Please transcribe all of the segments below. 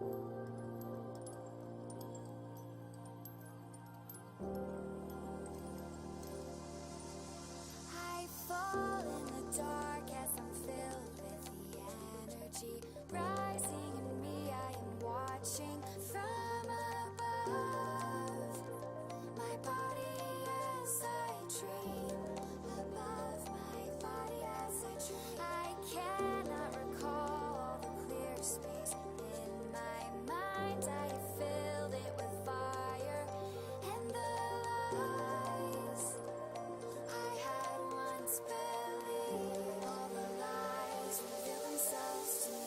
I fall in the dark as I'm filled with the energy rising in me. I am watching from above. My body as I dream, above my body as I dream. I cannot recall all the clear space in my mind. I filled it with fire and the lies I had once believed. All the lies reveal themselves to me.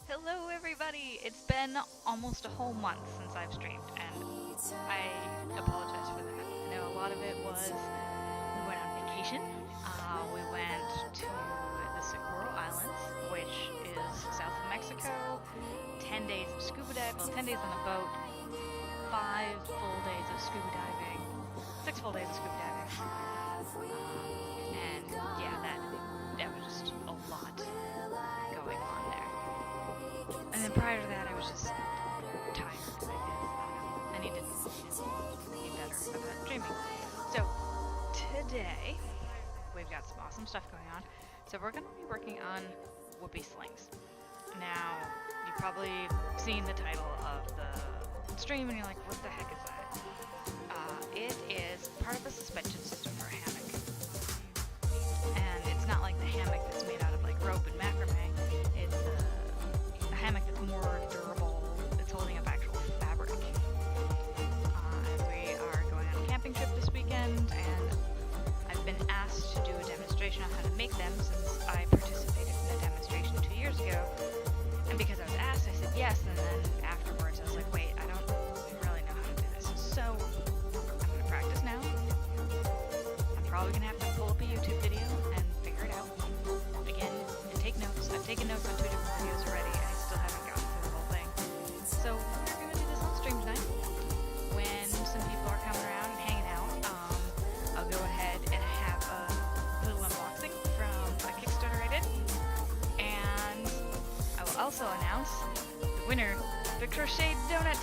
Hello everybody! It's been almost a whole month since I've streamed, and I apologize for that. I know a lot of it was we went on vacation. We went to the Socorro Islands, which is south of Mexico. 10 days of scuba diving, well, 10 days on a boat, 5 full days of scuba diving, 6 full days of scuba diving. And yeah, that was just a lot going on there. And then prior to that, I was just tired. I needed to be better about streaming. So today, we've got some awesome stuff going on. So we're going to be working on Whoopie Slings. Now, you've probably seen the title of the stream and you're like, what the heck is that? It is part of a suspension system for a hammock. And it's not like the hammock that's made out of like rope and macrame. It's a hammock that's more durable. It's holding up actual fabric. We are going on a camping trip this weekend, and I've been asked to do a demonstration on how to make them since I participated in a demonstration 2 years ago. And because I was asked, I said yes, and then afterwards I was like, wait, I don't really know how to do this. So I'm going to practice now. I'm probably going to have to pull up a YouTube video and figure it out again and take notes. I've taken notes on 2 different videos already, and I still haven't gotten through the whole thing. So we're going to do this on stream tonight. When some people are coming around and hanging out, I'll go ahead and have a little unboxing from a Kickstarter I did. And I will also announce the winner, the Crochet Donut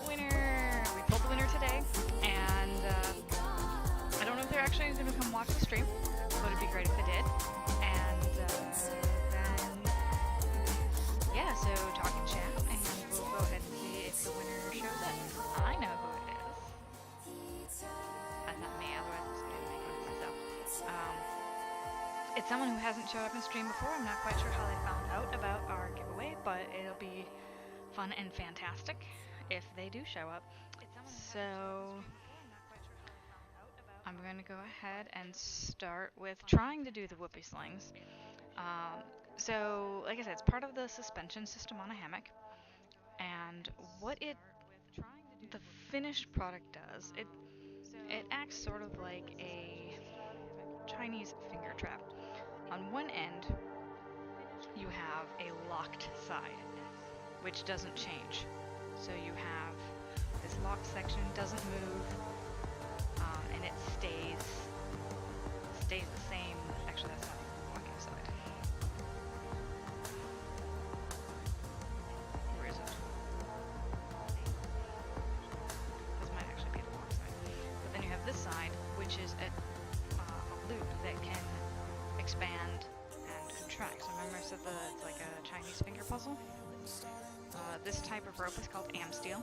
winner. We pulled the winner today, and I don't know if they're actually going to come watch the stream, but it'd be great if they did. And then, yeah, so talk and chat, and we'll go ahead and see if the winner shows up. I know who it is. That's not me, otherwise I'm just going to make it myself. It's someone who hasn't showed up in stream before. I'm not quite sure how they found out about our giveaway, but it'll be fun and fantastic if they do show up. So I'm going to go ahead and start with trying to do the Whoopie Slings. So, like I said, it's part of the suspension system on a hammock, and what the finished product does, it acts sort of like a Chinese finger trap. On one end, you have a locked side, which doesn't change. So you have this locked section, doesn't move, and it stays the same. Actually, that's not the walking side. Where is it? This might actually be the long side. But then you have this side, which is a loop that can expand and contract. So remember I said that it's like a Chinese finger puzzle? This type of rope is called Amsteel.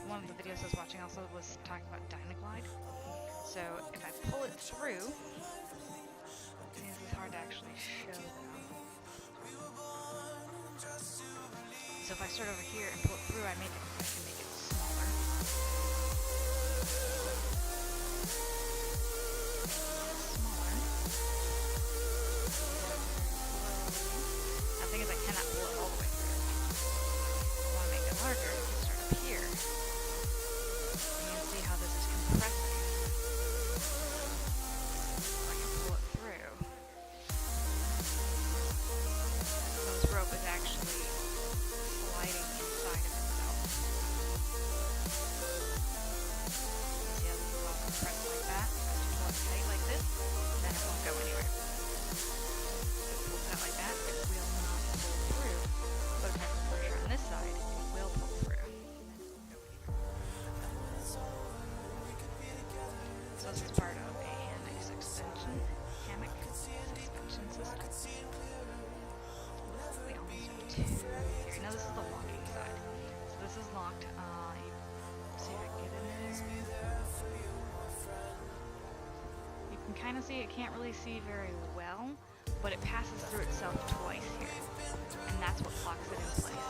One of the videos I was watching also was talking about Dynaglide. So if I pull it through, this is hard to actually show them. So if I start over here and pull it through, I can make it smaller. The thing is, I cannot pull it all the way through. I want to make it larger. I can start up here. And you can see how this is compressing. So I can pull it through. So this rope is actually sliding inside of itself. See how this is all compressed like that? If I pull it tight like this, then it won't go anywhere. Out like that, it will not pull through. But if I put pressure on this side, it will pull through. So this is part of a hammock suspension system. We almost have two here. Now this is the locking side. So this is locked. See if I can get in there. You can kind of see it. Can't really see very well, but it passes through itself twice here, and that's what locks it in place.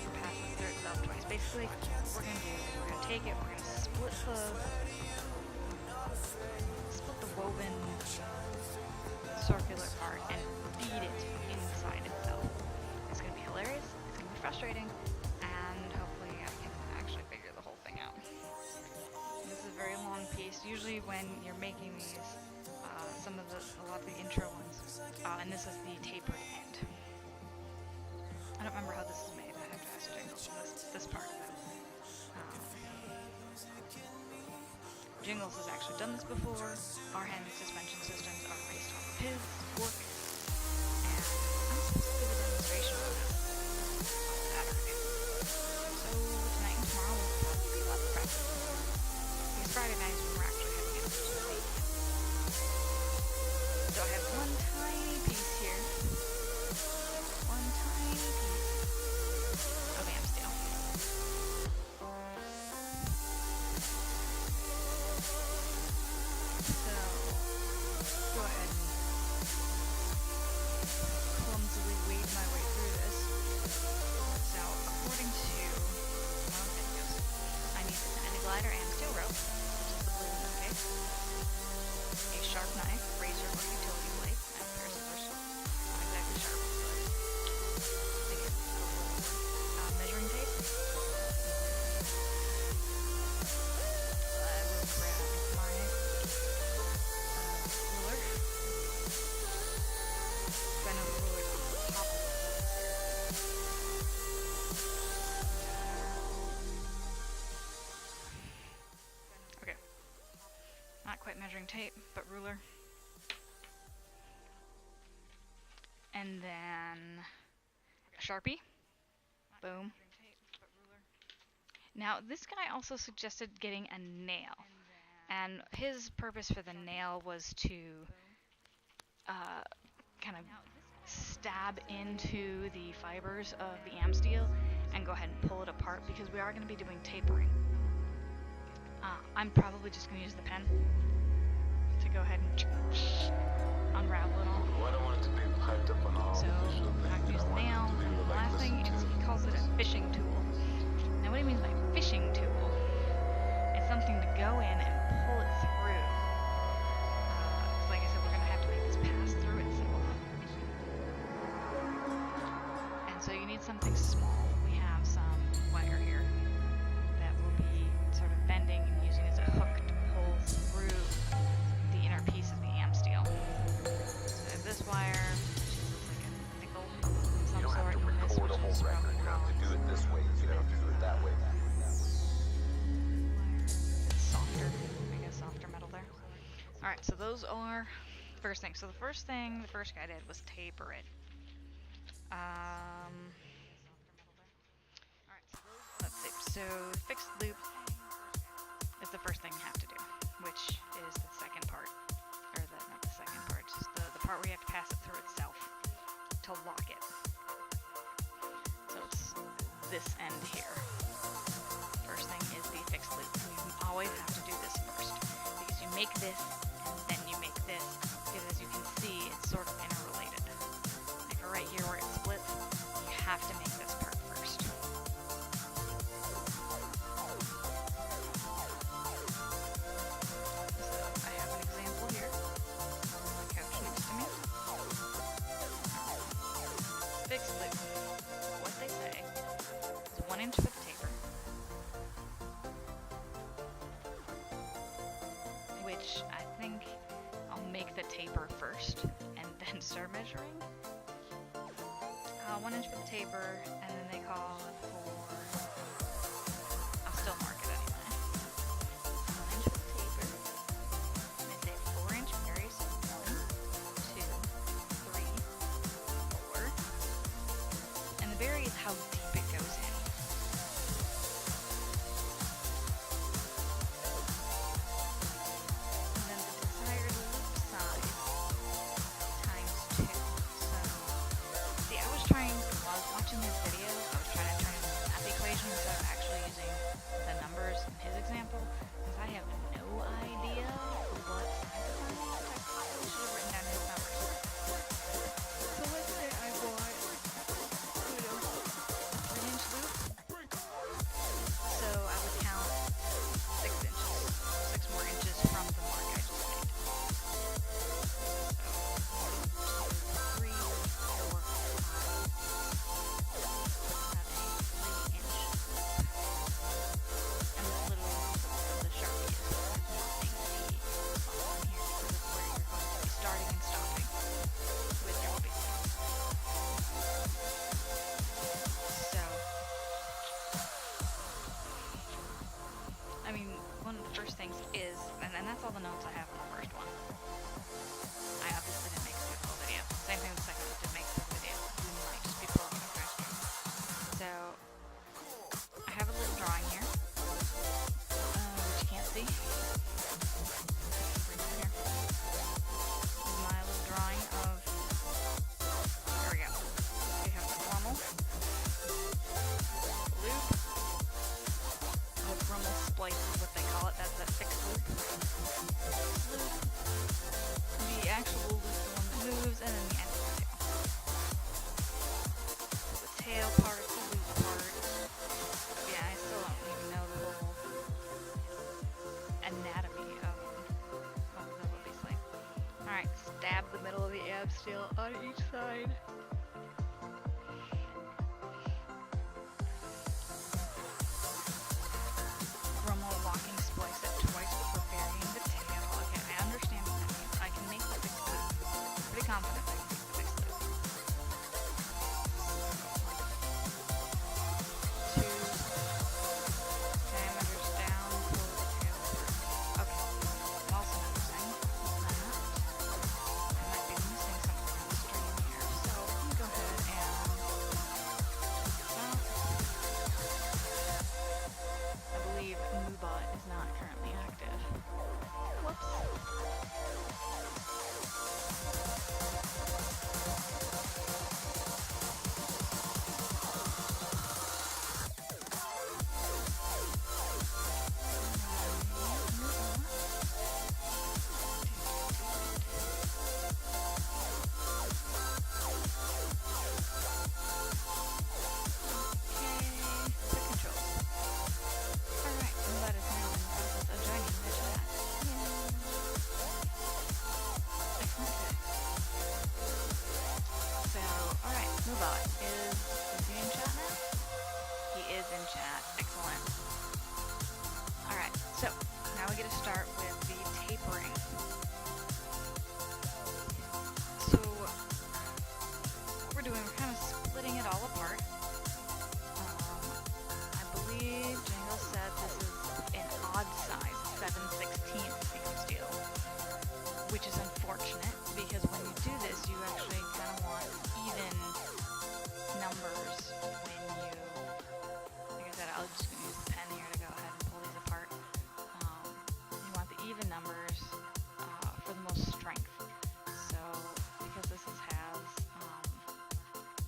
It passes through itself twice. Basically, what we're going to do is we're going to take it, we're going to split the woven circular part and feed it inside itself. It's going to be hilarious, it's going to be frustrating, and hopefully I can actually figure the whole thing out. This is a very long piece. Usually when you're making these, a lot of the intro ones, and this is the tapered end. I don't remember how this is made. I have to ask Jingles this part of it. Jingles has actually done this before. Our hammock suspension systems are based off of his work, and I'm supposed to give a demonstration on this on Saturday. So tonight and tomorrow will probably be lots of practice. Because Friday night is when we're actually heading out to the beach. So I have one tiny piece here. One tiny piece of Amsteel. So go ahead and clumsily weave my way through this. So according to my videos, I need a Dynaglide or Amsteel rope, which is the blue in this case, a sharp knife, razor or utility blade, and a pair of scissors. Not exactly sharp, but they get measuring tape. I will grab my ruler. I know the ruler's on the top of this. Okay. Not quite measuring tape, but ruler. And then a Sharpie. Boom. Now, this guy also suggested getting a nail. And his purpose for the nail was to kind of stab into the fibers of the Amsteel and go ahead and pull it apart, because we are going to be doing tapering. I'm probably just going to use the pen to go ahead and unravel it all. Well, I don't want it to be hyped up on all So I'm going to use the nail. And the last thing is he calls it a fishing tool. Now what he means by fishing tool is something to go in and pull it through. So like I said, we're going to have to make this pass through itself. And so you need something small. We have some wire here that will be sort of bending and using as a hook to pull through the inner piece of the Amsteel. So there's this wire, which looks like a nickel of some You don't have sort, to and this, record which a whole is record. from You don't have to do it this way. You don't have to do it that way. it's softer, I guess softer metal. Alright, so those are the first thing. So the first thing the first guy did was taper it. Let's see. So fixed loop is the first thing you have to do, which is the second part. Or not the second part, just the part where you have to pass it through itself to lock it. So it's this end here. First thing is the fixed loop. You always have to do this first, because you make this and then you make this, because as you can see, it's sort of interrelated. Like right here where it splits, you have to make this part first. So I have an example here. My couch next to me. Fixed loop. What they say is 1 inch for the taper, which I think I'll make the taper first and then start measuring. 1 inch for the taper, and then they call it for, I'll still mark it anyway. 1 inch for the taper, and they say 4 inch berries, 1, 2, 3, 4, and the berry is how deep it goes in. And then the desired loop size times 2. So, see, I was trying, while I was watching this video, I was trying to turn it into a math equation instead of actually using the numbers in his example, because I have no idea what size I want. I probably should have written down his numbers. So let's say I want, 3-inch loop. So I would count 6 inches, 6 more inches from the mark I just made. So 1, 2, 3, 4, 5. Have a 3-inch loop. And the Sharpie is noting the spot on here, because it's where you're going to be starting and stopping with your Whoopie Slings. So, I mean, one of the first things is, and that's all the notes I have on the first one. I obviously didn't make it through the whole video. Same thing with the second one, didn't make it through the video. You might just be pulling it from So, I have a little drawing here, which you can't see. Bring it here. This is my little drawing of, there we go. We have the normal, loop, the Brummel splice is what they call it, that's that fixed loop. Loop, the actual loop, the one that moves, and then the end of the tail. So the tail part, the loop part. Yeah, I still don't even know the whole anatomy of the Whoopie Sling. Alright, stab the middle of the ab steel on each side. Brummel locking splice it twice before burying the tail. Okay, I understand what that means. I can make the fixed loop. Pretty confident I can make the fixed loop. 2 diameters down, pull the tail through. Okay, I'm also noticing that I might be missing something on the string here. So let me go ahead and check this out. I believe MooBot is not currently active. Whoops. Quick controls. Alright, MooBot is now in the process of joining the chat. Excellent. So, alright, MooBot is he in chat now? He is in chat. Excellent. Alright, so now we get to start with the tapering. So, what we're doing, we're kind of splitting it all apart. I believe Jangle said this is an odd size, 7/16 seam steel. I'll just use the pen here to go ahead and pull these apart. You want the even numbers for the most strength. So because this has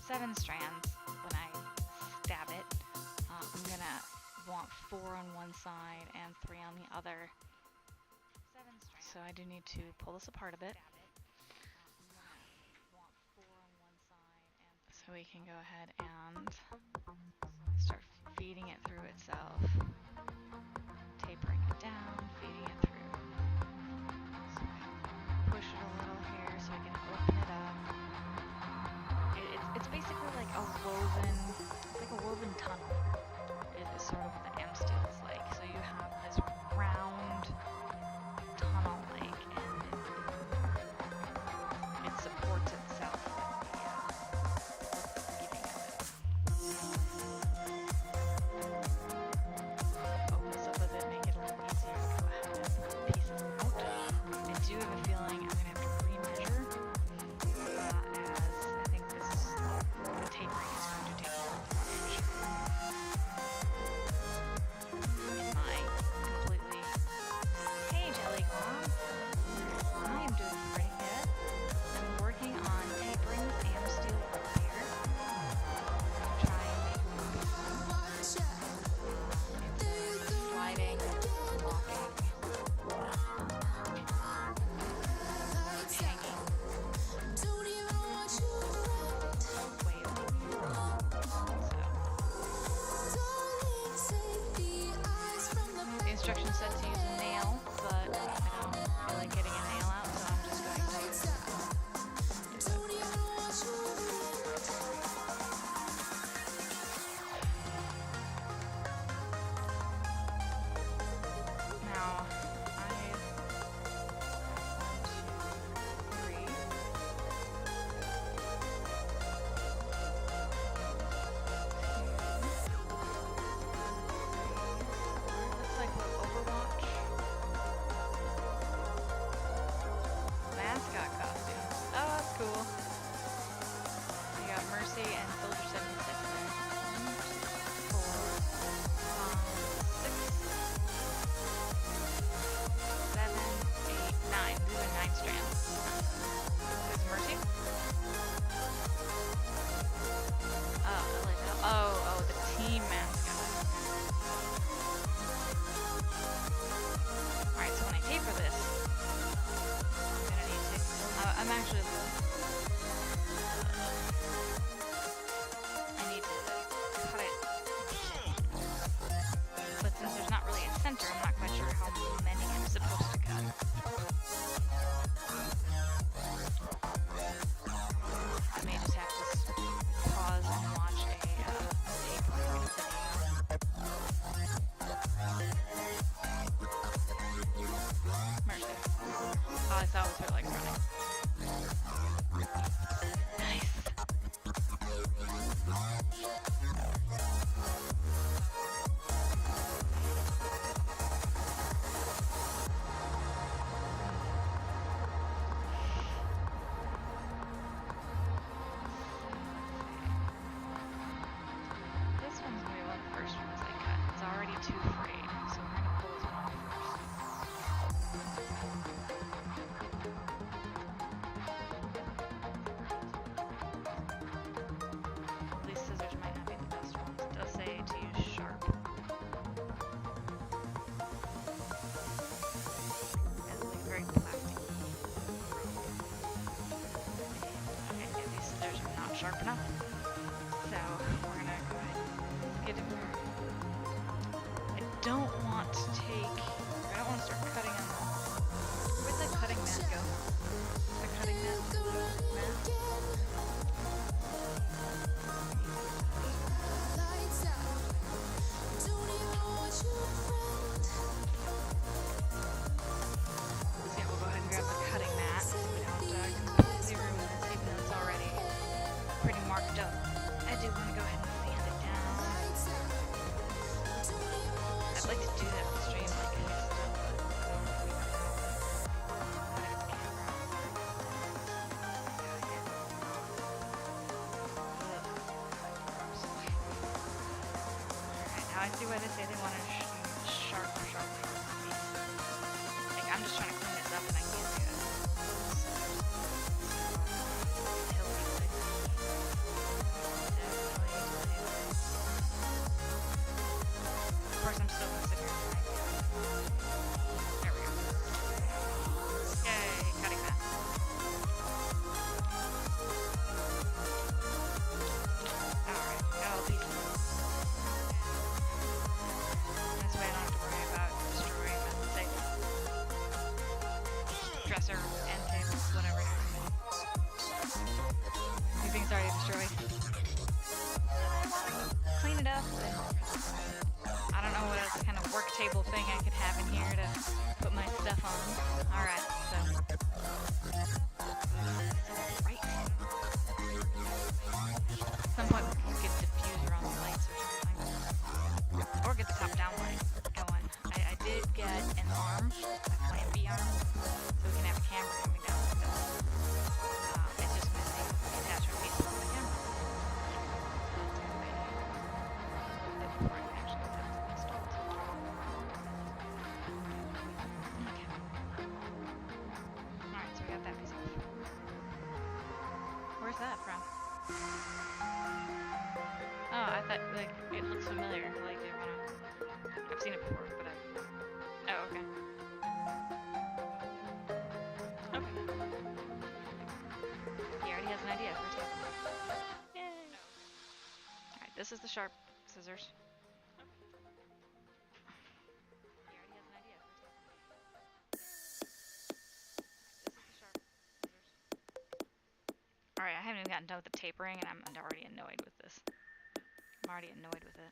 7 strands, when I stab it, I'm gonna want 4 on one side and 3 on the other. So I do need to pull this apart a bit. So we can go ahead and start feeding it through itself. Tapering it down, feeding it through. So I push it a little here so I can open it up. It's basically like a woven, it's like a woven tunnel. It is sort of what the M steel is like. So you have this round tunnel like, and it supports itself with the weaving of it. Open this up a bit, make it a little easier to go ahead and pull pieces out. I do have a feeling I'm going to have to remeasure, as I think this is, the tapering is going to take more than 1 inch. In my completely, hey Jelly Claw, I am doing pretty good. I'm working on tapering this AM steel earlier. Try and make more sliding, walking, hanging, the instructions said to use a nail, but I don't feel like getting a nail out, so I'm just going to do it. Now, I 1, 2, 3. Looks like we're overwalked. now I see why they say they want to sharp piece. Like, I'm just trying to clean this up and I can't do it. Of course, I'm still gonna sit here and try. There we go. Yay, cutting that. Alright, got all these. This way I don't have to worry about destroying the table. Dresser and table, whatever. Everything's already destroyed. Clean it up. I don't know what else kind of work table thing I could have in here to put my stuff on. Alright, so. Right. At some point we can get diffuser on the lights or something. Or get the top-down light going. I did get an arm, a Plan B arm, so we can have a camera coming down like that. It's just missing the attachment piece on the camera. Before I can actually get that installed. Okay. Alright, so we got that piece off. Where's that from? Oh, I thought, like, it looks familiar. Like, I've seen it before, but oh, okay. Okay. He already has an idea for a table. Yay! Alright, this is the sharp scissors. He already has an idea for a table. This is the sharp scissors. Alright, I haven't even gotten done with the tapering, and I'm already annoyed with this. I'm already annoyed with it.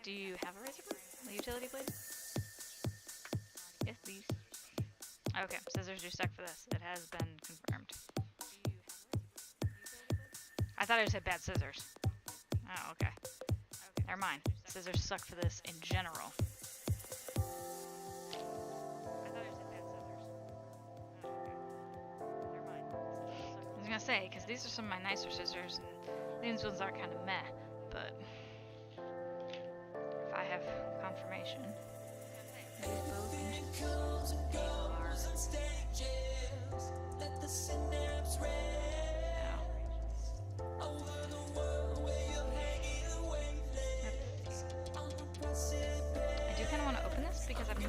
Do you have a razor blade? A utility blade? Yes, please. Okay, scissors are stuck for this. It has been confirmed. I thought I just had bad scissors. Oh, okay. Never mind. Scissors suck for this in general. I was gonna say, because these are some of my nicer scissors, and these ones are kind of meh, but if I have confirmation, these both inches I do kind of want to open this because I don't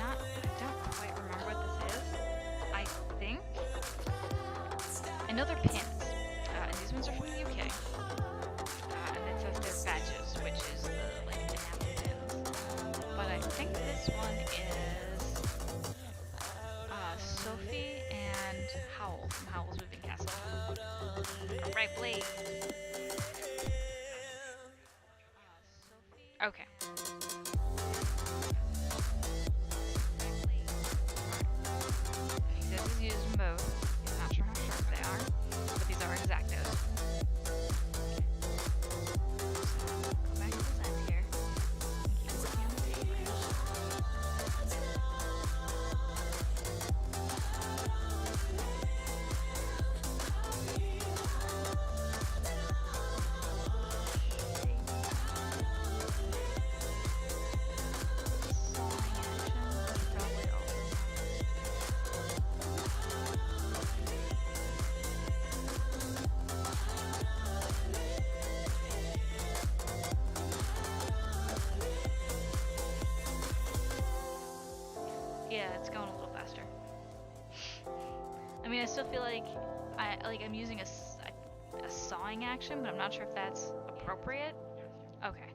quite remember what this is. I think I know they're pins, and these ones are from the UK, and it says they're badges, which is the enamel pins. But I think this one is Sophie and Howl from Howl's Moving Castle. Right, Blade. Okay. This is used in both. Not sure how sharp they are, but these are exactos. So, go back to this end here. Keep working on the tapering. Yeah, it's going a little faster. I mean, I still feel like I'm using a sawing action, but I'm not sure if that's appropriate. Okay.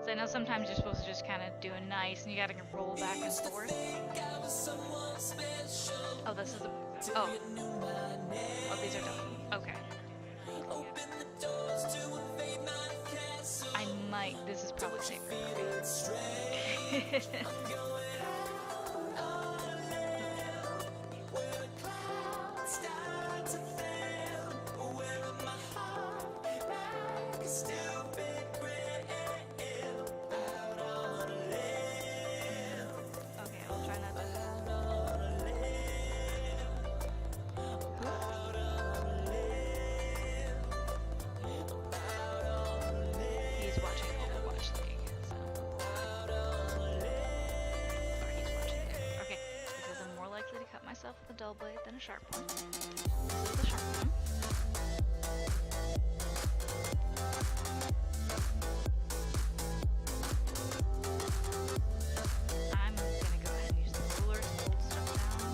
So I know sometimes you're supposed to just kind of do a nice, and you gotta roll back and forth. Oh, this is a. Oh. Oh, these are done. Okay. I might. This is probably safer for me. dull blade than a sharp one. This is the sharp one. I'm gonna go ahead and use the ruler to hold stuff down.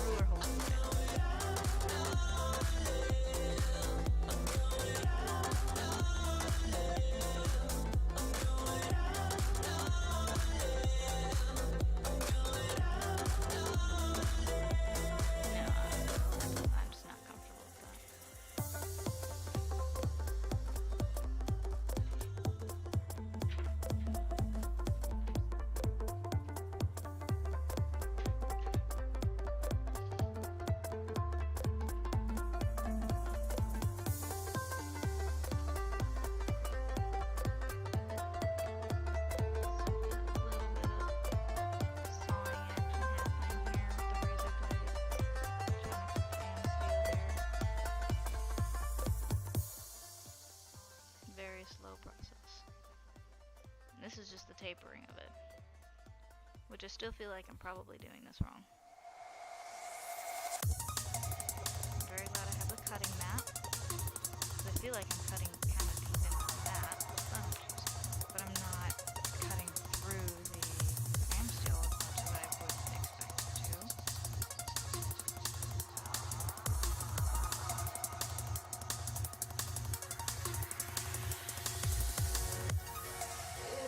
Ruler holds it down. No, I'm just not comfortable with that. Very slow process. And this is just the tapering of it, which I still feel like I'm probably doing this wrong. I'm very glad I have the cutting mat, because I feel like I'm cutting kind of deep into the mat, but I'm not cutting through the clam steel as much as I would expect to.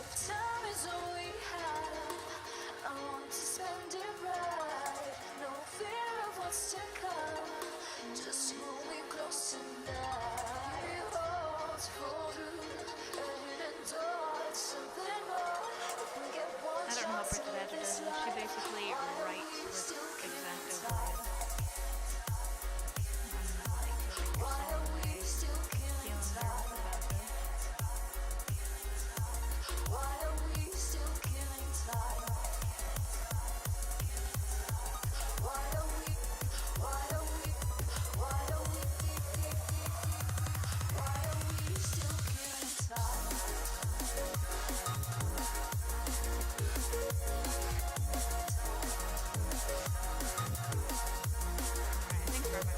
If time is all we have, I want to spend it right. No fear of what's to come. Just hold me close tonight. It holds for you, a hidden door, it's something more. If we get one I don't know how chance to Bridget live Edge this does it. She life, basically why don't writes we with still keep X-Acto it blade. tight? I'm like really Why are we still feeling killing nervous time? about this. Why are we still killing time? Why are we, why are we, why are we, why are we still killing time? Alright, I think for my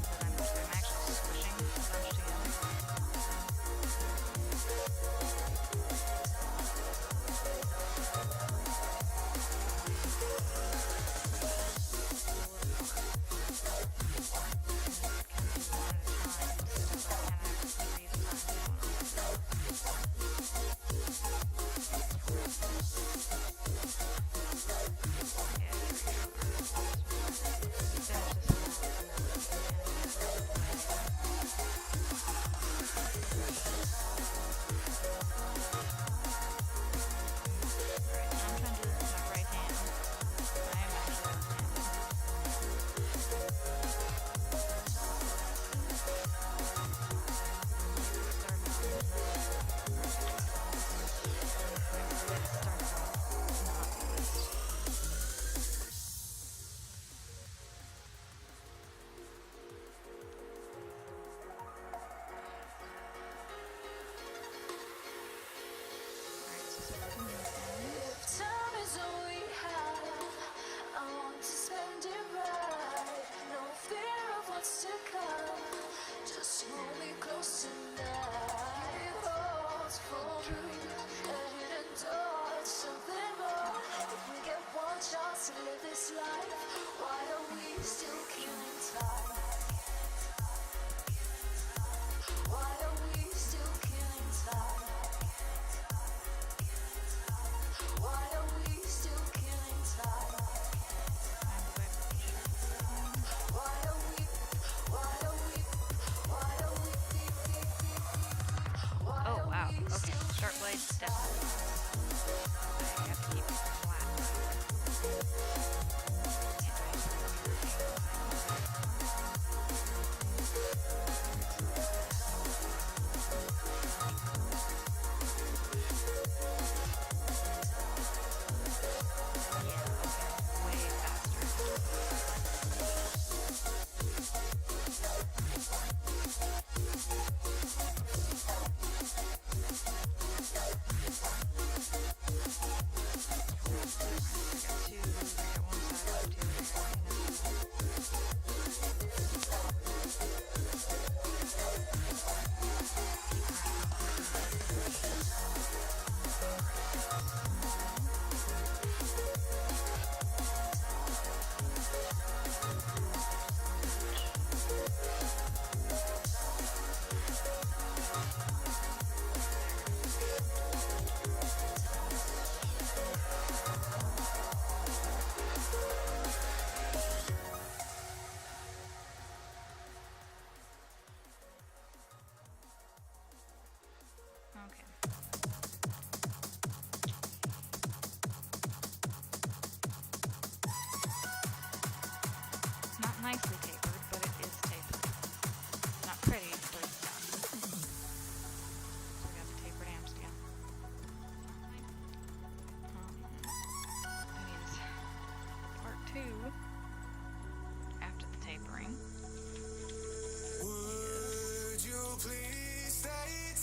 problem is that I'm actually squishing a bunch together. If time is all we have, I want to spend it right. No fear of what's to come. Just hold me close tonight. It holds for you, a hidden door, it's something more. If we get one chance to live this life, why are we still killing time? Why are we still killing time? Why are we still killing time? Why are we, why are we, why are we,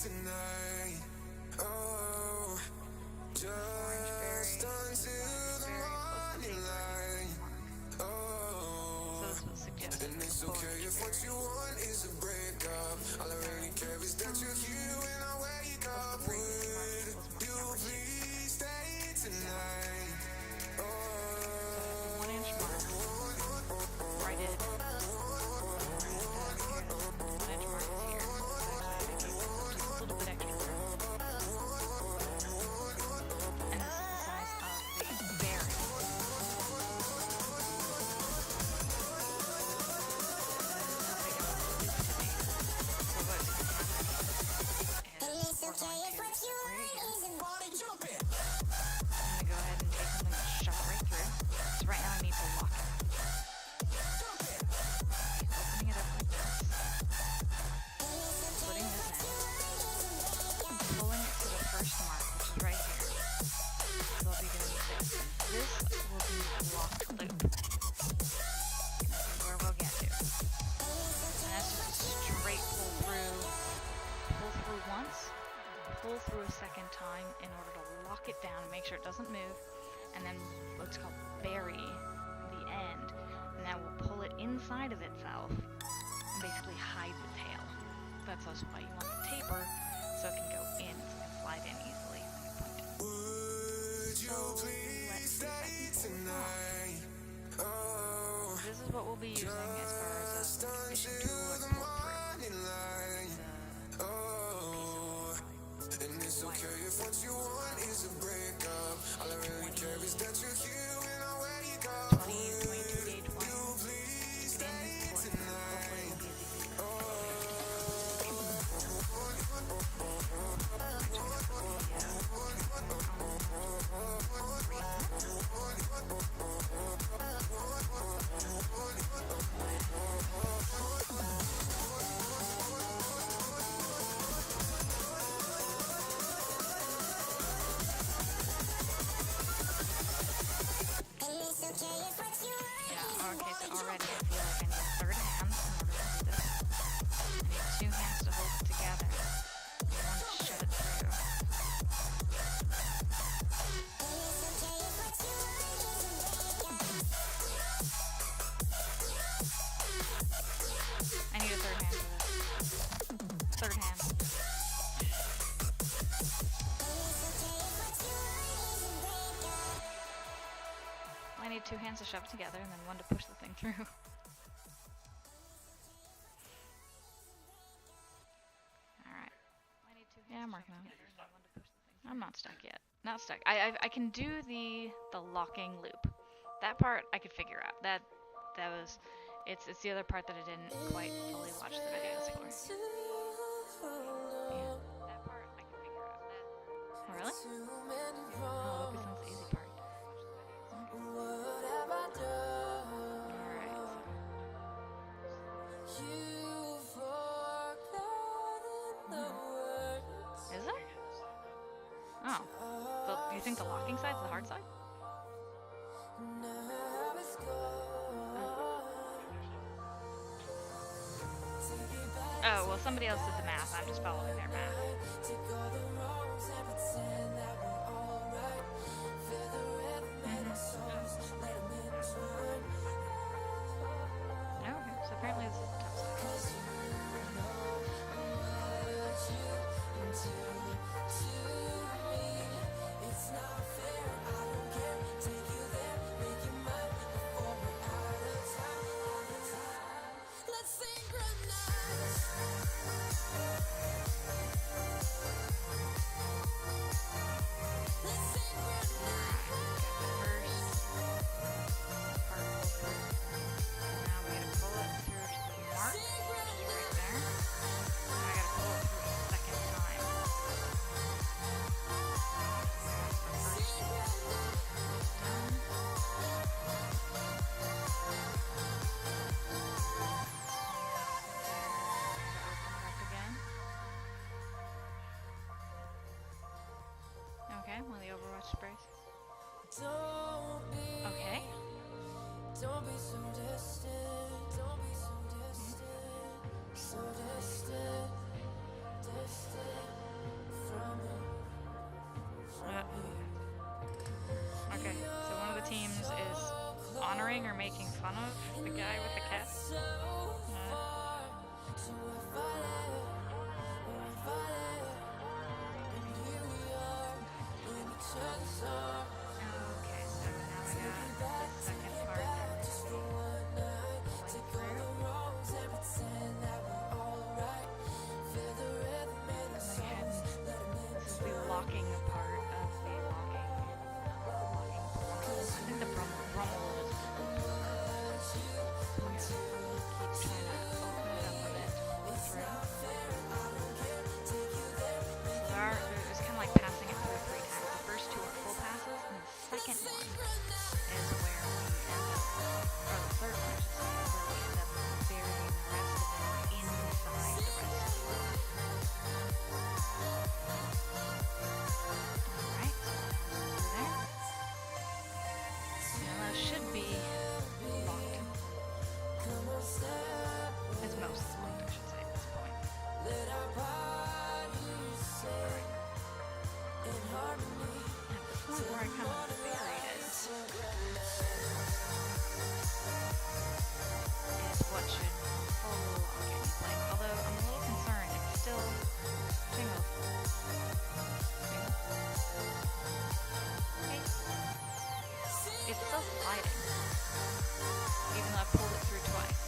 tonight. Oh, just until the morning light. Oh, So this was suggested. and it's okay if what you want is a breakup. All I really care is that you're here when I wake up. Would you please stay tonight? Oh, 1-inch mark. Right in. 1-inch mark is here. Just a little bit extra room. And this is the size of the berry. Pull through a second time in order to lock it down and make sure it doesn't move, and then what's called bury the end, and that will pull it inside of itself and basically hide the tail. That's also why you want the taper, so it can go in, so it can slide in easily when you point it. So let's see if I can pull it off. This is what we'll be using as far as a fishing tool or pull through. And it's okay if what you want is a breakup. All I really care is that you're here when I wake up. 22 gauge one. You please stay tonight. Okay, so already I feel like I need a third hand in order to do this. I need 2 hands to hold it together. And 1 to shove it through. I need a third hand for this. Third hand. I need 2 hands to shove it together and then 1 to push the thing through. Alright. Yeah, I'm working on it. I'm not stuck yet. Not stuck. I can do the locking loop. That part I could figure out. That was it's the other part that I didn't quite fully watch the videos for. Yeah. That part I can figure out. Oh, really? Oh, this one's the easy part. Is it? Oh. So, do you think the locking side's the hard side? Oh, well, somebody else did the math. I'm just following their math. Okay, so apparently this is the tough side. One of the Overwatch sprays. Okay. Don't be so distant, don't be so distant, so distant, distant. roasting or making fun of the guy with the cat? Okay, so now we got the second part. This is the locking part of the locking I think the Brummel is keep trying to open it up a bit. It's kind of like passing it through 3 times. The first 2 are full passes, and the second one is where we end up, or the third one, I should say, is where we end up burying the rest of it inside the rest of the row. Alright, so there. Now those should be locked. It's mostly locked, I should say, at this point. At the point where I kind of buried it is what should follow lock anything. Although I'm a little concerned, it's still jingled. Okay. It's still sliding, even though I pulled it through twice.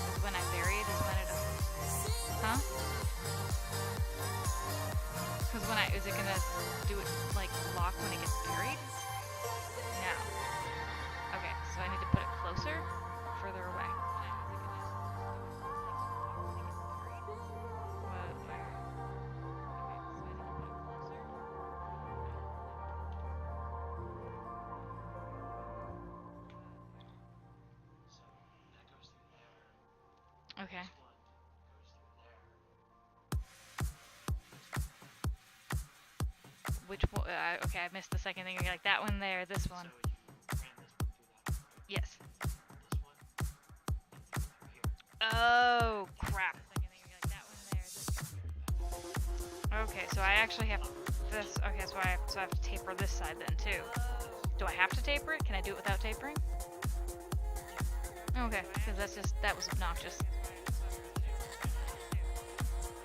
Because when I bury it is when it huh? Because when is it gonna do it like lock when it gets buried? No. Okay, so I need to put it closer, further away. Okay. Which one? Okay, I missed the second thing. You're like, that one there, this one. Yes. Oh, crap. Okay, so I actually have this. Okay, so I have to taper this side then, too. Do I have to taper it? Can I do it without tapering? Okay, because that was obnoxious.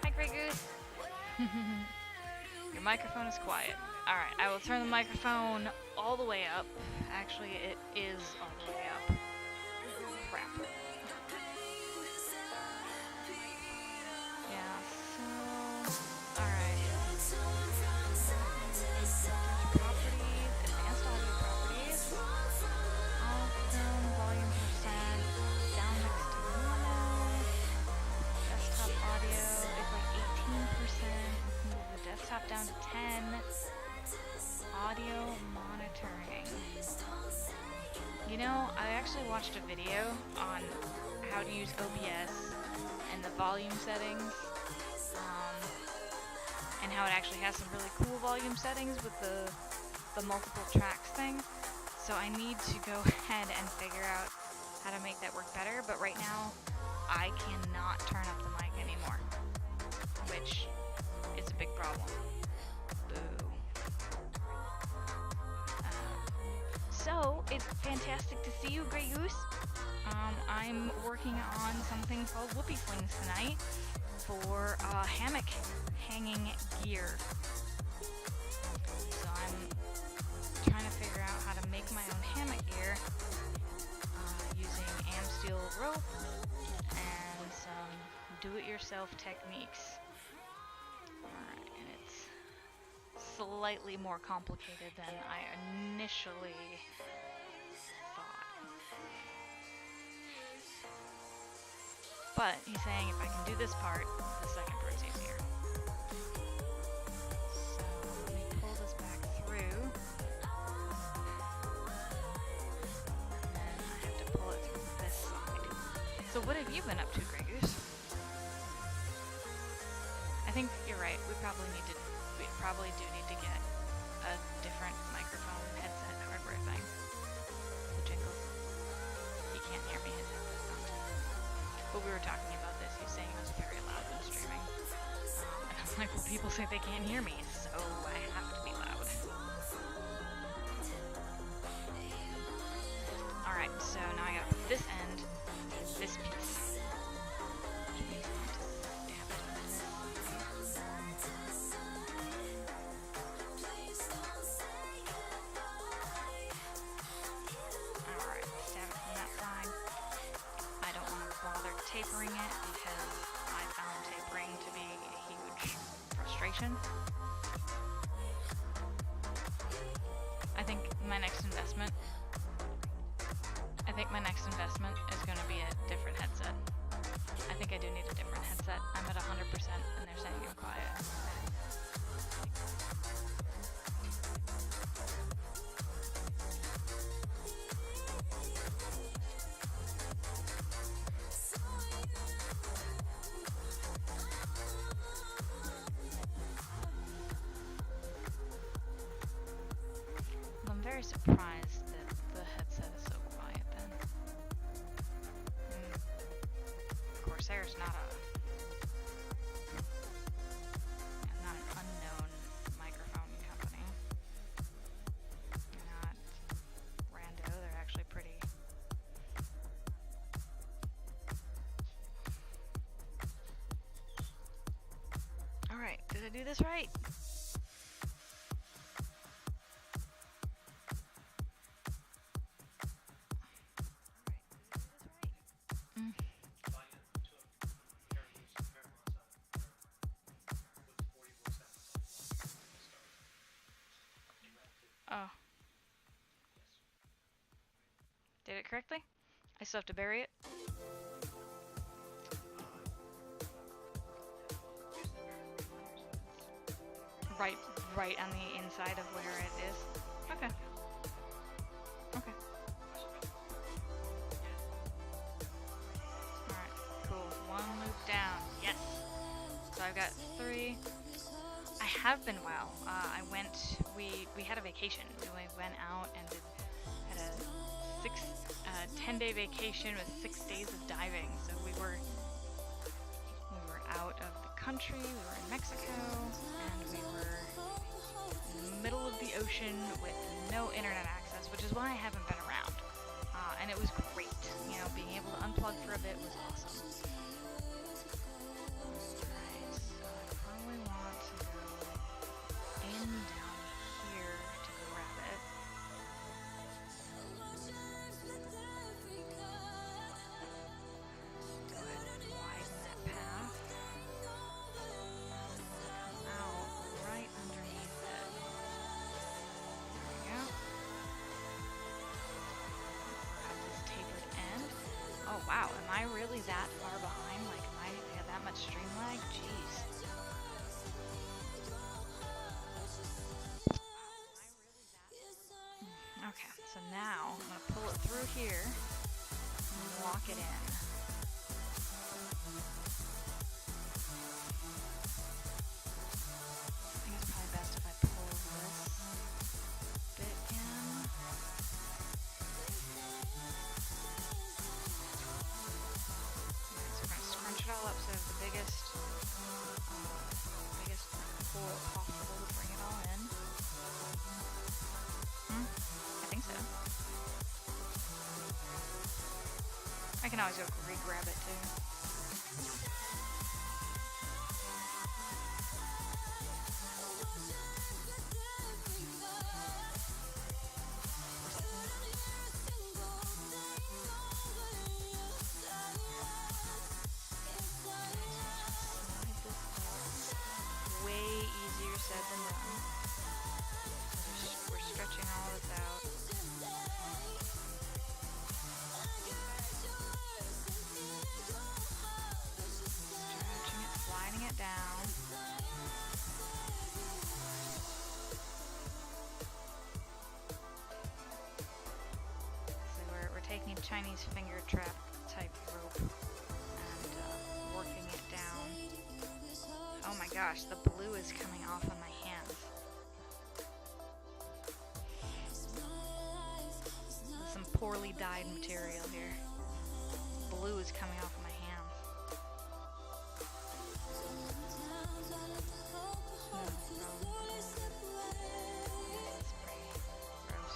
Hi, Grey Goose. Your microphone is quiet. Alright, I will turn the microphone all the way up. Actually, it is all the way up. Crap. Yeah, so... Alright. Properties, advanced audio properties. All film, volume percent, down next to mono. Desktop audio is like 18%. Move the desktop down to 10. Audio monitoring. You know, I actually watched a video on how to use OBS and the volume settings, and how it actually has some really cool volume settings with the multiple tracks thing. So I need to go ahead and figure out how to make that work better, but right now I cannot turn up the mic anymore, which is a big problem. Boo. So, it's fantastic to see you, Grey Goose. I'm working on something called Whoopie Slings tonight for hammock hanging gear. So I'm trying to figure out how to make my own hammock gear using Amsteel rope and some do-it-yourself techniques. Alright, and it's slightly more complicated than I initially thought. But he's saying if I can do this part, the second part's easier. So let me pull this back through. And then I have to pull it through this side. So what have you been up to, Grey Goose? I think you're right. We probably do need to get a different microphone headset hardware thing. The jingles. He can't hear me. His headset's on. But we were talking about this. He was saying it was very loud when streaming. And I was like, well, people say they can't hear me, so I have to be loud. Alright, so now I gotta put this end to this piece. Alright, stab it from that side. I don't want to bother tapering it because I found tapering to be a huge frustration. I think my next investment is going to be a different headset. I think I do need a different headset. I'm at 100% and they're saying I'm quiet. I'm very surprised that the headset is so quiet then. Corsair's not an unknown microphone company. They're not rando, they're actually pretty. Alright, did I do this right? Oh. Did it correctly? I still have to bury it? Right on the inside of where it is? Okay. Okay. Alright, cool. One loop down. Yes! So I've got 3. I have been well. We had a vacation. We went out and had a 10-day vacation with 6 days of diving. So we were out of the country, we were in Mexico, and we were in the middle of the ocean with no internet access, which is why I haven't been around. And it was great. You know, being able to unplug for a bit was awesome. Alright, so I probably want to go in down here to grab it. Go ahead and widen that path. Come out right underneath it. There we go. Grab this tapered end. Oh wow, am I really that far behind? Like, am I that much stream lag? Jeez. Okay, so now I'm going to pull it through here and lock it in. I think it's probably best if I pull this bit in. So we're going to scrunch it all up so it's the biggest hole possible to bring it all in. I think so. I can always go re-grab it too. Way easier said than done. We're stretching all this out. Stretching it, sliding it down. So we're taking a Chinese finger trap type rope and working it down. Oh my gosh, the blue is coming off on my hands. Some poorly dyed material here. Blue is coming off of my hands. That's pretty gross.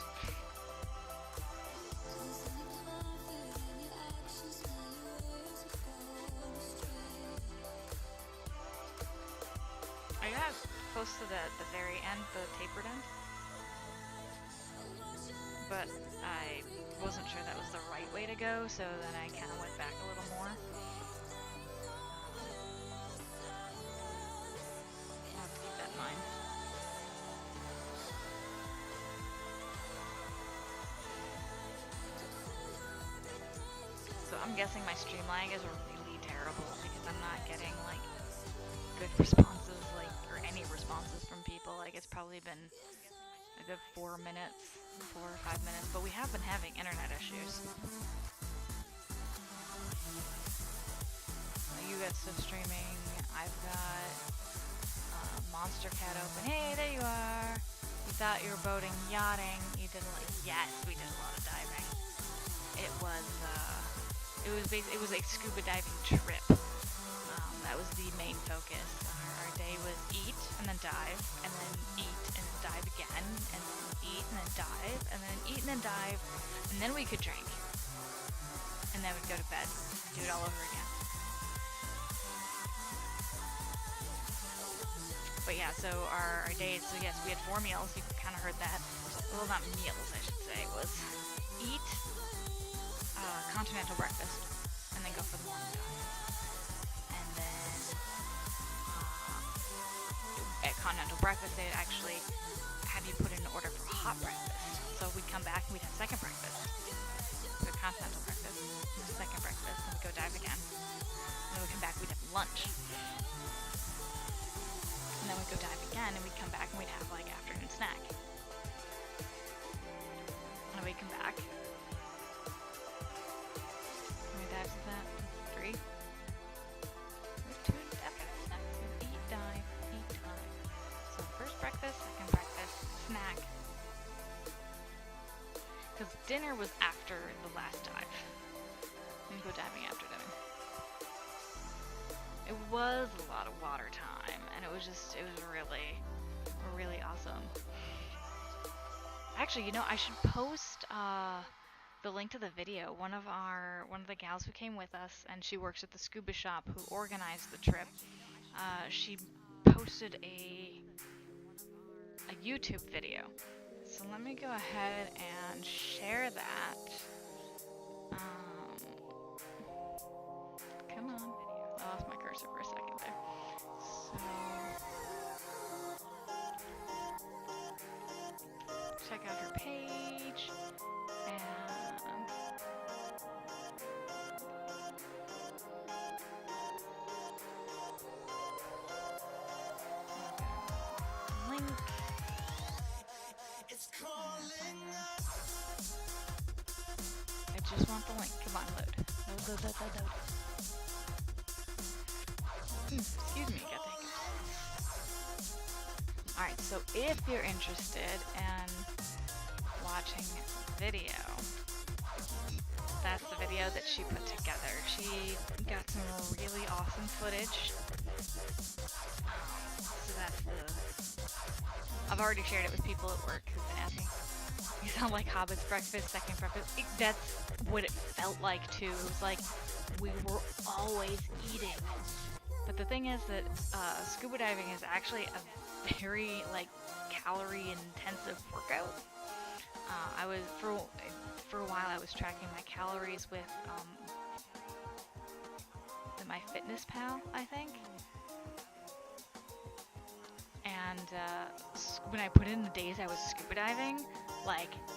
close to the very end, the tapered end. But I wasn't sure that was the right way to go, so then I kind of went back a little more. I'll have to keep that in mind. So I'm guessing my stream lag is really terrible because I'm not getting like good responses, like, or any responses from people. Like, it's probably been a good 4 minutes, 4 or 5 minutes, but we have been having internet issues. You got stuff streaming. I've got Monster Cat open. Hey, there you are. You thought you were boating, yachting. You did yes, we did a lot of diving. It was a scuba diving trip. That was the main focus. Our day was eat and then dive, and then eat and then dive again, and then eat and then dive, and then eat and then dive, and then we could drink. And then we'd go to bed, do it all over again. But yeah, so our days, so yes, we had 4 meals, you kind of heard that. Well, not meals, I should say. It was eat, continental breakfast, and then go for the morning dive. And then at continental breakfast, they'd actually have you put in an order for a hot breakfast. So we'd come back and we'd have second breakfast. So continental breakfast, and then second breakfast, and we'd go dive again. And then we'd come back, we'd have lunch. And then we'd go dive again, and we'd come back and we'd have like afternoon snack. And we'd come back. How many dives is that? 3? There's 2 afternoon snacks. Eat, dive, eat, dive. So first breakfast, second breakfast, snack. Because dinner was after the last dive. We'd go diving after dinner. It was a lot of water time, and it was really, really awesome. Actually, you know, I should post the link to the video. One of the gals who came with us, and she works at the scuba shop who organized the trip. She posted a YouTube video. So let me go ahead and share that. Come on. I lost my cursor for a second there. So check out her page and link. I just want the link. Come on, load. Load. Excuse me, got the hiccups. Alright, so if you're interested in watching the video, that's the video that she put together. She got some really awesome footage. So that's I've already shared it with people at work who've been asking. You sound like Hobbit's breakfast, second breakfast. That's what it felt like too. It was like we were always eating. But the thing is that scuba diving is actually a very calorie intensive workout. I was for a while I was tracking my calories with my MyFitnessPal, I think. And when I put in the days I was scuba diving,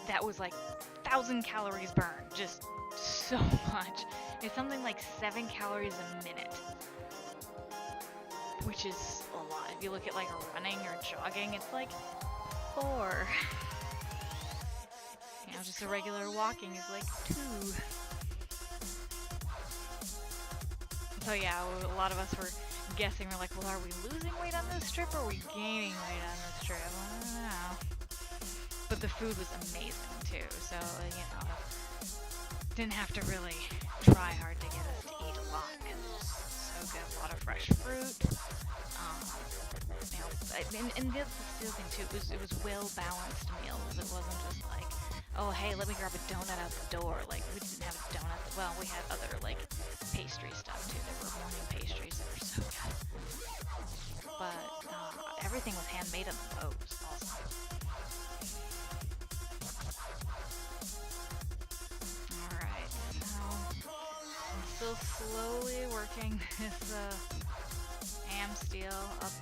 that was 1,000 calories burned, just so much. It's something like 7 calories a minute, which is a lot. If you look at running or jogging, it's 4. You know, just a regular walking is 2. So yeah, a lot of us were guessing. We're like, well, are we losing weight on this trip or are we gaining weight on this trip? I don't know. But the food was amazing too, so you know, didn't have to really try hard to get us to eat a lot. It was so good. A lot of fresh fruit. You know, and the other thing too, it was well balanced meals. It wasn't just oh hey, let me grab a donut out the door. We didn't have a donut. Well, we had other pastry stuff too. There were morning pastries that were so good. But everything was handmade on the boat. It was awesome. Alright, so I'm still slowly working this am steel up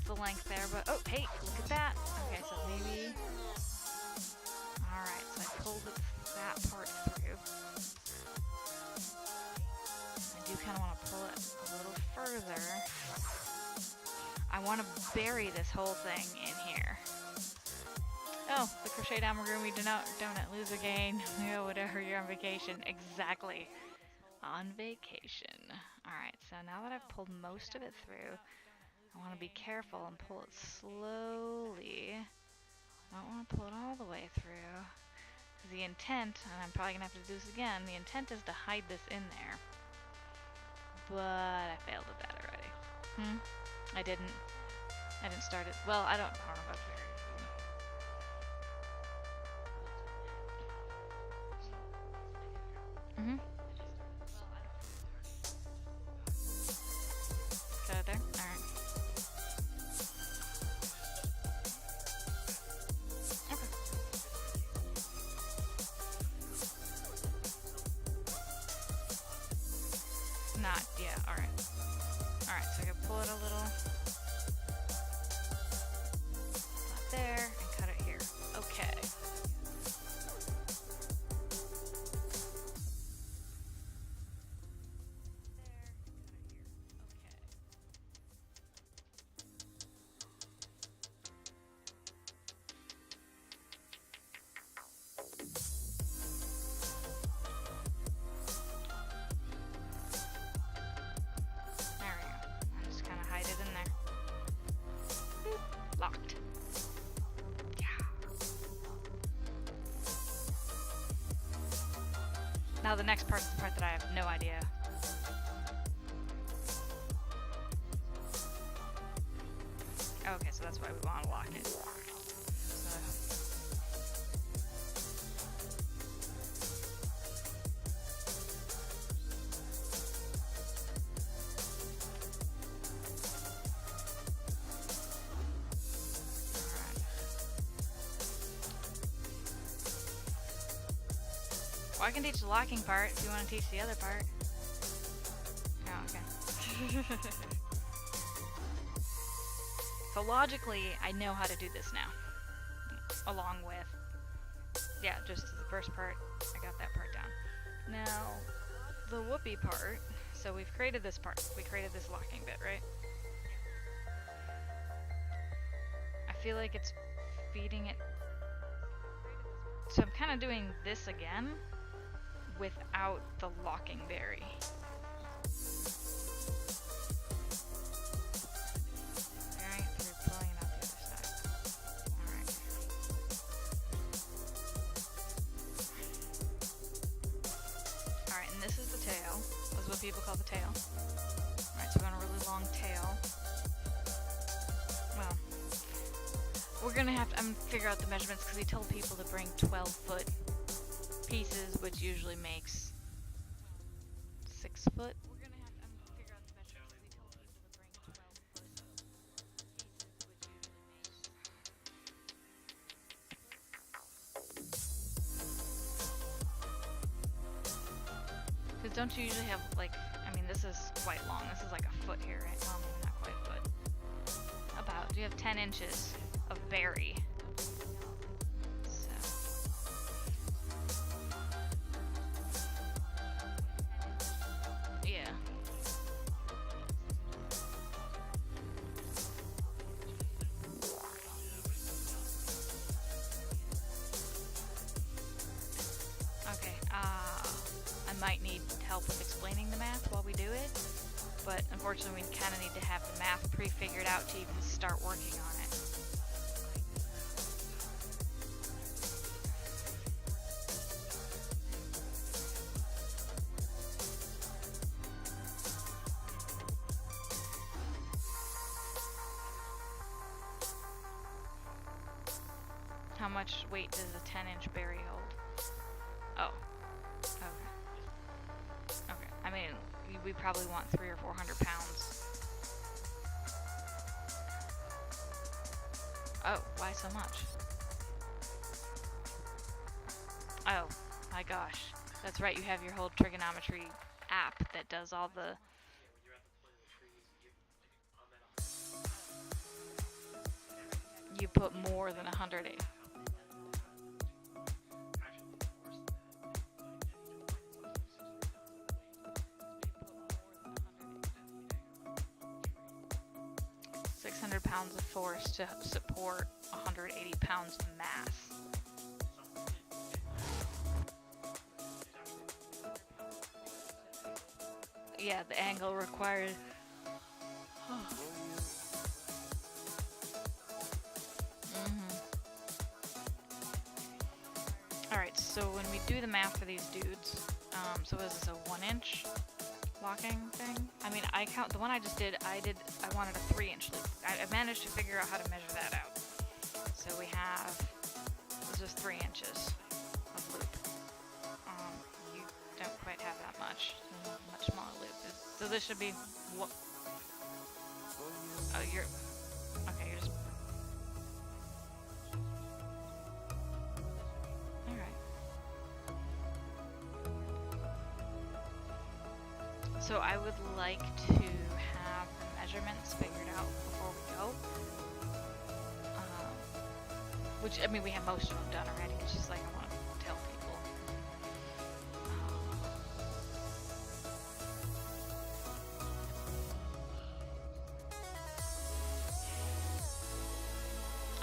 the length there, but oh hey, look at that. Okay, so maybe alright, so I pulled that part through. I do kinda wanna pull it a little further. I wanna bury this whole thing in here. Oh, the crochet amigurumi donut loser gain. Yeah, whatever, you're on vacation. Exactly. On vacation. Alright, so now that I've pulled most of it through, I want to be careful and pull it slowly. I don't want to pull it all the way through. Because the intent, and I'm probably going to have to do this again, the intent is to hide this in there. But I failed at that already. I didn't start it. Well, I don't know about very. Got it there? Alright. Okay. Not, yeah, alright. Alright, so I can pull it a little. Not there, and cut it here. Okay. Locked. Yeah. Now the next part's the part that I have no idea. Okay, so that's why we want to lock it. Well, I can teach the locking part if you want to teach the other part. Oh, okay. So logically, I know how to do this now. Along with, yeah, just the first part, I got that part down. Now, the whoopee part, so we've created this part. We created this locking bit, right? I feel like it's feeding it. So I'm kind of doing this again without the locking berry. Alright, so we're pulling it out the other side. Alright. Alright, and this is the tail. This is what people call the tail. Alright, so we're on a really long tail. Well, we're gonna have to figure out the measurements because we told people to bring 12-foot pieces, which usually makes 6 foot. We're gonna have to figure out the measurements because we told people to bring 12-foot pieces, which usually makes. Because don't you usually have, like, I mean, this is quite long. This is like a foot here, right? Well, maybe not quite a foot. About. You have 10 inches of berry. Might need help with explaining the math while we do it, but unfortunately we kind of need to have the math pre-figured out to even start working on it. How much weight does a 10-inch berry hold? Oh. Okay. I mean, we probably want 300 or 400 pounds. Oh, why so much? Oh, my gosh. That's right, you have your whole trigonometry app that does all the... You put more than 180. £600 of force to support 180 pounds of mass. Yeah, the angle required. Alright, so when we do the math for these dudes, so is this a 1-inch locking thing? I mean, I count, the one I just did, I wanted a 3-inch loop. I managed to figure out how to measure that out. So we have, this is 3 inches of loop. You don't quite have that much. You have a much smaller loop. So this should be, what? Oh, you're, okay, you're just, alright. So I would like to have the measurements figured out before we go. Which, I mean, we have most of them done already. It's just like I want to tell people.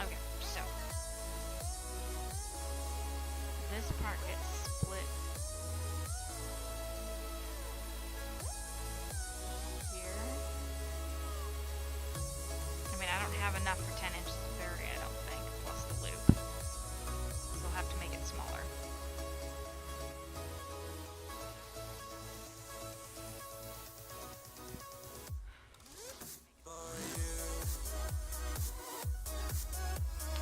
Okay, so this part gets split here. I mean, I don't have enough for 10 inches to bury, I don't think, plus the loop. So I'll have to make it smaller.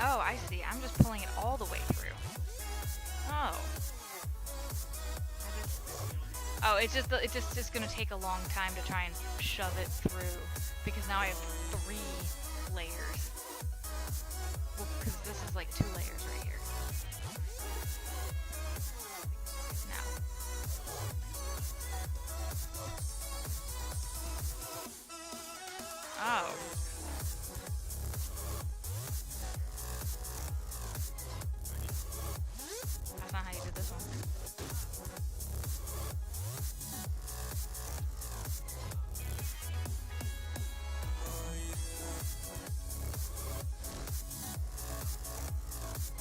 Oh, I see. I'm just pulling it all the way through. Oh. Oh, it's just gonna take a long time to try and shove it through because now I have 3 layers. Well, because this is like 2 layers right here. Now. Oh. That's not how you did this one.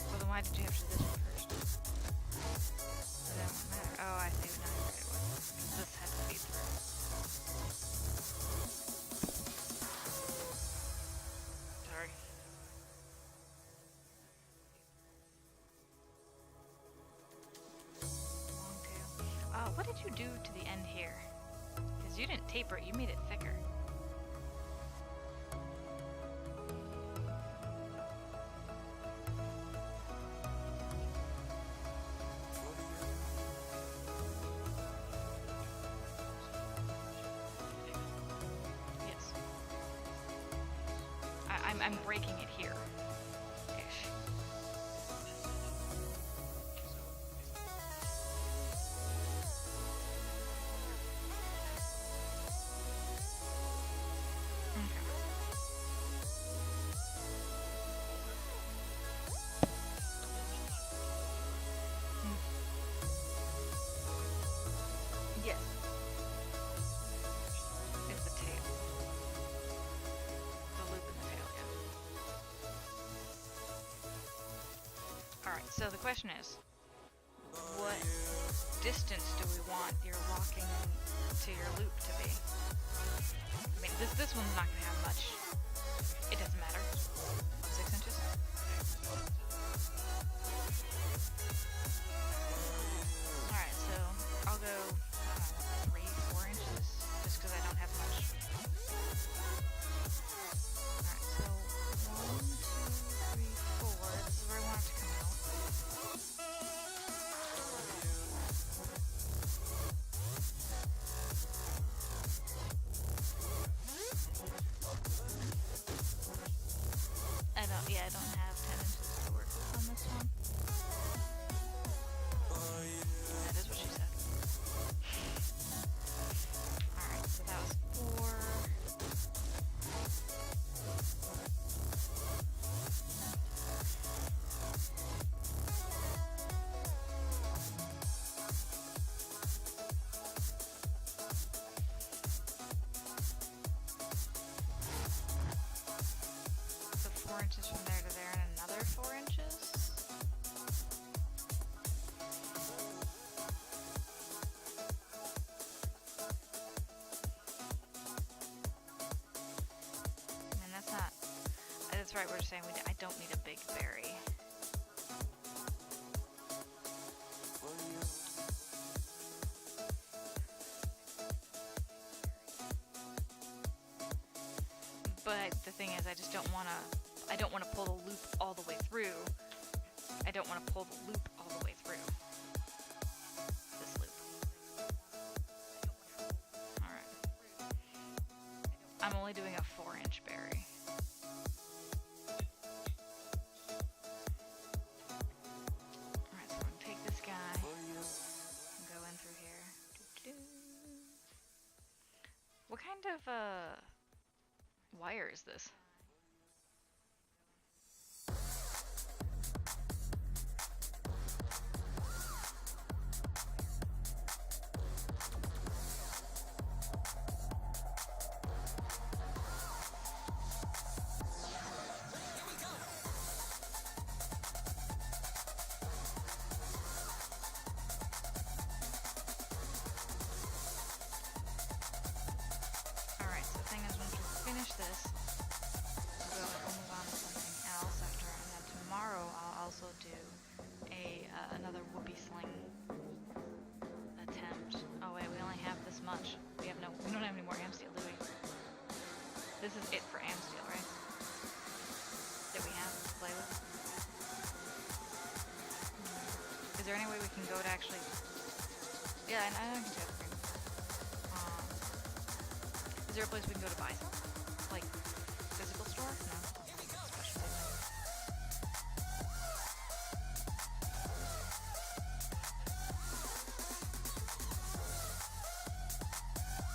Well, then why did you have to do this one first? That won't matter. Oh, I see. Now you're right. It was. This had to feed through. Sorry. Long tail. Oh, what did you do to the end here? Because you didn't taper it. You made it thicker. Yes. I'm breaking it here. Ish. Yes. It's the tail. The loop in the tail, yeah. Alright, so the question is, what distance do we want your locking to your loop to be? I mean, this one's not going to have much. It doesn't matter. 6 inches? Alright, so I'll go 3, 4 inches, just because I don't have much. Alright, so 1, 2, 3, 4. This is where I want it to come out. Yeah, I don't have 10 inches to work with on this one. That is what she said. Alright, so that was 4. So 4 inches from there to there and another 4 inches. I mean, that's not... That's right, we're just saying I don't need a big berry. But the thing is, I just don't want to... I don't want to pull the loop all the way through. I don't want to pull the loop all the way through. This loop. Alright. I'm only doing a 4-inch berry. Alright, so I'm going to take this guy and go in through here. What kind of wire is this? Alright, so the thing is, once we finish this, we'll move on to something else after, and then tomorrow I'll also do another Whoopie Sling attempt. Oh wait, we only have this much. We don't have any more Amsteel, do we? This is it for Amsteel, right? That we have to play with? Is there any way we can go to actually... Yeah, I can do it. Is there a place we can go to buy some? Like, physical store? No. Special.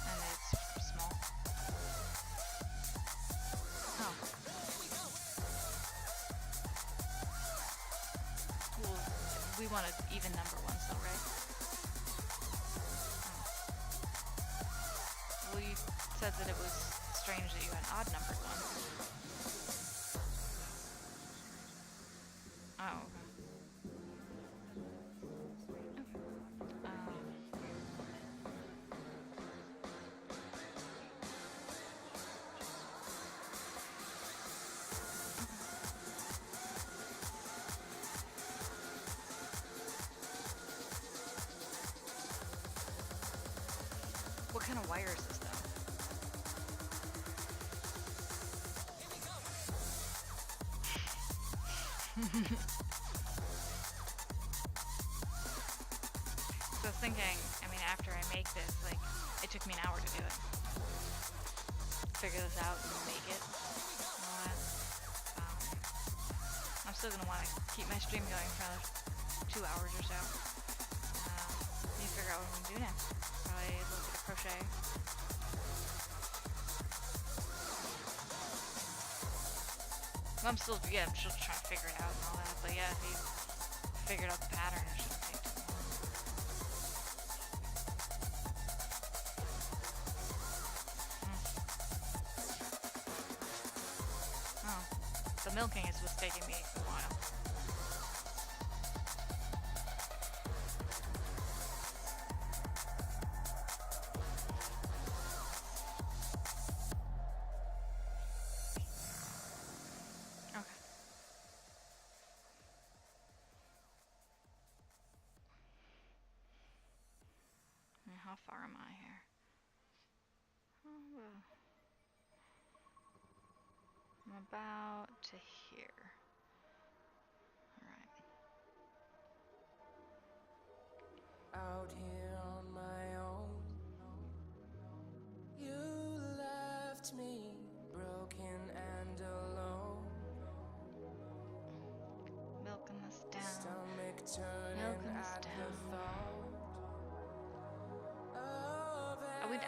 And it's small. Oh. Well, we want an even number ones though, right? Oh. Well, you said that it was strange that you had odd numbered ones. Oh, okay. What kind of wire is this, though? So I was thinking, I mean, after I make this, like, it took me an hour to do it. Figure this out and make it. And all that. I'm still gonna want to keep my stream going for another 2 hours or so. Need to figure out what I'm gonna do next. Probably a little bit of crochet. I'm still trying to figure it out and all that, but yeah, if you figured out the pattern, it shouldn't take too long. Oh, the milking is what's taking me a while. How far am I here? Oh, I'm about to here. Alright. Out here on my own, you left me broken and alone.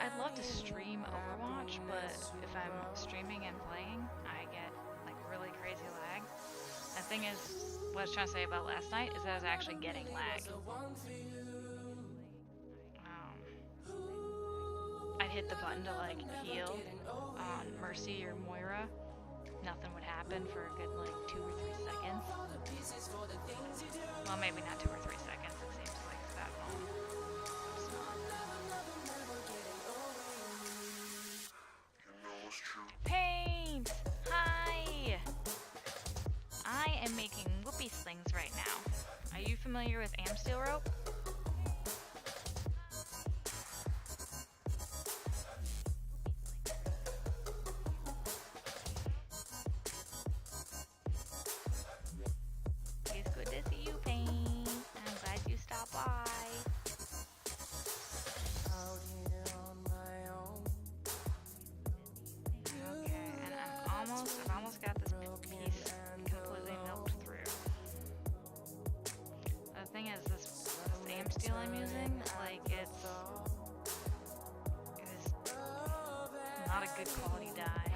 I'd love to stream Overwatch, but if I'm streaming and playing, I get like really crazy lag. The thing is, what I was trying to say about last night is that I was actually getting lag. I'd hit the button to like heal on Mercy or Moira. Nothing would happen for a good like 2 or 3 seconds. Well, maybe not 2 or 3 seconds. It seems like that long. It's not. Paint! Hi! I am making Whoopie Slings right now. Are you familiar with Amsteel rope? It's good to see you, Paint. I'm glad you stopped by. Out here on my own. Okay, and I've almost got this piece completely milked through. The thing is, this Amsteel I'm using, like it is not a good quality dye.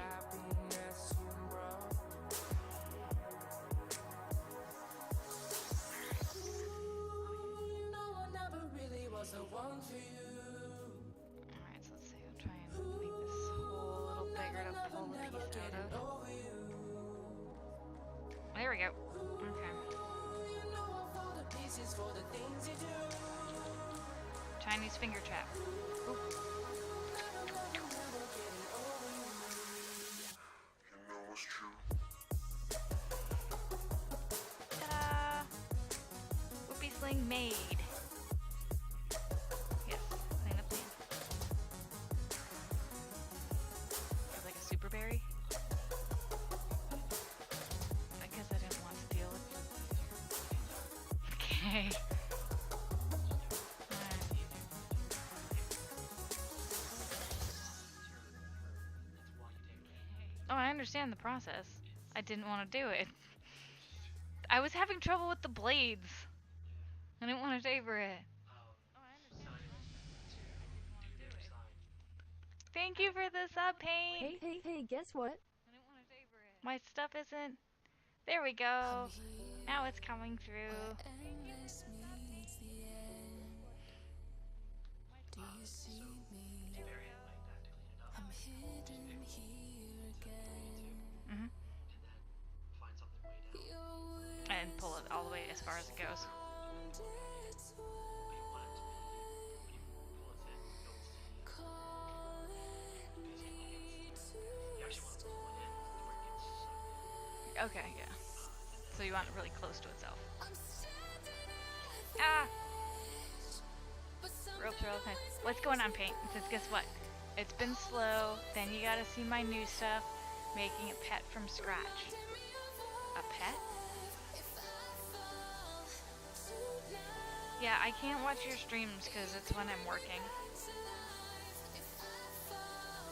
Alright, so let's see, I'll try and make this hole a little bigger to pull the piece out of. There we go. Okay. Chinese finger trap. Ooh. Ta-da! Whoopie sling made. Yes, clean up clean. It's like a super berry. I guess I didn't want to deal with it. Okay. Oh, I understand the process. I didn't want to do it. I was having trouble with the blades. I didn't want to favor it. Thank you for the sub, Paint. Hey, guess what? My stuff isn't. There we go. Now it's coming through. Endless meets the end. Do you see me? I'm hidden here again. Mhm. And pull it all the way as far as it goes. Okay, yeah. So you want it really close to itself. Ah! Ropes are all the time. What's going on, Paint? It says, guess what? It's been slow. Then you gotta see my new stuff. Making a pet from scratch. A pet? Yeah, I can't watch your streams because it's when I'm working.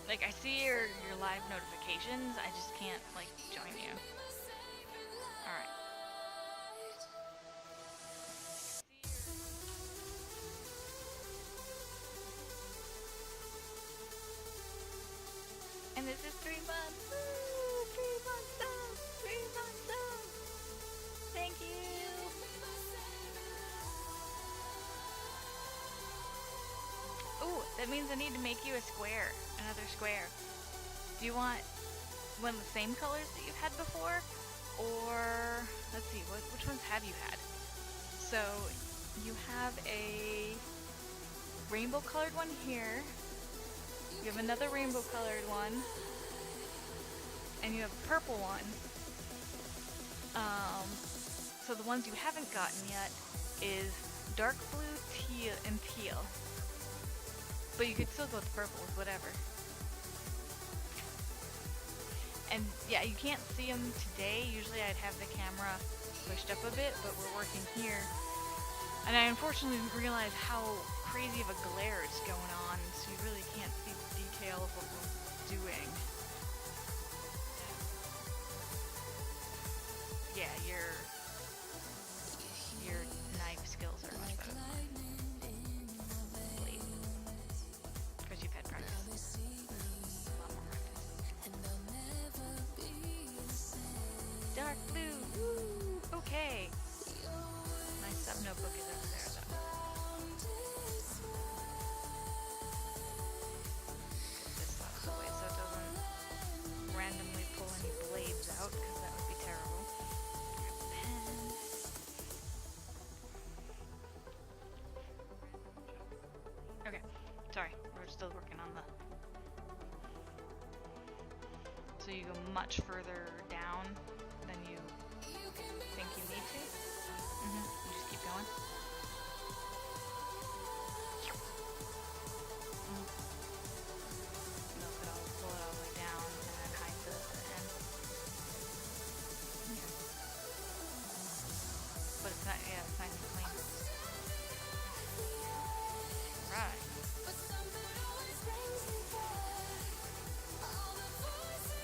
Like, I see your live notifications, I just can't, like, join you. Alright. And this is 3 months. Woo! 3 months up! 3 months up! Thank you! Ooh, that means I need to make you a square. Another square. Do you want one of the same colors that you've had before? Or, let's see, which ones have you had? So, you have a rainbow colored one here. You have another rainbow colored one. And you have a purple one. So the ones you haven't gotten yet is dark blue, teal, and teal. But you could still go with purples, whatever. And yeah, you can't see them today. Usually I'd have the camera pushed up a bit, but we're working here. And I unfortunately didn't realize how crazy of a glare is going on, so you really can't see the detail of what we're doing. Yeah, your knife skills are much better. Because you've had practice. Okay. My sub notebook is over there though. Get this out of the way so it doesn't randomly pull any blades out, because that would be terrible. Pen. Okay, sorry, we're still working on the... So you go much further down than you think you need to. You just keep going. Milk it all, pull it all the way down, and then hide the end. Okay. But it's not, yeah, it's nice and clean. Right.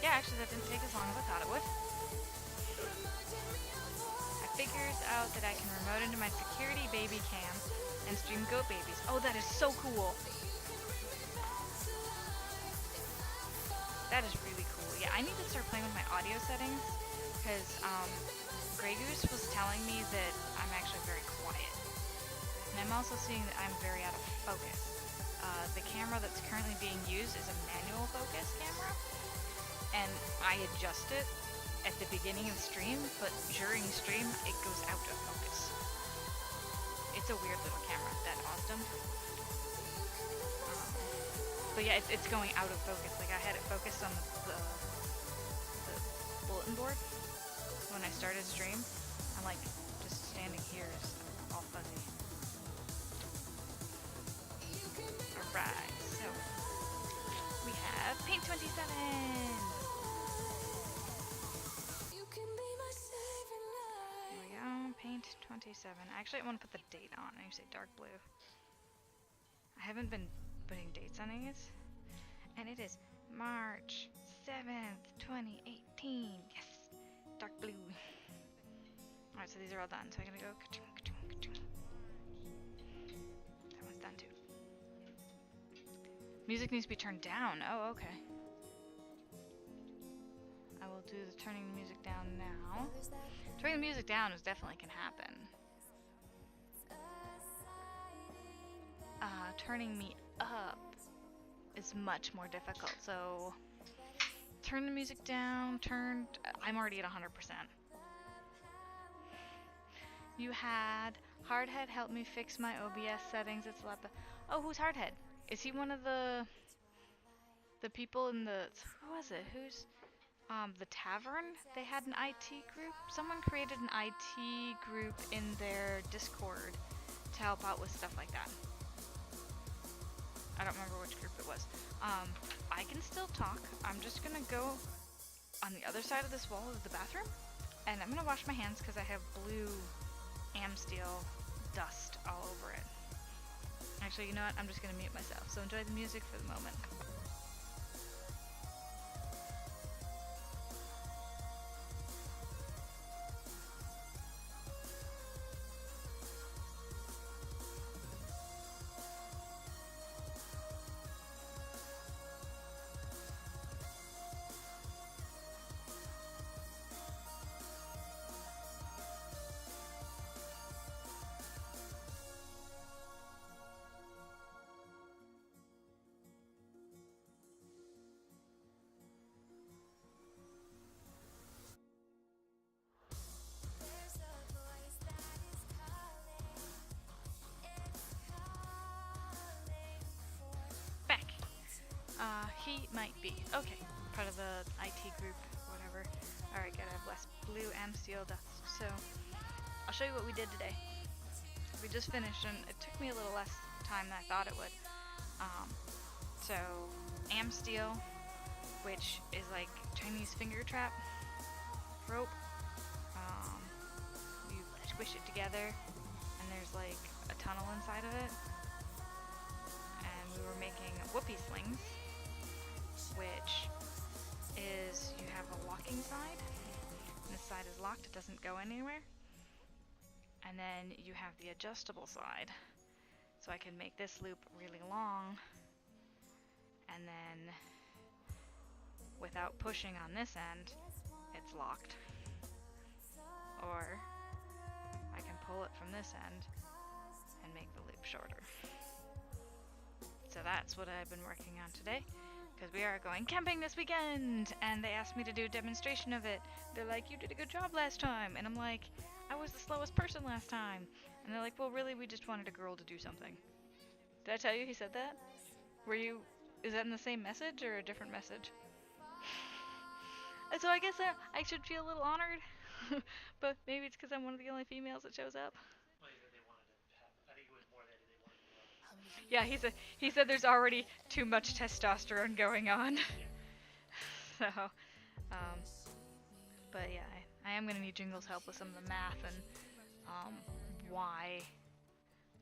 Yeah, actually that didn't take as long as I thought it would. I figures out that I can remote into my security baby cam and stream goat babies. Oh, that is so cool. That is really cool. Yeah, I need to start playing with my audio settings, because Grey Goose was telling me that I'm actually very quiet. And I'm also seeing that I'm very out of focus. The camera that's currently being used is a manual focus camera, and I adjust it at the beginning of stream, but during stream it goes out of focus. It's a weird little camera, that Osdom. But yeah, it's going out of focus. Like I had it focused on the bulletin board when I started stream. I'm like, just standing here is all fuzzy. Alright, so we have Paint 27! There we go, Paint 27. Actually, I want to put the date on. I say dark blue. I haven't been putting dates on these. And it is March 7th, 2018. Yes! Dark blue. Alright, so these are all done. So I'm gonna go ka-chung, ka-chung, ka-chung. That one's done too. Music needs to be turned down. Oh, okay. I will do the turning the music down now. Turning the music down is definitely can happen. Turning me up is much more difficult. So turn the music down. I'm already at 100%. You had Hardhead help me fix my OBS settings. It's a lot. Oh, who's Hardhead? Is he one of the people in the... Who was it? Who's... the tavern? They had an IT group? Someone created an IT group in their Discord to help out with stuff like that. I don't remember which group it was. I can still talk. I'm just gonna go on the other side of this wall of the bathroom, and I'm gonna wash my hands because I have blue Amsteel dust all over it. Actually, you know what? I'm just gonna mute myself. So enjoy the music for the moment. He might be. Okay, part of the IT group, whatever. Alright, gotta have less blue Amsteel dust. So, I'll show you what we did today. We just finished, and it took me a little less time than I thought it would. So, Amsteel, which is like Chinese finger trap rope. You squish it together, and there's like a tunnel inside of it. And we were making Whoopie Slings, which is you have a locking side, and this side is locked, it doesn't go anywhere. And then you have the adjustable side, so I can make this loop really long, and then without pushing on this end, it's locked. or I can pull it from this end and make the loop shorter. So that's what I've been working on today, because we are going camping this weekend, and they asked me to do a demonstration of it. They're like, you did a good job last time, and I'm like, I was the slowest person last time. And they're like, well, really, we just wanted a girl to do something. Did I tell you he said that? Is that in the same message or a different message? And so I guess I should feel a little honored, but maybe it's because I'm one of the only females that shows up. Well, he said they wanted to have. I think it was more that they wanted to. Yeah, he said there's already too much testosterone going on. So, but yeah, I am gonna need Jingle's help with some of the math and why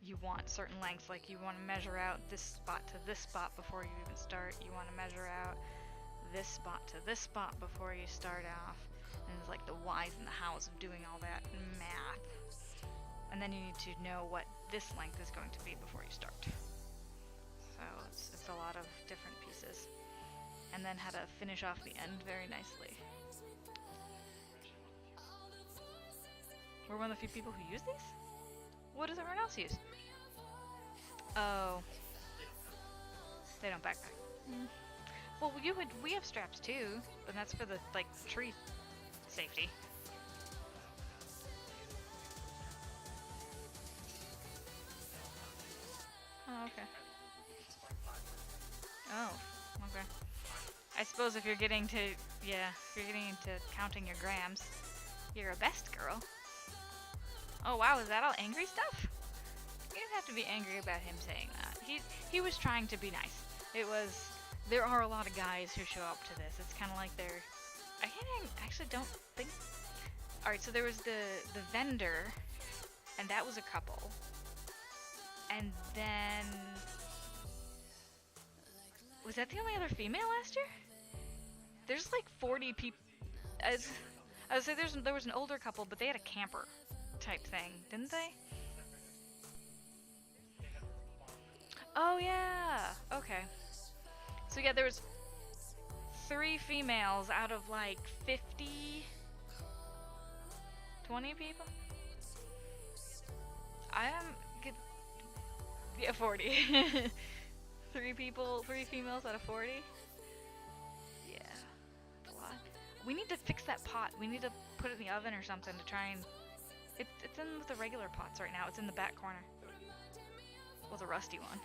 you want certain lengths. Like you want to measure out this spot to this spot before you even start. You want to measure out this spot to this spot before you start off. And it's like the whys and the hows of doing all that math. And then you need to know what this length is going to be before you start. So it's a lot of different pieces. And then how to finish off the end very nicely. We're one of the few people who use these? What does everyone else use? Oh. They don't backpack. Well, we have straps too, but that's for the, like, tree safety. Oh, okay. Oh, okay. I suppose if you're getting to, if you're getting into counting your grams, you're a best girl. Oh wow, is that all angry stuff? You don't have to be angry about him saying that. He was trying to be nice. There are a lot of guys who show up to this. It's kind of like I actually don't think. All right, so there was the vendor, and that was a couple. And then was that the only other female last year? There's like 40 people. I would say there was an older couple, but they had a camper type thing, didn't they? Oh yeah. Okay. So yeah, there was 3 females out of like 50, 20 people. I am good. Yeah, 40. 3 females out of 40. Yeah, a lot. We need to fix that pot. We need to put it in the oven or something to try and. It's in with the regular pots right now. It's in the back corner. Well, the rusty one.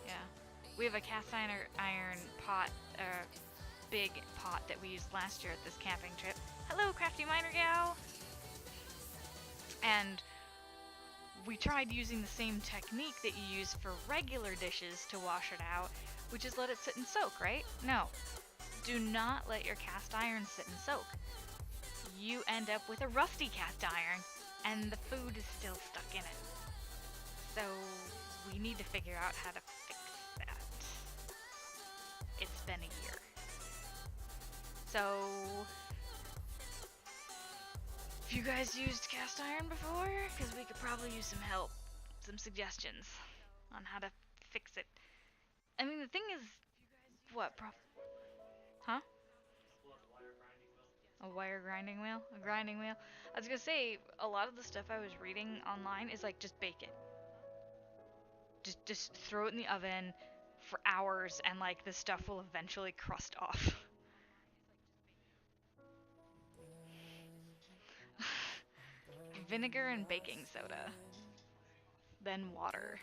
Yeah, we have a cast iron pot, big pot that we used last year at this camping trip. Hello, crafty miner gal. And we tried using the same technique that you use for regular dishes to wash it out, which is let it sit and soak, right? No. Do not let your cast iron sit and soak. You end up with a rusty cast iron, and the food is still stuck in it. So we need to figure out how to fix that. It's been a year. So if you guys used cast iron before, because we could probably use some help, some suggestions on how to fix it. I mean, the thing is, what, huh? A wire grinding wheel? A grinding wheel? I was gonna say, a lot of the stuff I was reading online is like, just bake it. Just throw it in the oven for hours, and like, the stuff will eventually crust off. Vinegar and baking soda. Then water.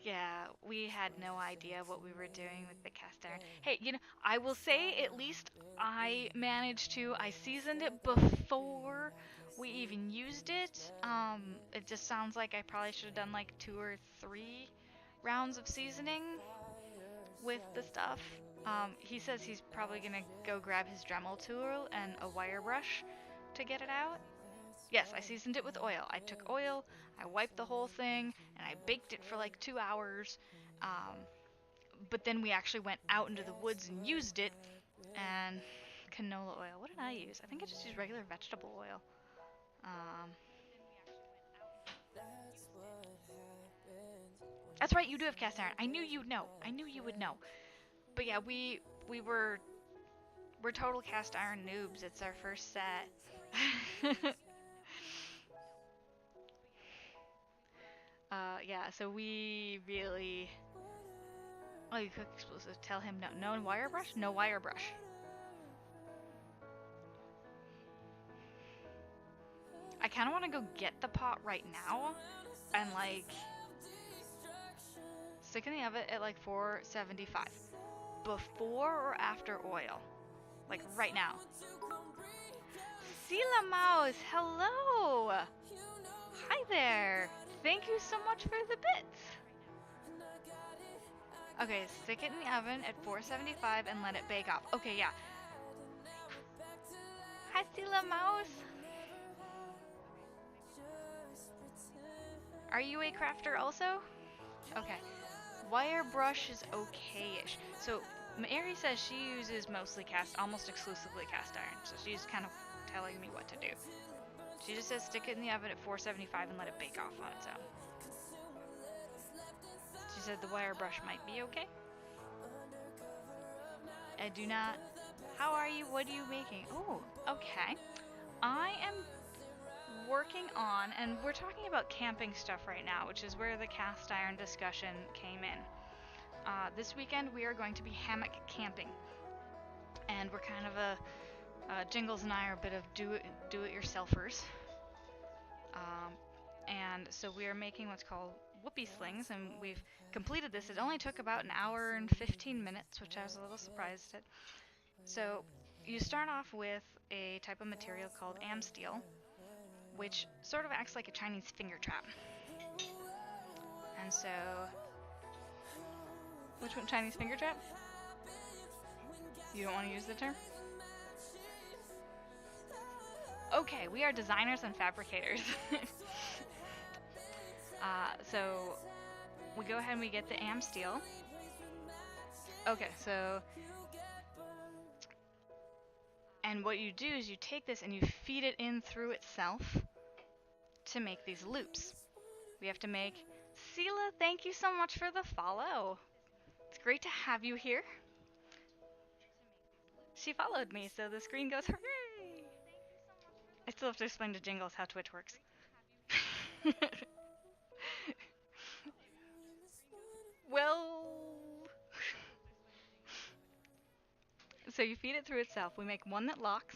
Yeah, we had no idea what we were doing with the cast iron. Hey, I will say at least I managed to. I seasoned it before we even used it. It just sounds like I probably should have done like 2 or 3 rounds of seasoning with the stuff. He says he's probably gonna go grab his Dremel tool and a wire brush to get it out. Yes, I seasoned it with oil. I took oil, I wiped the whole thing, and I baked it for like 2 hours. But then we actually went out into the woods and used it. And canola oil. What did I use? I think I just used regular vegetable oil. That's right, you do have cast iron. I knew you'd know. I knew you would know. But yeah, we're total cast iron noobs. It's our first set. Yeah, so we really. Oh, you cook explosive. Tell him no. No wire brush? No wire brush. I kind of want to go get the pot right now and like stick in the oven at like 475. Before or after oil? Like right now. Sila Mouse, hello! Hi there! Thank you so much for the bits! Okay, stick it in the oven at 475 and let it bake off. Okay, yeah. Hi, Sila Mouse! Are you a crafter also? Okay. Wire brush is okay-ish. So, Mary says she uses mostly almost exclusively cast iron. So she's kind of telling me what to do. She just says stick it in the oven at 475 and let it bake off on its own. She said the wire brush might be okay. I do not. How are you? What are you making? Oh, okay. I am working on, and we're talking about camping stuff right now, which is where the cast iron discussion came in. This weekend we are going to be hammock camping, and we're kind of Jingles and I are a bit of do-it-yourselfers. And so we are making what's called Whoopie Slings, and we've completed this. It only took about an hour and 15 minutes, which I was a little surprised at. So you start off with a type of material called amsteel, which sort of acts like a Chinese finger trap. And so, which one? Chinese finger trap? You don't want to use the term? Okay, we are designers and fabricators. So we go ahead and we get the amsteel. Okay, so, and what you do is you take this and you feed it in through itself to make these loops. We have to make. Sela, thank you so much for the follow. It's great to have you here. She followed me, so the screen goes hooray! I still have to explain to Jingles how Twitch works. Well, so you feed it through itself. We make one that locks,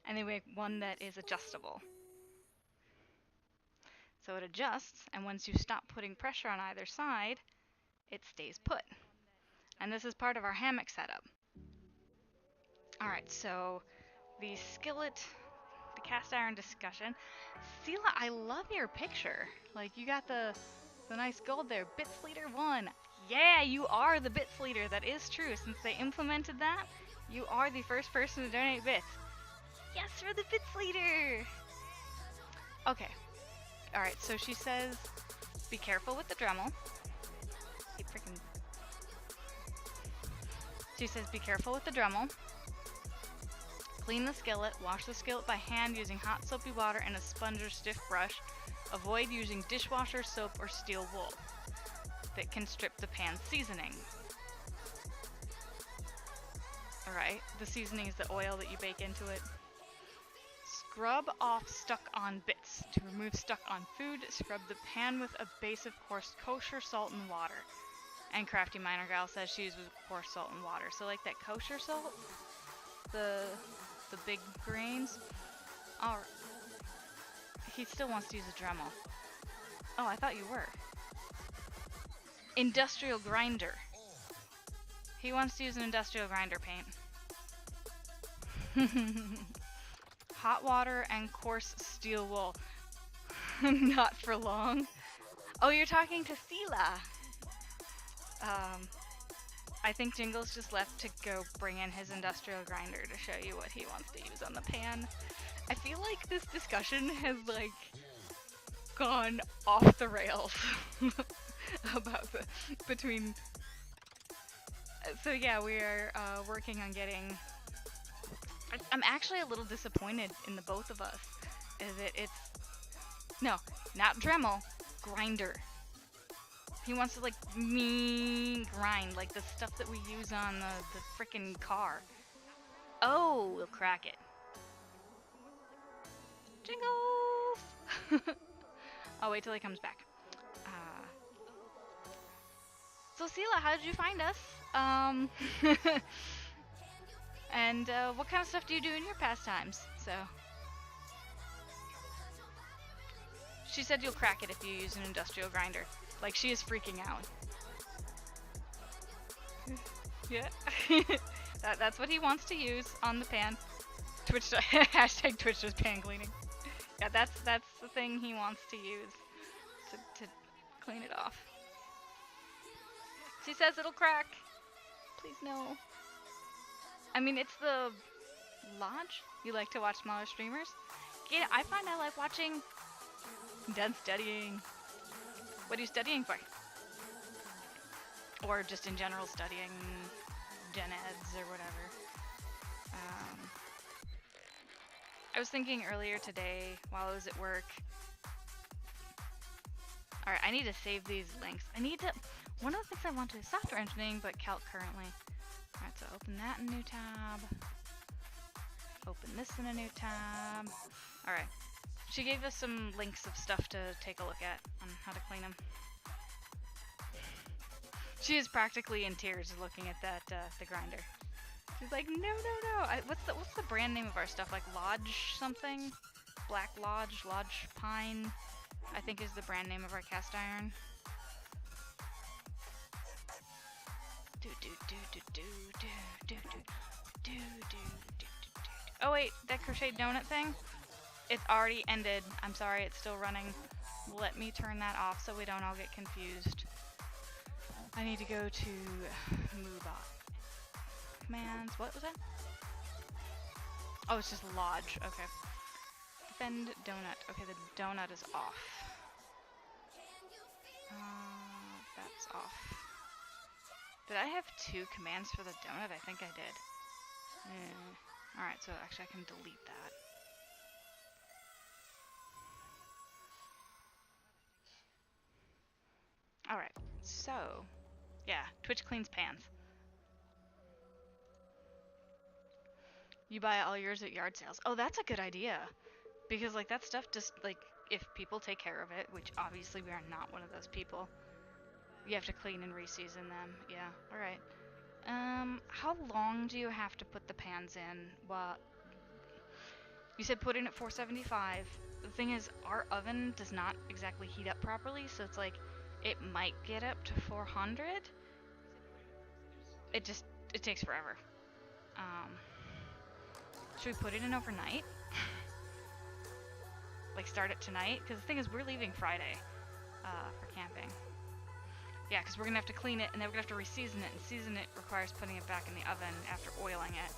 and then we make one that is adjustable. So it adjusts, and once you stop putting pressure on either side, it stays put. And this is part of our hammock setup. Alright, so the skillet, the cast iron discussion. Sela, I love your picture. Like, you got the nice gold there. Bits Leader 1. Yeah, you are the Bits Leader. That is true. Since they implemented that, you are the first person to donate bits. Yes, for the Bits Leader! Okay. Alright, so she says, be careful with the Dremel. She says, be careful with the Dremel. Clean the skillet. Wash the skillet by hand using hot soapy water and a sponge or stiff brush. Avoid using dishwasher soap or steel wool that can strip the pan's seasoning. Alright, the seasoning is the oil that you bake into it. Scrub off stuck on bits. To remove stuck on food, scrub the pan with a base of coarse kosher salt and water. And Crafty Miner Gal says she uses coarse salt and water. So like that kosher salt, the big grains. Alright. He still wants to use a Dremel. Oh, I thought you were. Industrial grinder. He wants to use an industrial grinder paint. Hot water and coarse steel wool. Not for long. Oh, you're talking to Sela. I think Jingles just left to go bring in his industrial grinder to show you what he wants to use on the pan. I feel like this discussion has, like, gone off the rails about between... So yeah, we are working on getting... I'm actually a little disappointed in the both of us. Is it's... No, not Dremel, grinder. He wants to like grind like the stuff that we use on the frickin' car. Oh, we'll crack it. Jingles! I'll wait till he comes back. So Sela, how did you find us? And what kind of stuff do you do in your pastimes? So she said you'll crack it if you use an industrial grinder. Like, she is freaking out. Yeah. That's what he wants to use on the pan. Twitch hashtag Twitch does pan cleaning. Yeah, that's the thing he wants to use to clean it off. She says it'll crack. Please no. I mean, it's the lodge. You like to watch smaller streamers? Yeah, I find I like watching. Done studying. What are you studying for? Or just in general studying gen eds or whatever. I was thinking earlier today while I was at work. Alright, I need to save these links. One of the things I want to do is software engineering, but calc currently. Alright, so open that in a new tab. Open this in a new tab. Alright. She gave us some links of stuff to take a look at on how to clean them. She is practically in tears looking at that the grinder. She's like, no. What's the brand name of our stuff? Like Lodge something? Black Lodge, Lodge Pine, I think is the brand name of our cast iron. Oh wait, that crochet donut thing? It's already ended. I'm sorry, it's still running. Let me turn that off so we don't all get confused. I need to go to move on. Commands, what was that? Oh, it's just lodge, okay. Defend donut. Okay, the donut is off. That's off. Did I have 2 commands for the donut? I think I did. Alright, so actually I can delete that. Alright, so, yeah, Twitch cleans pans. You buy all yours at yard sales. Oh, that's a good idea. Because, like, that stuff just, like, if people take care of it, which obviously we are not one of those people, you have to clean and reseason them. Yeah, alright. How long do you have to put the pans in? Well, you said put in at 475. The thing is, our oven does not exactly heat up properly, so it's like, it might get up to 400. It takes forever. Should we put it in overnight? Like start it tonight? Because the thing is, we're leaving Friday for camping. Yeah, because we're going to have to clean it, and then we're going to have to reseason it, and season it requires putting it back in the oven after oiling it.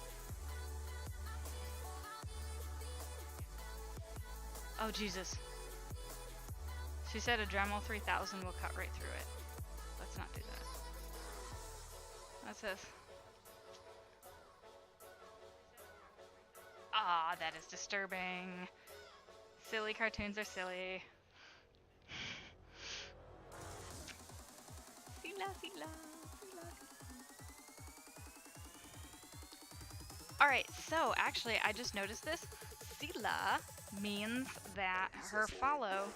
Oh, Jesus. She said a Dremel 3000 will cut right through it. Let's not do that. What's this? Ah, that is disturbing. Silly cartoons are silly. Sila. Alright, so actually I just noticed this. Sila means that her follow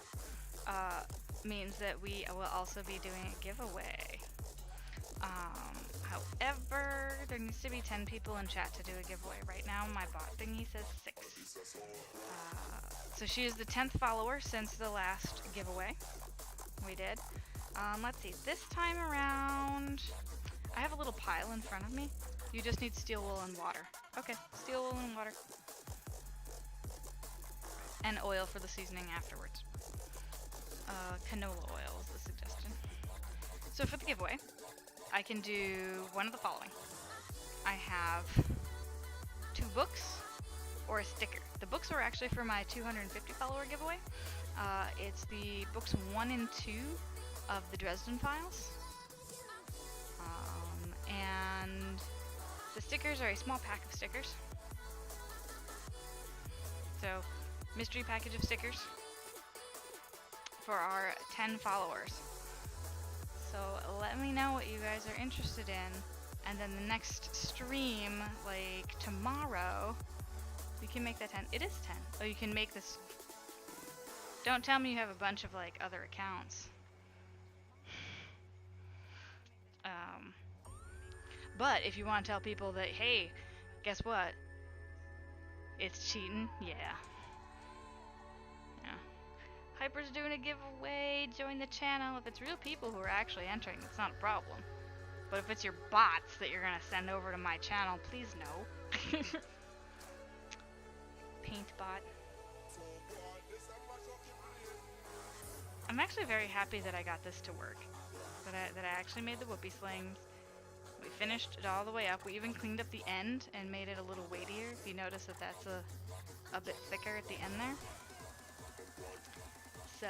means that we will also be doing a giveaway. However, there needs to be 10 people in chat to do a giveaway. Right now, my bot thingy says 6. So she is the 10th follower since the last giveaway we did. Let's see, this time around, I have a little pile in front of me. You just need steel wool and water. Okay, steel wool and water. And oil for the seasoning afterwards. Canola oil is the suggestion. So for the giveaway, I can do one of the following. I have 2 books or a sticker. The books are actually for my 250 follower giveaway. It's the books 1 and 2 of the Dresden Files. And the stickers are a small pack of stickers. So, mystery package of stickers for our 10 followers. So let me know what you guys are interested in, and then the next stream, like tomorrow, you can make that 10. It is 10. Oh, you can make this. Don't tell me you have a bunch of like other accounts. But if you want to tell people that, hey, guess what? It's cheating. Yeah. Hyper's doing a giveaway. Join the channel. If it's real people who are actually entering, it's not a problem. But if it's your bots that you're gonna send over to my channel, please no. Paint bot. I'm actually very happy that I got this to work. That I actually made the Whoopie Slings. We finished it all the way up. We even cleaned up the end and made it a little weightier. If you notice that that's a bit thicker at the end there. So,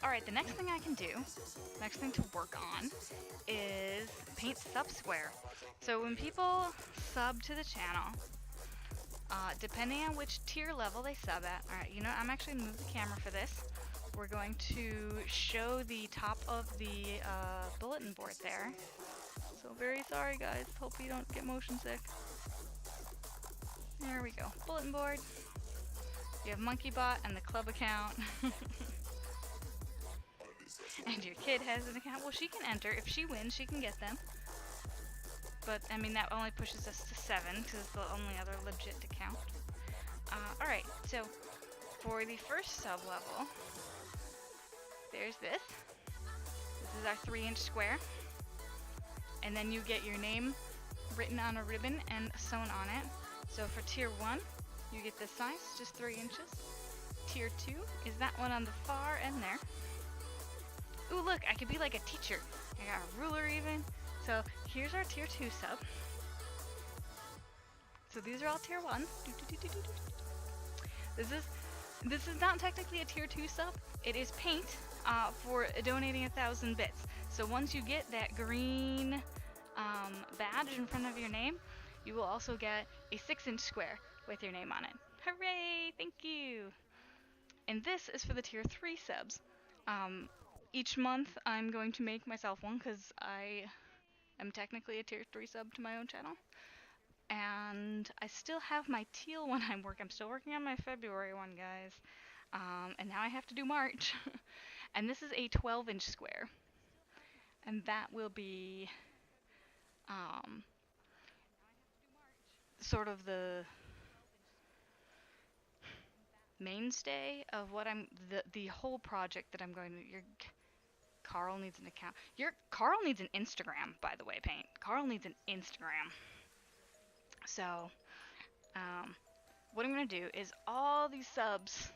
alright, the next thing I can do, next thing to work on, is paint sub square. So when people sub to the channel, depending on which tier level they sub at, alright, you know, I'm actually going to move the camera for this. We're going to show the top of the bulletin board there. So very sorry guys, hope you don't get motion sick. There we go, bulletin board. You have MonkeyBot and the club account. And your kid has an account. Well, she can enter. If she wins, she can get them. But, I mean, that only pushes us to 7, because it's the only other legit account. Alright, so, for the first sub-level, there's this. This is our 3-inch square. And then you get your name written on a ribbon and sewn on it. So for tier 1, you get this size, just 3 inches. Tier 2 is that one on the far end there. Ooh, look, I could be like a teacher. I got a ruler even. So here's our tier 2 sub. So these are all tier 1. This is not technically a tier 2 sub. It is paint for donating 1,000 bits. So once you get that green badge in front of your name, you will also get a 6-inch square with your name on it. Hooray! Thank you! And this is for the tier 3 subs. Each month I'm going to make myself one because I am technically a tier 3 sub to my own channel. And I still have my teal one I'm still working on my February one, guys. And now I have to do March. And this is a 12-inch square. And that will be sort of the mainstay of what the whole project that I'm going to. Carl needs an account. Carl needs an Instagram, by the way, Paint. Carl needs an Instagram. So, what I'm going to do is all these subs.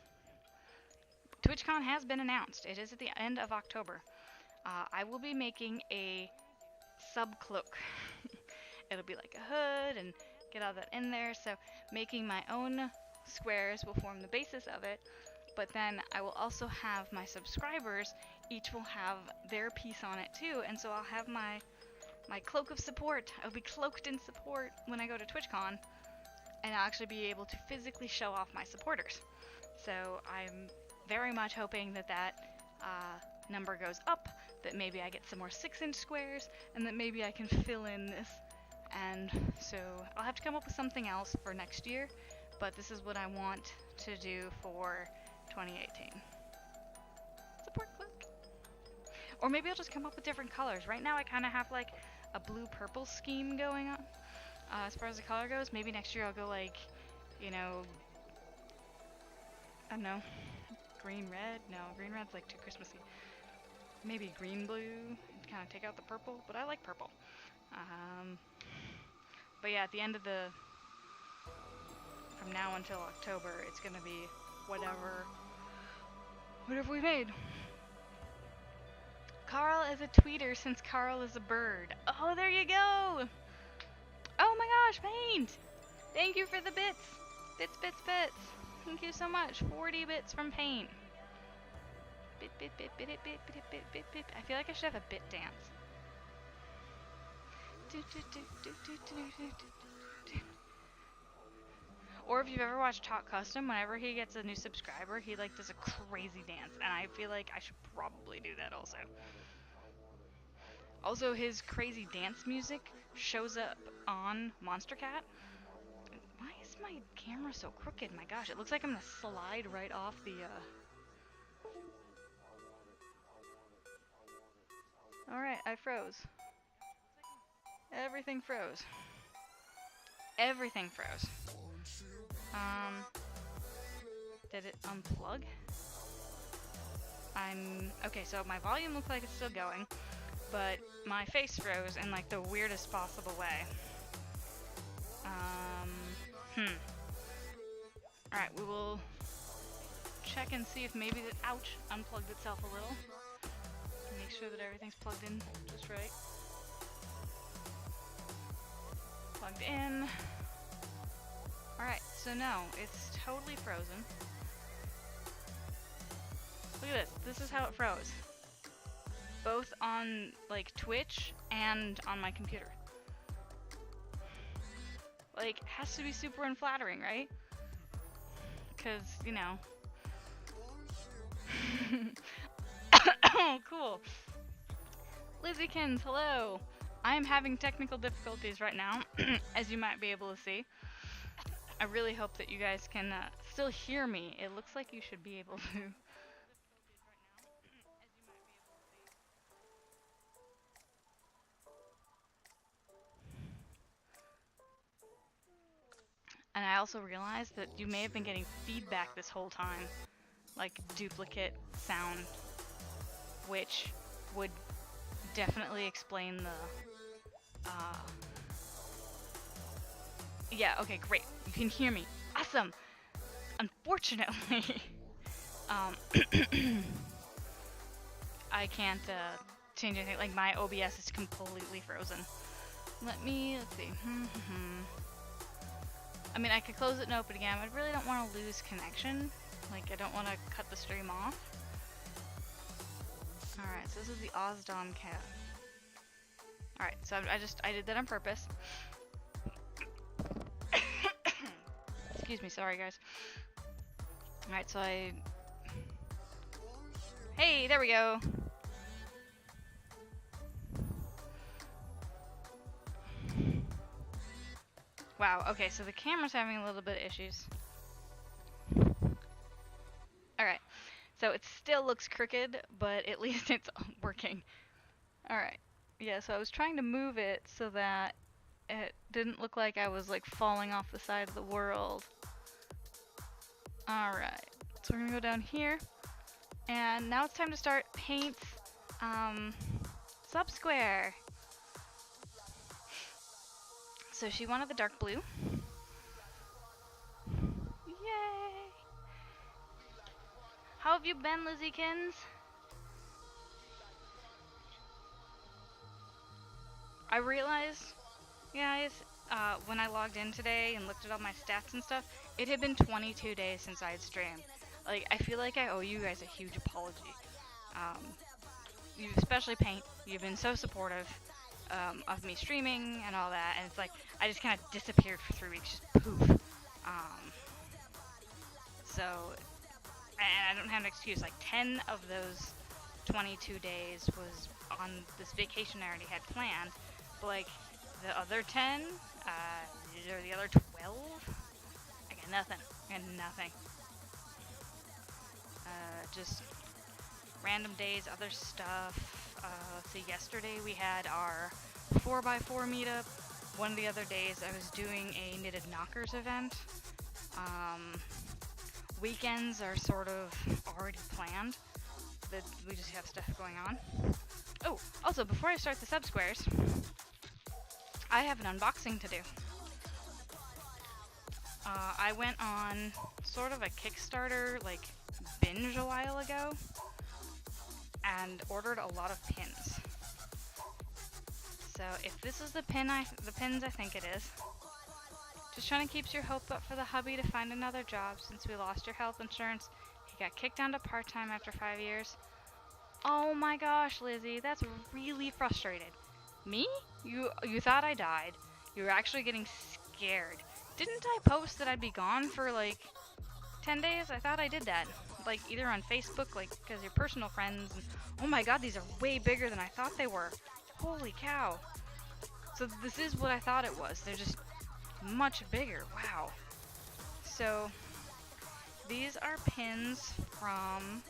TwitchCon has been announced. It is at the end of October. I will be making a sub cloak. It'll be like a hood and get all that in there. So, making my own squares will form the basis of it. But then I will also have my subscribers, each will have their piece on it too, and so I'll have my cloak of support. I'll be cloaked in support when I go to TwitchCon, and I'll actually be able to physically show off my supporters. So I'm very much hoping that number goes up, that maybe I get some more 6-inch squares, and that maybe I can fill in this. And so I'll have to come up with something else for next year, but this is what I want to do for 2018. Support cloak. Or maybe I'll just come up with different colors. Right now I kind of have like a blue-purple scheme going on as far as the color goes. Maybe next year I'll go like, you know, I don't know, green-red? No, green-red's like too Christmassy. Maybe green-blue, kind of take out the purple, but I like purple. But yeah, at the end of from now until October, it's gonna be whatever we made. Carl is a tweeter since Carl is a bird. Oh, there you go! Oh my gosh, Paint! Thank you for the bits! Bits. Thank you so much. 40 bits from Paint. Bit. I feel like I should have a bit dance. Or if you've ever watched Talk Custom, whenever he gets a new subscriber, he like does a crazy dance, and I feel like I should probably do that also. Also, his crazy dance music shows up on Monster Cat. Why is my camera so crooked? My gosh, it looks like I'm gonna slide right off the, Alright, I froze. Everything froze. Everything froze. Did it unplug? Okay, so my volume looks like it's still going, but my face froze in like the weirdest possible way. Alright, we will check and see if maybe the ouch unplugged itself a little. Make sure that everything's plugged in just right. Plugged in. Alright, so no, it's totally frozen. Look at this. This is how it froze. Both on like Twitch and on my computer. Like, has to be super unflattering, right? Because, you know. Oh, cool. Lizzykins, hello. I am having technical difficulties right now, as you might be able to see. I really hope that you guys can still hear me. It looks like you should be able to. And I also realized that you may have been getting feedback this whole time, like duplicate sound, which would definitely explain the, yeah, okay, great. You can hear me. Awesome! Unfortunately, I can't, change anything. Like, my OBS is completely frozen. Let's see. I mean, I could close it and open again, but I really don't want to lose connection. Like, I don't want to cut the stream off. Alright, so this is the Ozdom cat. Alright, so I did that on purpose. Excuse me, sorry guys. Alright, so hey, there we go! Wow, okay, so the camera's having a little bit of issues. Alright, so it still looks crooked, but at least it's working. Alright, yeah, so I was trying to move it so that it didn't look like I was like falling off the side of the world. Alright, so we're gonna go down here, and now it's time to start paint Subsquare. So she wanted the dark blue. Yay! How have you been, Lizzykins? I realized, guys, when I logged in today and looked at all my stats and stuff, it had been 22 days since I had streamed. Like, I feel like I owe you guys a huge apology. You especially Paint, you've been so supportive of me streaming and all that, and it's like, I just kind of disappeared for 3 weeks, just poof. So, and I don't have an excuse, like 10 of those 22 days was on this vacation I already had planned, but like the other 10, or the other 12, I got nothing, just random days, other stuff. So yesterday we had our 4x4 meetup. One of the other days I was doing a Knitted Knockers event. Weekends are sort of already planned. We just have stuff going on. Oh, also, before I start the Subsquares, I have an unboxing to do. I went on sort of a Kickstarter, like, binge a while ago, and ordered a lot of pins. So if this is the pins I think it is, just trying to keep your hope up for the hubby to find another job since we lost your health insurance. He got kicked down to part-time after 5 years. Oh my gosh, Lizzie, that's really frustrated. Me? You thought I died. You were actually getting scared. Didn't I post that I'd be gone for like 10 days? I thought I did that. Like either on Facebook, like because you're personal friends. And, oh my god, these are way bigger than I thought they were. Holy cow. So this is what I thought it was. They're just much bigger. Wow. So these are pins from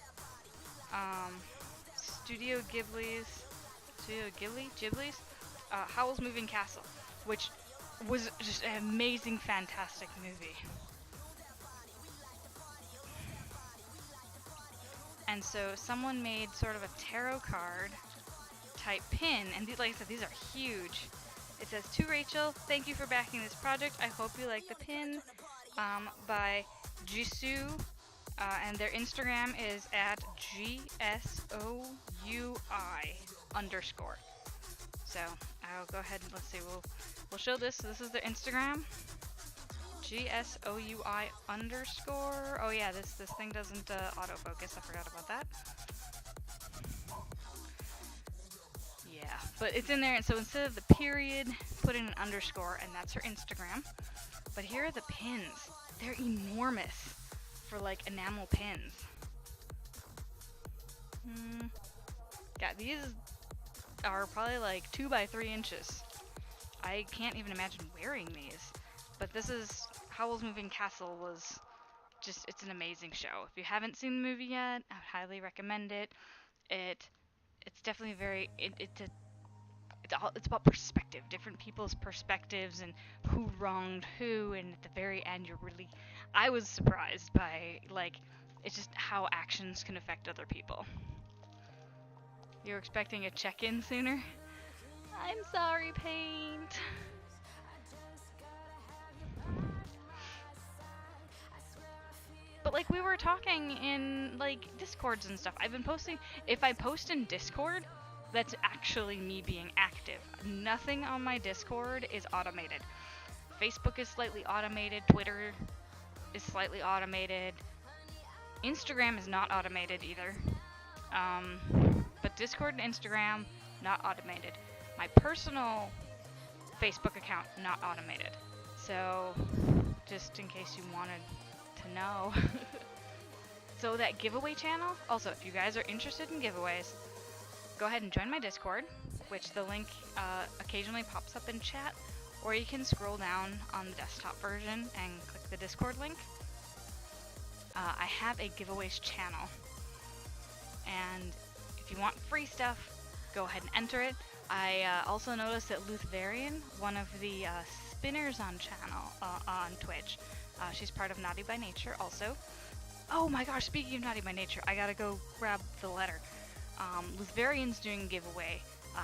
Ghibli's Howl's Moving Castle, which was just an amazing, fantastic movie. And so someone made sort of a tarot card type pin, and like I said, these are huge. It says, "To Rachel, thank you for backing this project. I hope you like the pin," by Jisoo, and their Instagram is at GSOUI_. So I'll go ahead and let's see. We'll show this. So this is their Instagram. GSOUI_. Oh yeah, this thing doesn't autofocus. I forgot about that. Yeah, but it's in there, and so instead of the period, put in an underscore, and that's her Instagram. But here are the pins. They're enormous for like enamel pins. Yeah, these are probably like 2 by 3 inches. I can't even imagine wearing these. But this is Howl's Moving Castle was just, it's an amazing show. If you haven't seen the movie yet, I would highly recommend it. It's definitely very it's about perspective, different people's perspectives and who wronged who, and at the very end I was surprised by like it's just how actions can affect other people. You're expecting a check-in sooner? I'm sorry, Paint. But like we were talking in like Discords and stuff. I've been posting, if I post in Discord, that's actually me being active. Nothing on my Discord is automated. Facebook is slightly automated, Twitter is slightly automated. Instagram is not automated either. But Discord and Instagram, not automated. My personal Facebook account, not automated. So, just in case you wanted to know. So that giveaway channel, also if you guys are interested in giveaways, go ahead and join my Discord, which the link occasionally pops up in chat, or you can scroll down on the desktop version and click the Discord link. I have a giveaways channel, and if you want free stuff, go ahead and enter it. I also noticed that Luthvarian, one of the spinners on Twitch, she's part of Naughty by Nature also. Oh my gosh, speaking of Naughty by Nature, I gotta go grab the letter. Luthvarian's doing a giveaway.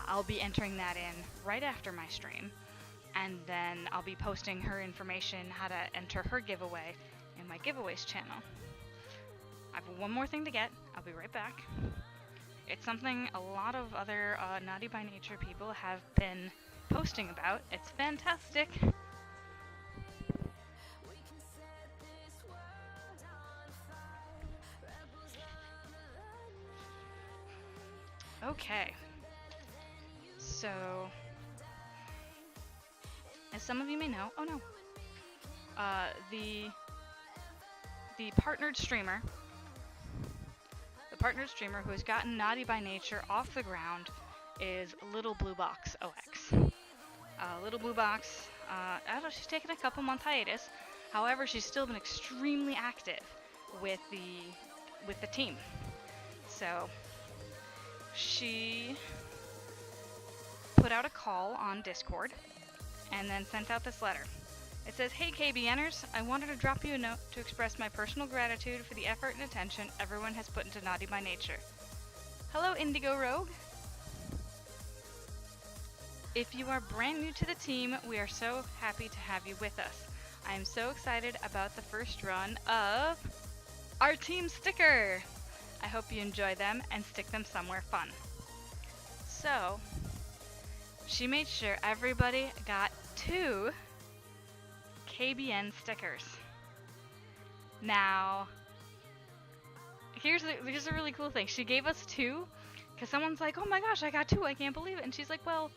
I'll be entering that in right after my stream, and then I'll be posting her information, how to enter her giveaway, in my giveaways channel. I have one more thing to get. I'll be right back. It's something a lot of other Naughty by Nature people have been posting about. It's fantastic. Okay. So, as some of you may know, oh no, the partnered streamer who has gotten Naughty by Nature off the ground is Little Blue Box OX. Little Blue Box, I don't know, she's taken a couple month hiatus. However, she's still been extremely active with the team. So she put out a call on Discord and then sent out this letter. It says, "Hey KBNers, I wanted to drop you a note to express my personal gratitude for the effort and attention everyone has put into Naughty by Nature. Hello Indigo Rogue. If you are brand new to the team, we are so happy to have you with us. I am so excited about the first run of our team sticker. I hope you enjoy them and stick them somewhere fun." So, she made sure everybody got 2 KBN stickers. Now, here's a really cool thing. She gave us 2 because someone's like, "Oh my gosh, I got 2, I can't believe it." And she's like, "Well,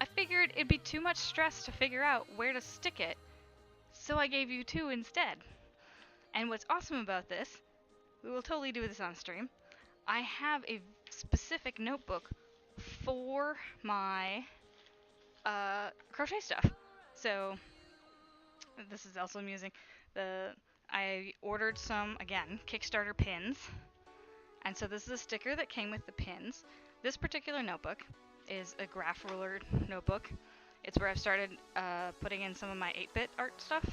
I figured it'd be too much stress to figure out where to stick it. So I gave you 2 instead. And what's awesome about this, we will totally do this on stream, I have a specific notebook for my crochet stuff. So this is also amusing. I ordered some, again, Kickstarter pins. And so this is a sticker that came with the pins. This particular notebook is a graph ruler notebook. It's where I've started putting in some of my 8-bit art stuff.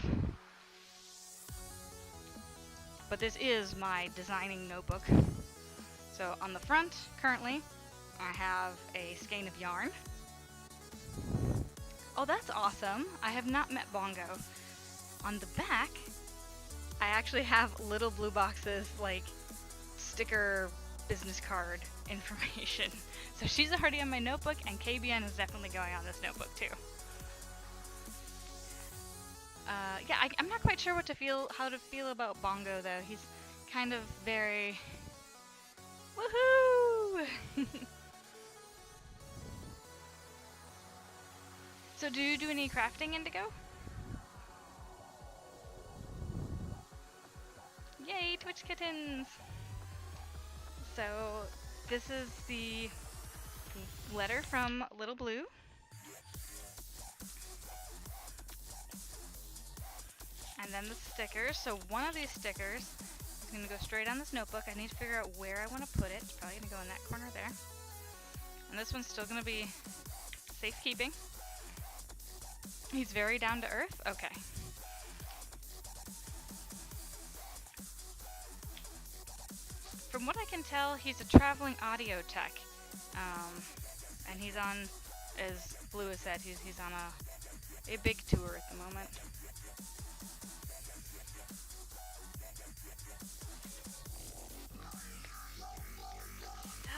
But this is my designing notebook. So on the front, currently, I have a skein of yarn. Oh, that's awesome. I have not met Bongo. On the back, I actually have little blue boxes, like sticker business card information. So she's already on my notebook, and KBN is definitely going on this notebook too. Yeah, I'm not quite sure how to feel about Bongo though. He's kind of very woohoo. So do you do any crafting, Indigo? Yay, Twitch kittens! So this is the letter from Little Blue. And then the stickers. So one of these stickers is going to go straight on this notebook. I need to figure out where I want to put it. It's probably going to go in that corner there. And this one's still going to be safekeeping. He's very down to earth? Okay. From what I can tell, he's a traveling audio tech. And he's on, as Blue has said, he's on a big tour at the moment.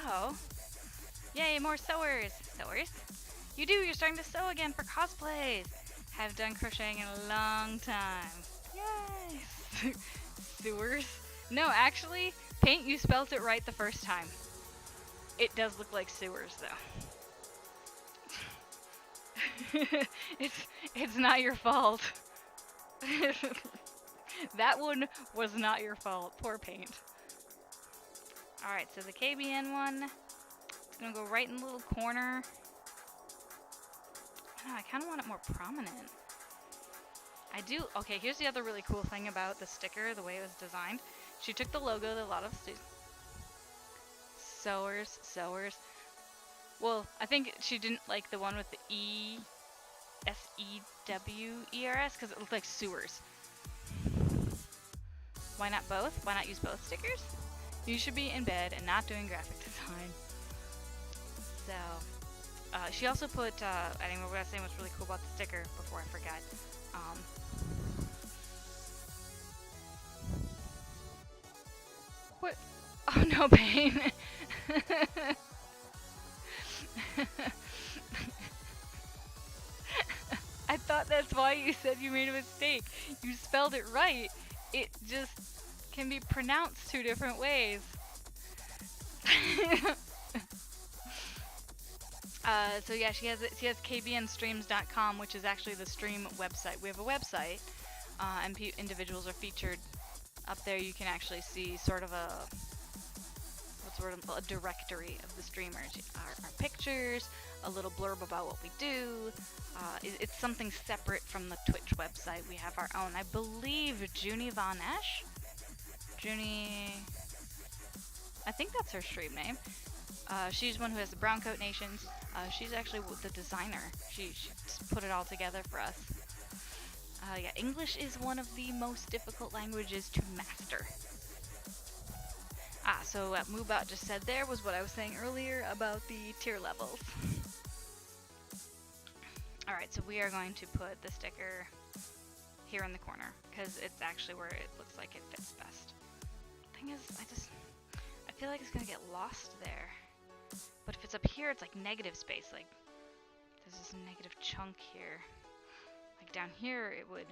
So, yay, more sewers! Sewers? You do, you're starting to sew again for cosplays! Have done crocheting in a long time. Yay! Sewers? No, actually, Paint, you spelt it right the first time. It does look like sewers, though. It's not your fault. That one was not your fault. Poor Paint. Alright, so the KBN one, it's gonna go right in the little corner. I kind of want it more prominent. I do. Okay, here's the other really cool thing about the sticker, the way it was designed. She took the logo that a lot of sewers. Well, I think she didn't like the one with the SEWERS because it looked like sewers. Why not both? Why not use both stickers? You should be in bed and not doing graphic design. So, she also put, anyway, what I was saying was really cool about the sticker before I forgot. What? Oh no, Pain. I thought that's why you said you made a mistake. You spelled it right. It just can be pronounced 2 different ways. So yeah, she has kbnstreams.com, which is actually the stream website. We have a website, and individuals are featured up there. You can actually see sort of a directory of the streamers. Our pictures, a little blurb about what we do. It's something separate from the Twitch website. We have our own. I believe Junie Von Esch? Junie... I think that's her stream name. She's one who has the Browncoat Nations. She's actually the designer. She just put it all together for us. Yeah, English is one of the most difficult languages to master. So what Moobot just said there was what I was saying earlier about the tier levels. Alright, so we are going to put the sticker here in the corner, because it's actually where it looks like it fits best. Thing is, I feel like it's gonna get lost there. But if it's up here, it's like negative space, like there's this negative chunk here. Like down here, it would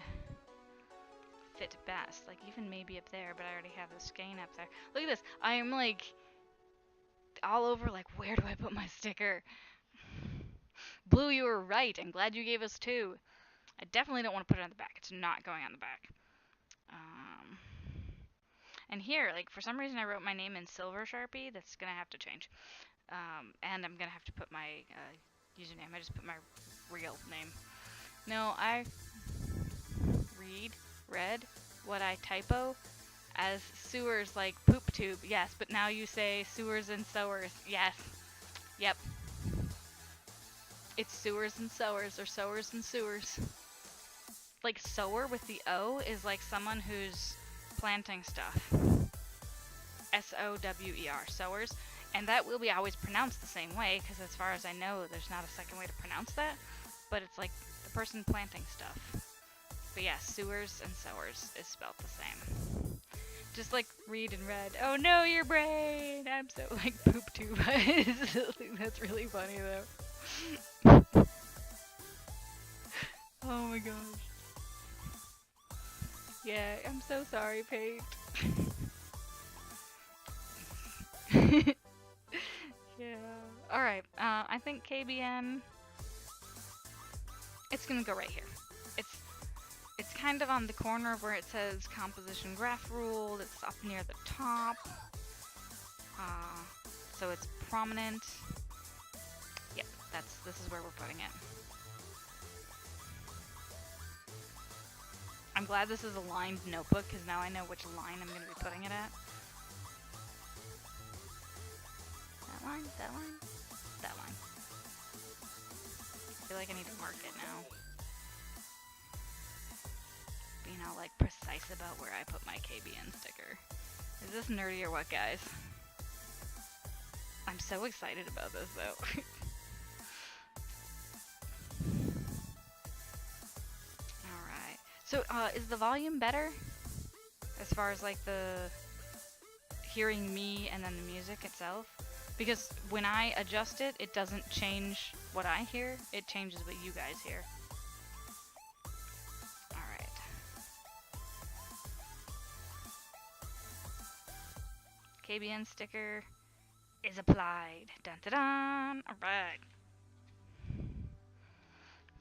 fit best, like even maybe up there, but I already have the skein up there. Look at this, I am like all over, like where do I put my sticker? Blue, you were right, I'm glad you gave us 2. I definitely don't want to put it on the back. It's not going on the back. And here, like, for some reason I wrote my name in silver Sharpie. That's gonna have to change. And I'm gonna have to put my username. I just put my real name. No, I read what I typo as sewers like poop tube. Yes, but now you say sewers and sowers. Yes. Yep. It's sewers and sowers, or sowers and sewers. Like, sower with the O is like someone who's planting stuff. S-O-W-E-R, sowers. And that will be always pronounced the same way, because as far as I know, there's not a second way to pronounce that. But it's like the person planting stuff. But yeah, sewers and sowers is spelled the same. Just like read and read. Oh no, your brain! I'm so like poop tube. That's really funny though. Oh my gosh. Yeah, I'm so sorry, Paige. Yeah. Alright, I think KBN, it's gonna go right here. It's kind of on the corner where it says composition graph rule. It's up near the top. So it's prominent. Yep, this is where we're putting it. I'm glad this is a lined notebook, because now I know which line I'm going to be putting it at. That line, that line, that line. I feel like I need to mark it now. Being all like precise about where I put my KBN sticker. Is this nerdy or what, guys? I'm so excited about this though. Alright. So, is the volume better? As far as like the hearing me and then the music itself? Because when I adjust it, it doesn't change what I hear, it changes what you guys hear. Alright. KBN sticker is applied. Dun dun dun! Alright.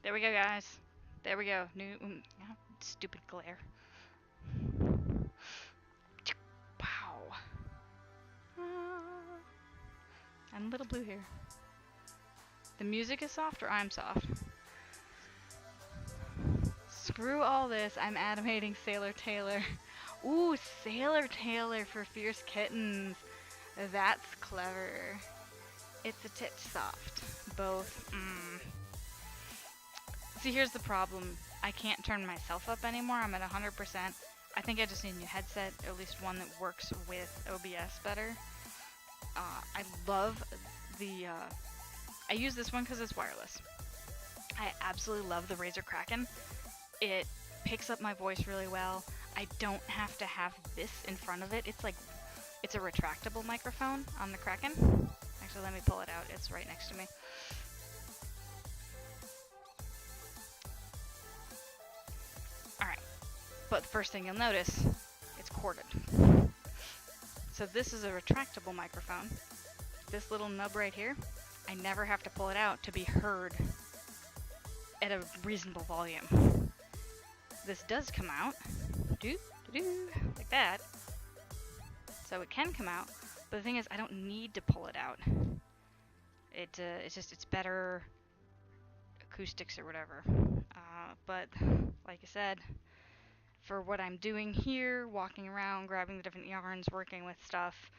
There we go, guys. There we go. New, stupid glare. Wow. I'm a little blue here. The music is soft or I'm soft? Screw all this. I'm animating Sailor Taylor. Ooh, Sailor Taylor for Fierce Kittens. That's clever. It's a tit soft. Both. See, here's the problem. I can't turn myself up anymore. I'm at 100%. I think I just need a new headset, or at least one that works with OBS better. I love the, I use this one because it's wireless. I absolutely love the Razer Kraken. It picks up my voice really well. I don't have to have this in front of it. It's like, it's a retractable microphone on the Kraken. Actually, let me pull it out. It's right next to me. Alright, but the first thing you'll notice, it's corded. So this is a retractable microphone. This little nub right here, I never have to pull it out to be heard at a reasonable volume. This does come out, like that. So it can come out, but the thing is I don't need to pull it out. It's better acoustics or whatever. But like I said, for what I'm doing here, walking around, grabbing the different yarns, working with stuff,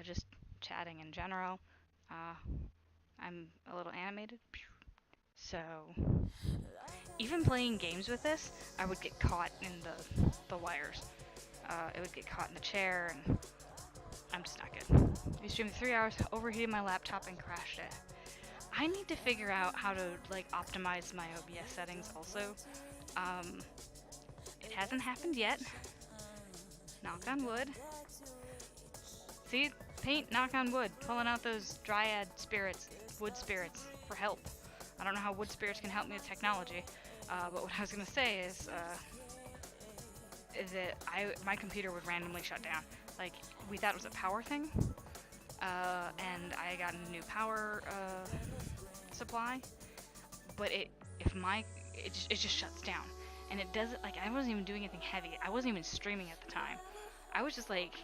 just chatting in general, I'm a little animated. So even playing games with this, I would get caught in the wires. It would get caught in the chair, and I'm just not good. I streamed 3 hours, overheated my laptop, and crashed it. I need to figure out how to like optimize my OBS settings also. It hasn't happened yet. Knock on wood. See? Paint, knock on wood. Pulling out those dryad spirits, wood spirits, for help. I don't know how wood spirits can help me with technology. But what I was gonna say is that my computer would randomly shut down. Like, we thought it was a power thing. And I got a new power supply. But if it just shuts down. And it doesn't, like, I wasn't even doing anything heavy. I wasn't even streaming at the time. I was just like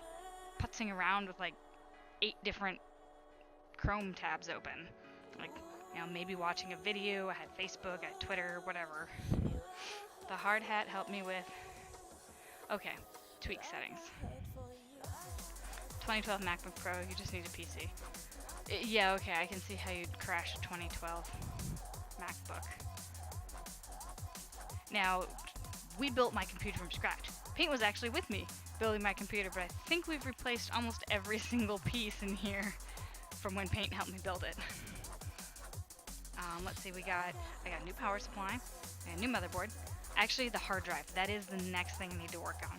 putzing around with like 8 different Chrome tabs open. Like, you know, maybe watching a video. I had Facebook, I had Twitter, whatever. The hard hat helped me with, okay, tweak settings. 2012 MacBook Pro, you just need a PC. Yeah, okay, I can see how you'd crash a 2012 MacBook. Now, we built my computer from scratch. Paint was actually with me building my computer, but I think we've replaced almost every single piece in here from when Paint helped me build it. Let's see, I got a new power supply, I got a new motherboard. Actually, the hard drive, that is the next thing I need to work on.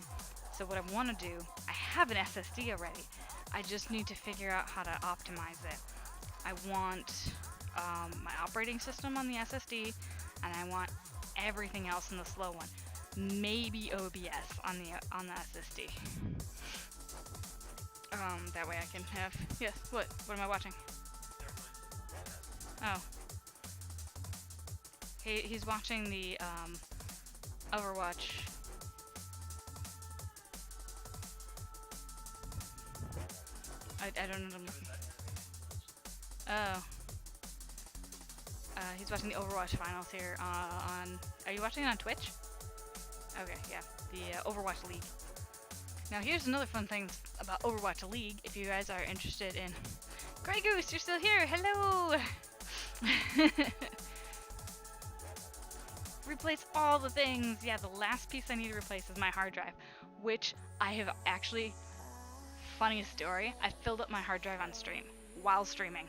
So what I want to do, I have an SSD already. I just need to figure out how to optimize it. I want my operating system on the SSD, and I want everything else in the slow one. Maybe OBS on the SSD. That way I can have, yes, what am I watching? Oh. He's watching the Overwatch. I don't know what I'm looking. Oh. He's watching the Overwatch finals here on. Are you watching it on Twitch? Okay, yeah, the Overwatch League. Now here's another fun thing about Overwatch League. If you guys are interested in, Grey Goose, you're still here. Hello. Replace all the things. Yeah, the last piece I need to replace is my hard drive, which I have actually. Funniest story. I filled up my hard drive on stream while streaming.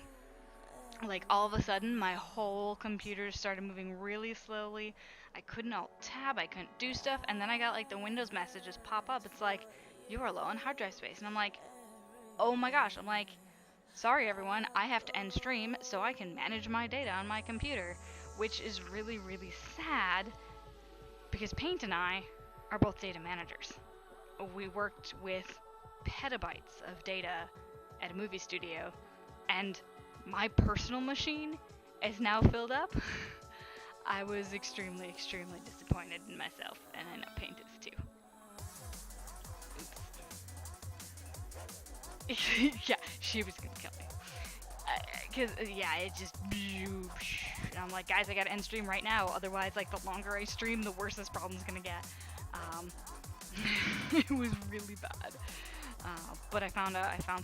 Like all of a sudden, my whole computer started moving really slowly. I couldn't alt tab, I couldn't do stuff, and then I got like the Windows messages pop up. It's like, you are low on hard drive space, and I'm like, oh my gosh. I'm like, sorry everyone, I have to end stream so I can manage my data on my computer, which is really, really sad because Paint and I are both data managers. We worked with petabytes of data at a movie studio, and my personal machine is now filled up. I was extremely, extremely disappointed in myself, and I know Paint is too. Oops. Yeah, she was gonna kill me. Cause yeah, it just. And I'm like, guys, I gotta end stream right now. Otherwise, like, the longer I stream, the worse this problem's gonna get. It was really bad. But I found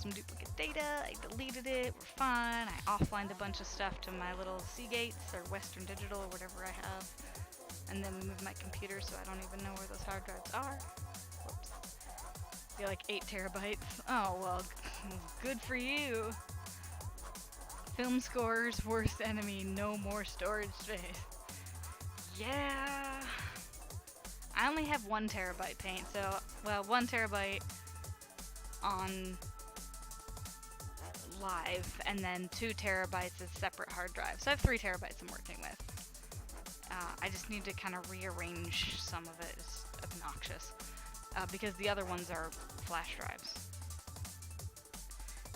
some duplicate data, I deleted it, we're fine, I offlined a bunch of stuff to my little Seagates or Western Digital or whatever I have, and then we moved my computer so I don't even know where those hard drives are. Whoops. They're like 8 terabytes. Oh, well, good for you. Film scorer's worst enemy, no more storage space. Yeah. I only have 1 terabyte Paint, so, well, 1 terabyte on live, and then 2 terabytes as separate hard drives. So I have 3 terabytes I'm working with. I just need to kind of rearrange some of it. It's obnoxious. Because the other ones are flash drives.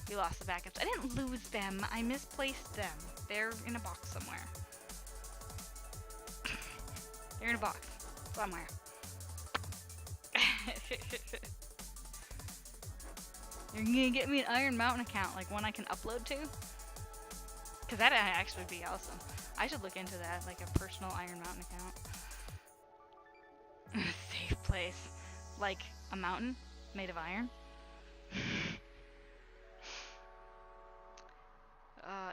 You lost the backups. I didn't lose them. I misplaced them. They're in a box somewhere. They're in a box somewhere. You're gonna get me an Iron Mountain account, like one I can upload to? Cause that'd actually be awesome. I should look into that, like a personal Iron Mountain account. Safe place. Like a mountain made of iron.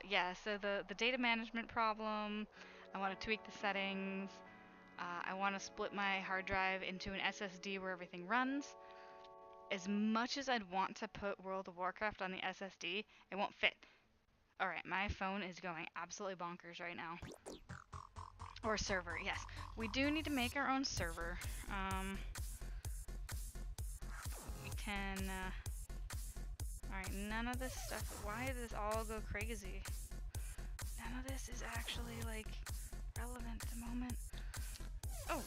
Yeah, so the data management problem, I want to tweak the settings. I want to split my hard drive into an SSD where everything runs. As much as I'd want to put World of Warcraft on the SSD, it won't fit. Alright, my phone is going absolutely bonkers right now. Or server, yes. We do need to make our own server. We can, alright, none of this stuff, why did this all go crazy? None of this is actually, like, relevant at the moment. Oh!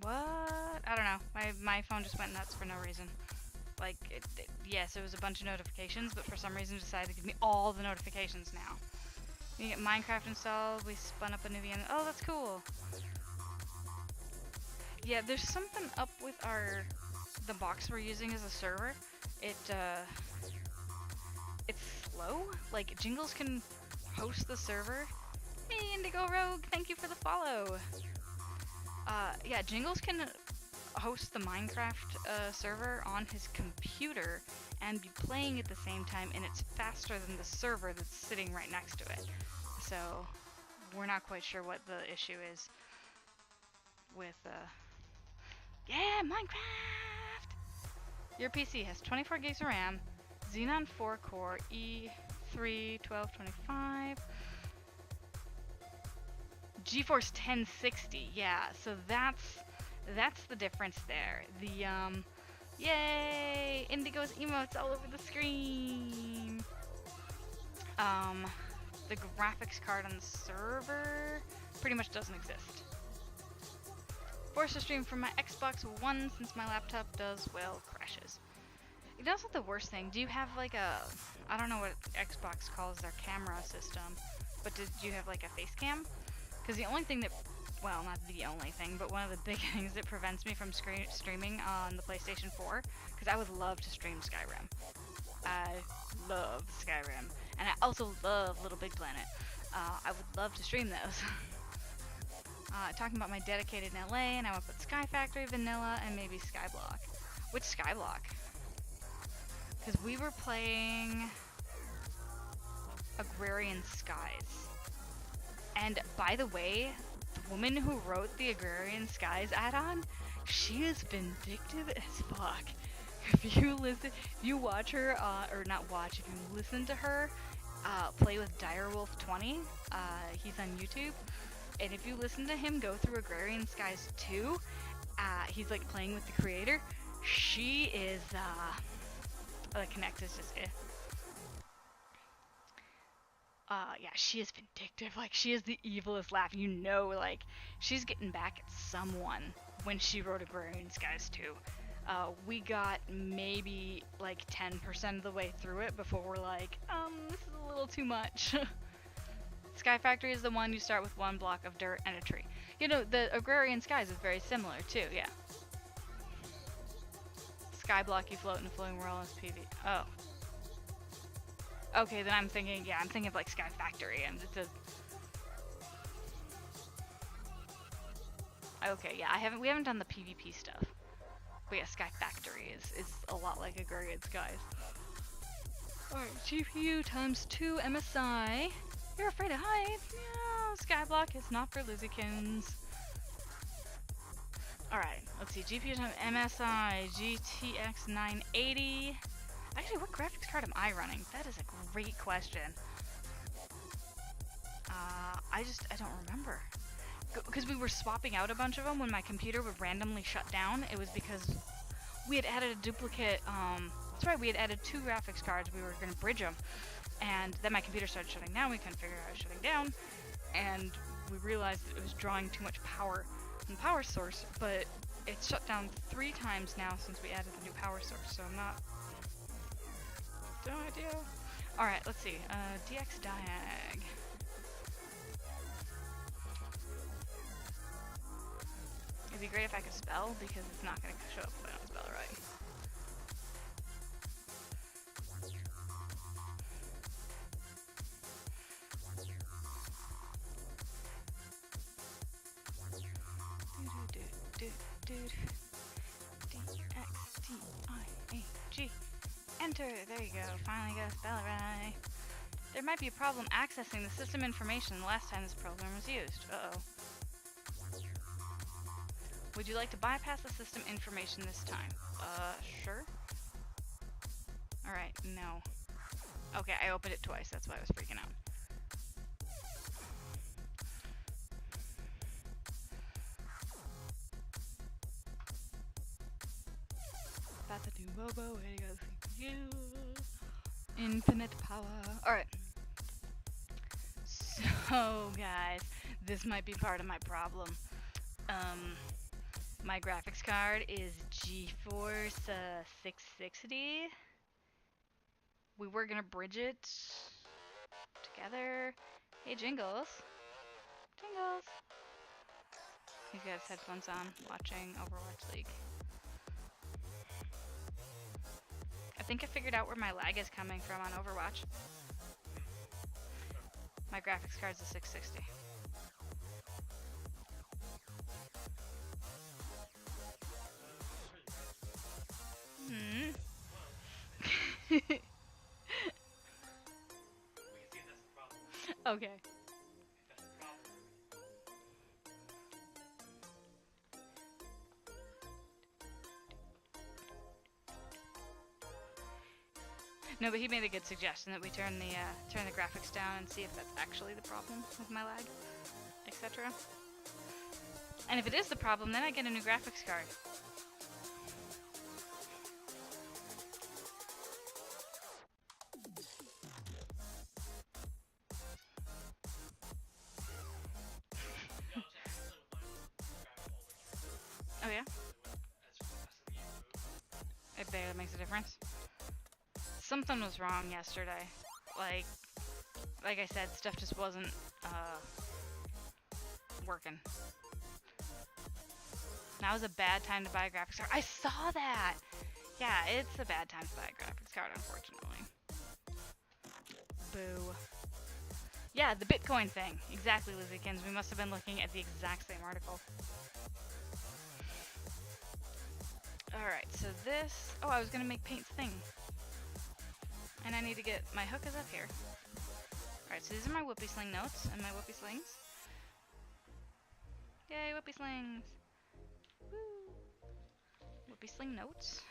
What? I don't know. My phone just went nuts for no reason. Like, yes, it was a bunch of notifications, but for some reason decided to give me all the notifications now. We get Minecraft installed. We spun up a new VM. Oh, that's cool. Yeah, there's something up with the box we're using as a server. It's slow. Like, Jingles can host the server. Hey, Indigo Rogue, thank you for the follow. Yeah, Jingles can host the Minecraft server on his computer and be playing at the same time, and it's faster than the server that's sitting right next to it. So, we're not quite sure what the issue is with, yeah, Minecraft! Your PC has 24 gigs of RAM, Xenon 4 core, E3 1225, GeForce 1060, yeah, so that's the difference there. The, yay! Indigo's emotes all over the screen! The graphics card on the server pretty much doesn't exist. Forced to stream from my Xbox One since my laptop does, well, crashes. That's not the worst thing. Do you have like I don't know what Xbox calls their camera system, but do you have like a face cam? Because the only thing that, well, not the only thing, but one of the big things that prevents me from streaming on the PlayStation 4, because I would love to stream Skyrim. I love Skyrim. And I also love Little Big Planet. I would love to stream those. Talking about my dedicated in LA, and I would put Sky Factory, Vanilla, and maybe Skyblock. Which Skyblock? Because we were playing Agrarian Skies. And by the way, the woman who wrote the Agrarian Skies add-on, she is vindictive as fuck. If you watch her, or not watch, if you listen to her play with Direwolf20, he's on YouTube, and if you listen to him go through Agrarian Skies 2, he's like playing with the creator, she is, the Connect is just yeah, she is vindictive. Like, she is the evilest laugh. You know, like, she's getting back at someone when she wrote Agrarian Skies 2. We got maybe, like, 10% of the way through it before we're like, this is a little too much. Sky Factory is the one you start with one block of dirt and a tree. You know, the Agrarian Skies is very similar, too, yeah. Skyblock, you float in a floating world as PV. Oh. Okay, then I'm thinking of like Sky Factory, and it's a... Okay, yeah, we haven't done the PvP stuff. But yeah, Sky Factory is a lot like Agrarian Skies. Alright, GPU times 2 MSI. You're afraid of heights? No, Skyblock is not for Lizzykins. Alright, let's see, GPU times MSI, GTX 980. Actually, what graphics card am I running? That is a great question. I don't remember. Because we were swapping out a bunch of them when my computer would randomly shut down. It was because we had added a duplicate, that's right, we had added 2 graphics cards. We were going to bridge them. And then my computer started shutting down. We couldn't figure out how it was shutting down. And we realized that it was drawing too much power from the power source. But it's shut down 3 times now since we added the new power source. So I'm not... No idea. Alright, let's see. DX Diag. It'd be great if I could spell, because it's not going to show up if I don't spell it right. DXDIAG. Enter! There you go. Finally got to spell it right. There might be a problem accessing the system information the last time this program was used. Uh-oh. Would you like to bypass the system information this time? Sure. Alright, no. Okay, I opened it twice, that's why I was freaking out. Bobo, infinite power. Alright. So, guys, this might be part of my problem. My graphics card is GeForce 660. We were gonna bridge it together, Hey, Jingles. Jingles. He's got his headphones on, watching Overwatch League. I think I figured out where my lag is coming from on Overwatch. My graphics card's a 660. Hmm. We can see if that's the problem. Okay. If that's the problem. No, but he made a good suggestion that we turn the graphics down and see if that's actually the problem with my lag, etc. And if it is the problem, then I get a new graphics card. Yeah, I was actually with my graphic all the time. Oh yeah? As the year moved. It barely makes a difference. Something was wrong yesterday. Like I said, stuff just wasn't working. Now is a bad time to buy a graphics card. I saw that! Yeah, it's a bad time to buy a graphics card, unfortunately. Boo. Yeah, the Bitcoin thing. Exactly, Lizziekins. We must have been looking at the exact same article. Alright, so this... Oh, I was gonna make Paint's thing. And I need to get... My hook is up here. Alright, so these are my Whoopie Sling notes and my Whoopie Slings. Yay, Whoopie Slings! Woo! Whoopie Sling notes.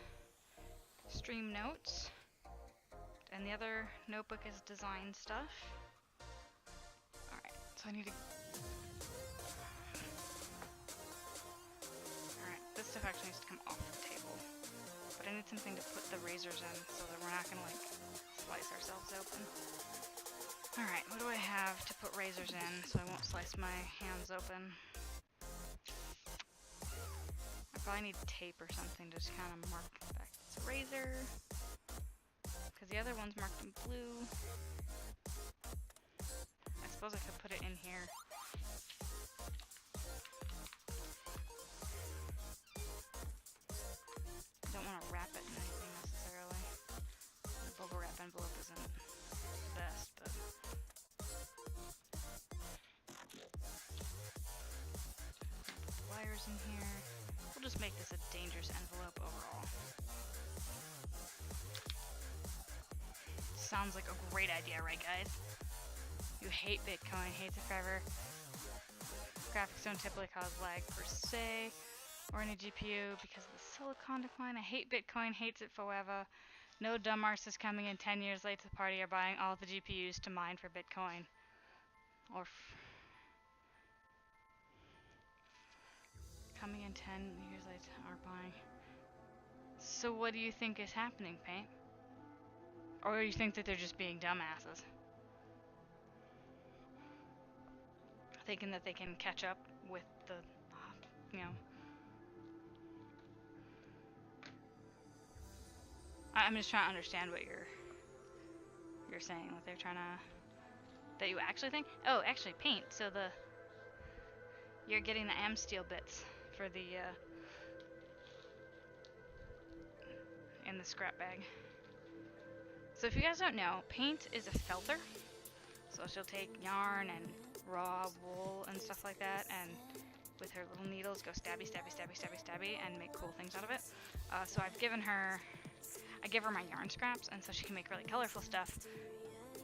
Stream notes. And the other notebook is design stuff. Alright, so I need to... Alright, this stuff actually needs to come off the table. But I need something to put the razors in so that we're not gonna, like, slice ourselves open. Alright, what do I have to put razors in so I won't slice my hands open? I probably need tape or something to just kind of mark back this razor. Because the other one's marked in blue. I suppose I could put it in here. I don't want to wrap it in anything necessarily. The bubble wrap envelope isn't the best, but... Put the wires in here. We'll just make this a dangerous envelope overall. Sounds like a great idea, right guys? You hate Bitcoin, hates it forever. Graphics don't typically cause lag per se, or any GPU because of the silicon decline. I hate Bitcoin, hates it forever. No dumb arse is coming in 10 years late to the party are buying all the GPUs to mine for Bitcoin. Or coming in 10 years late are buying. So what do you think is happening, Paint? Or do you think that they're just being dumbasses? Thinking that they can catch up with the, you know... I'm just trying to understand what you're saying, what they're trying to... That you actually think? Oh, actually, Paint. So you're getting the Amsteel bits for the, in the scrap bag. So if you guys don't know, Paint is a felter. So she'll take yarn and raw wool and stuff like that, and with her little needles go stabby, stabby, stabby, stabby, stabby, and make cool things out of it. So I give her my yarn scraps, and so she can make really colorful stuff,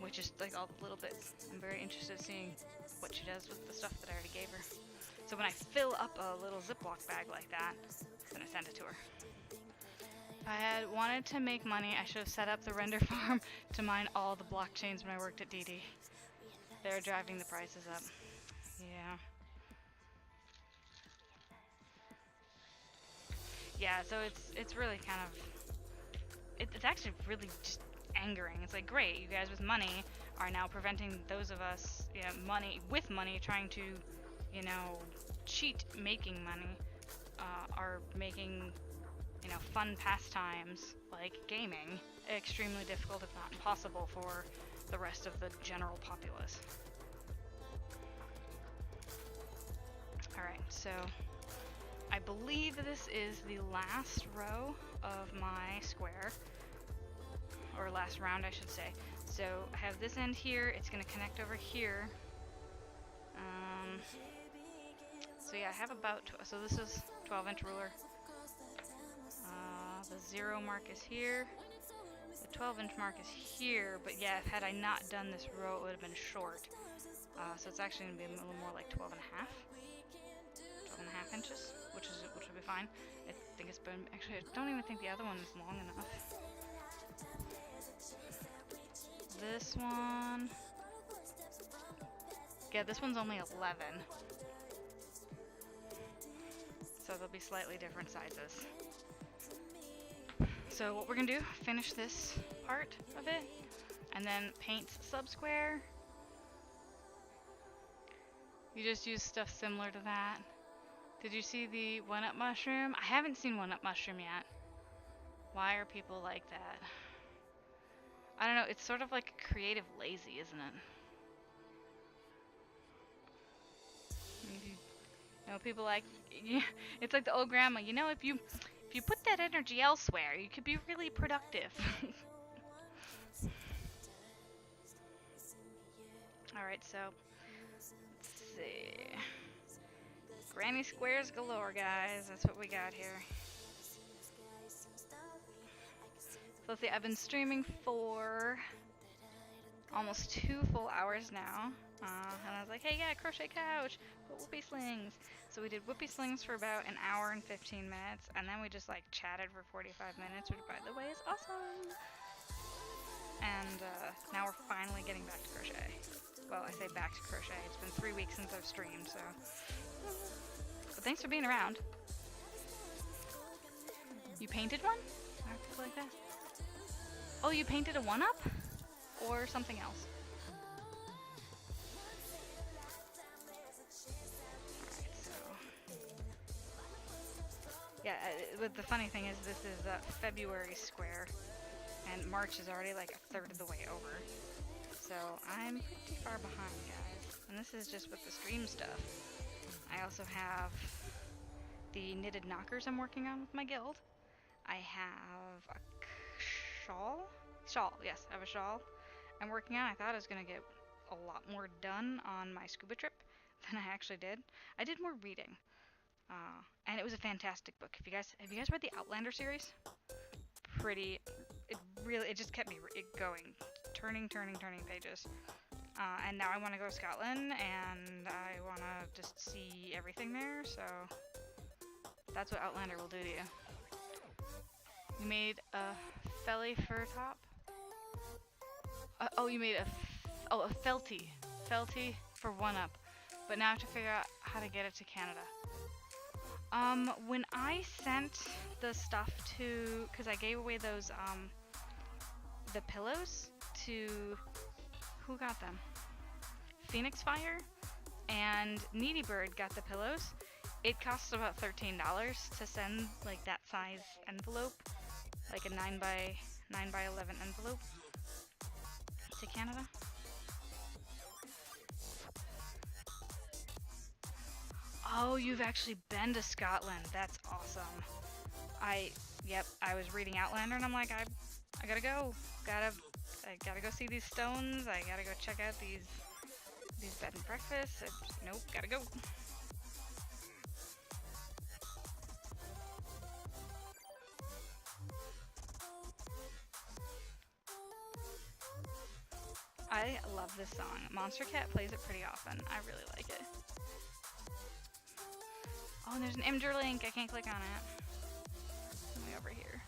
which is like all the little bits. I'm very interested in seeing what she does with the stuff that I already gave her. So when I fill up a little Ziploc bag like that, then I send it to her. If I had wanted to make money, I should have set up the render farm to mine all the blockchains when I worked at DD. They're driving the prices up. Yeah. Yeah, so it's really kind of... It's actually really just angering. It's like, great, you guys with money are now preventing those of us, you know, with money trying to, you know, cheat making money, are making, you know, fun pastimes like gaming extremely difficult, if not impossible, for the rest of the general populace. So I believe this is the last row of my square, or last round I should say. So I have this end here, it's going to connect over here. So yeah, I have about, so this is 12-inch ruler. The 0 mark is here, the 12-inch mark is here, but yeah, had I not done this row, it would have been short. So it's actually going to be a little more like 12 and a half inches, which will be fine. I think it's been, actually, I don't even think the other one is long enough. This one, yeah, this one's only 11. So they'll be slightly different sizes. So what we're gonna do, finish this part of it, and then paint sub-square. You just use stuff similar to that. Did you see the 1-up mushroom? I haven't seen 1-up mushroom yet. Why are people like that? I don't know, it's sort of like creative lazy, isn't it? You know, people like, yeah, it's like the old grandma, you know, if you put that energy elsewhere, you could be really productive. Alright, so, let's see. Granny squares galore, guys. That's what we got here. So let's see, I've been streaming for almost 2 full hours now. And I was like, hey, yeah, Crochet Couch, but Whoopie Slings. So we did Whoopie Slings for about an hour and 15 minutes, and then we just like chatted for 45 minutes, which by the way is awesome. And now we're finally getting back to crochet. Well, I say back to crochet. It's been 3 weeks since I've streamed, so. But thanks for being around. You painted one? Like that? Oh, you painted a 1-up? Or something else? Yeah, the funny thing is this is February square, and March is already like a third of the way over. So I'm pretty far behind, guys. And this is just with the stream stuff. I also have the knitted knockers I'm working on with my guild. I have a shawl, yes, I have a shawl I'm working on. I thought I was going to get a lot more done on my scuba trip than I actually did. I did more reading. And it was a fantastic book. Have you guys read the Outlander series? It just kept me going. Turning pages. And now I want to go to Scotland, and I want to just see everything there, so that's what Outlander will do to you. You made a felly fur top? Oh, you made a felty. Felty for 1-up. But now I have to figure out how to get it to Canada. When I sent the stuff to, because I gave away those, the pillows to, who got them? Phoenix Fire and Needy Bird got the pillows. It costs about $13 to send, like, that size envelope, like a 9 by 11 envelope to Canada. Oh, you've actually been to Scotland. That's awesome. I was reading Outlander, and I'm like, I gotta go. I gotta go see these stones. I gotta go check out these bed and breakfasts. Nope, gotta go. I love this song. Monster Cat plays it pretty often. I really like it. Oh, and there's an Imgur link. I can't click on it. Way over here.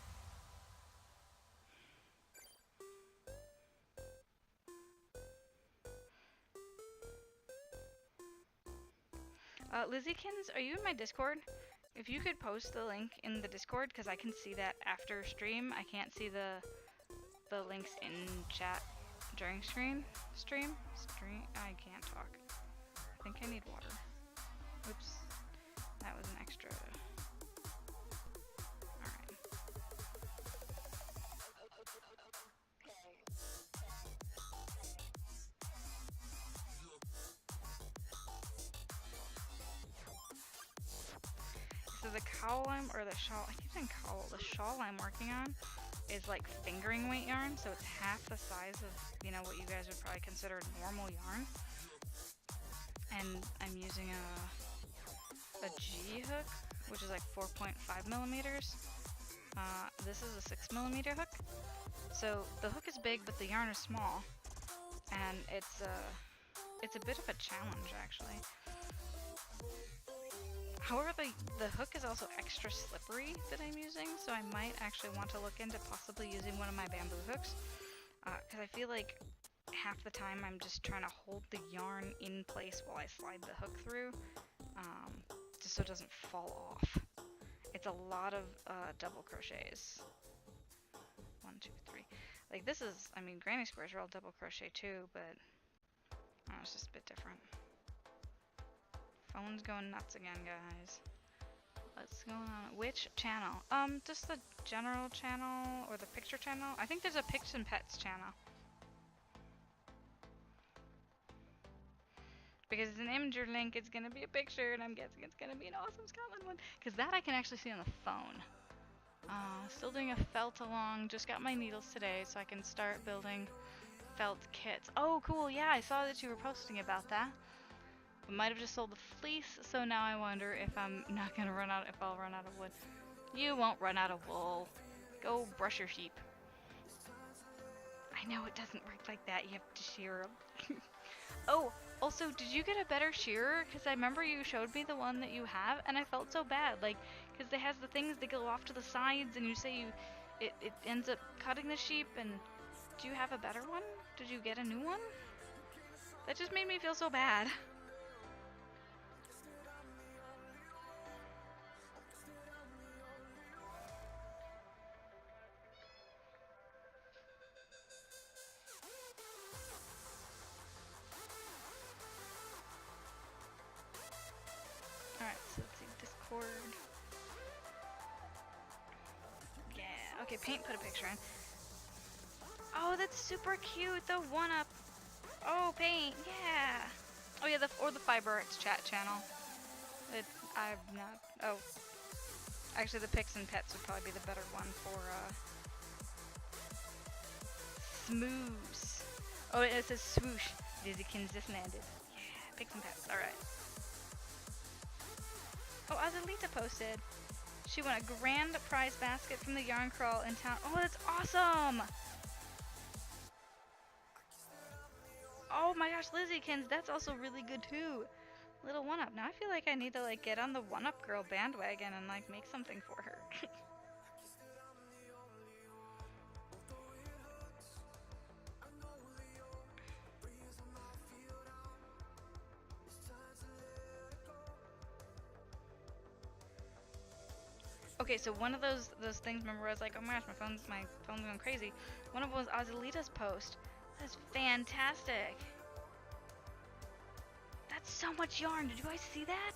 Lizziekins, are you in my Discord? If you could post the link in the Discord, because I can see that after stream. I can't see the links in chat during stream. I can't talk. I think I need water. Oops. That was an extra. Alright. cowl or the shawl, I keep saying cowl, the shawl I'm working on is like fingering weight yarn, so it's half the size of, you know, what you guys would probably consider normal yarn. And I'm using a G hook, which is like 4.5 millimeters. This is a 6 millimeter hook. So the hook is big, but the yarn is small. And it's a bit of a challenge, actually. However, the hook is also extra slippery that I'm using, so I might actually want to look into possibly using one of my bamboo hooks, because I feel like half the time I'm just trying to hold the yarn in place while I slide the hook through, just so it doesn't fall off. It's a lot of double crochets. 1, 2, 3. Like this is, I mean, granny squares are all double crochet too, but it's just a bit different. Phone's going nuts again, guys. What's going on? Which channel? Just the general channel or the picture channel? I think there's a Pics and Pets channel. Because it's an Imgur link, it's gonna be a picture, and I'm guessing it's gonna be an awesome Scotland one. Because that I can actually see on the phone. Still doing a felt along. Just got my needles today, so I can start building felt kits. Oh, cool! Yeah, I saw that you were posting about that. I might have just sold the fleece, so now I wonder if I'm not gonna run out. If I'll run out of wood. You won't run out of wool. Go brush your sheep. I know it doesn't work like that. You have to shear them. Oh, also, did you get a better shearer? Because I remember you showed me the one that you have, and I felt so bad. Like, because it has the things that go off to the sides, and you say it ends up cutting the sheep, and do you have a better one? Did you get a new one? That just made me feel so bad. Alright, so let's see, Discord. Yeah, okay, Paint put a picture in. Oh, that's super cute, the one-up. Oh, Paint, yeah. Oh yeah, or the Fiber Arts chat channel. I'm not, oh. Actually, the Pics and Pets would probably be the better one for, Smoosh. Oh, it says swoosh. Lizzykins just landed. Yeah, Pics and Pets, alright. Oh, Azalita posted. She won a grand prize basket from the yarn crawl in town. Oh, that's awesome! Oh my gosh, Lizzykins, that's also really good too. Little one-up. Now I feel like I need to like get on the one-up girl bandwagon and like make something for her. Okay, so one of those things, remember, I was like, oh my gosh, my phone's going crazy. One of them was Azalita's post. That's fantastic. That's so much yarn. Did you guys see that?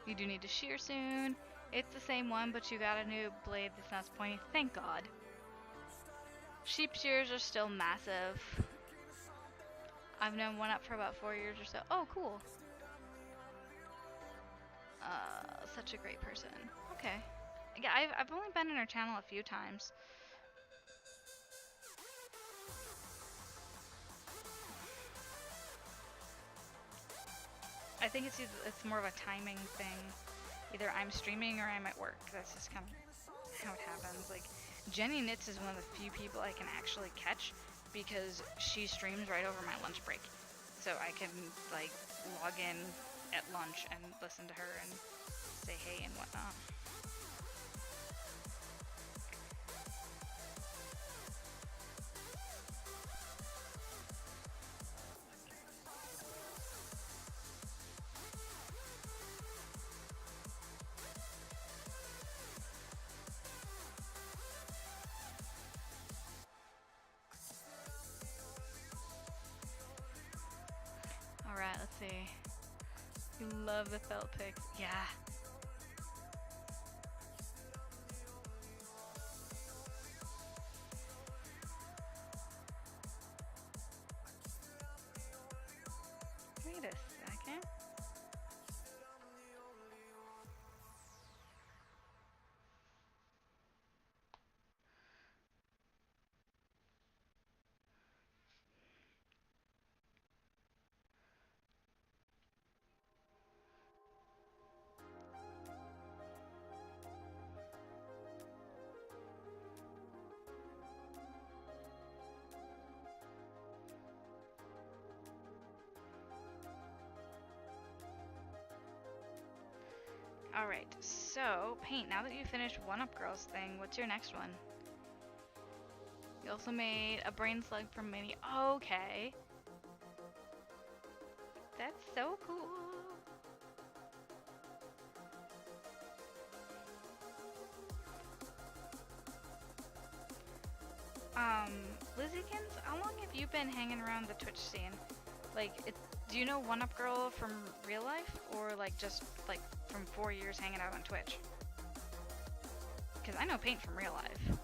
You do need to shear soon. It's the same one, but you got a new blade that's not as pointy. Thank God. Sheep shears are still massive. I've known one up for about 4 years or so. Oh, cool. Such a great person. Okay. Yeah, I've only been in her channel a few times. I think it's more of a timing thing. Either I'm streaming or I'm at work. That's just kind of how it happens. Like, Jenny Knits is one of the few people I can actually catch because she streams right over my lunch break. So I can, like, log in at lunch and listen to her and say hey and whatnot. Alright, let's see. You love the felt pics. Yeah. Wait a second. Alright, so, Paint, now that you finished One Up Girls thing, what's your next one? You also made a brain slug from Minnie. Okay. That's so cool. Lizzykins, how long have you been hanging around the Twitch scene? Like, do you know One Up Girl from real life, or like just like from 4 years hanging out on Twitch? Because I know Paint from real life.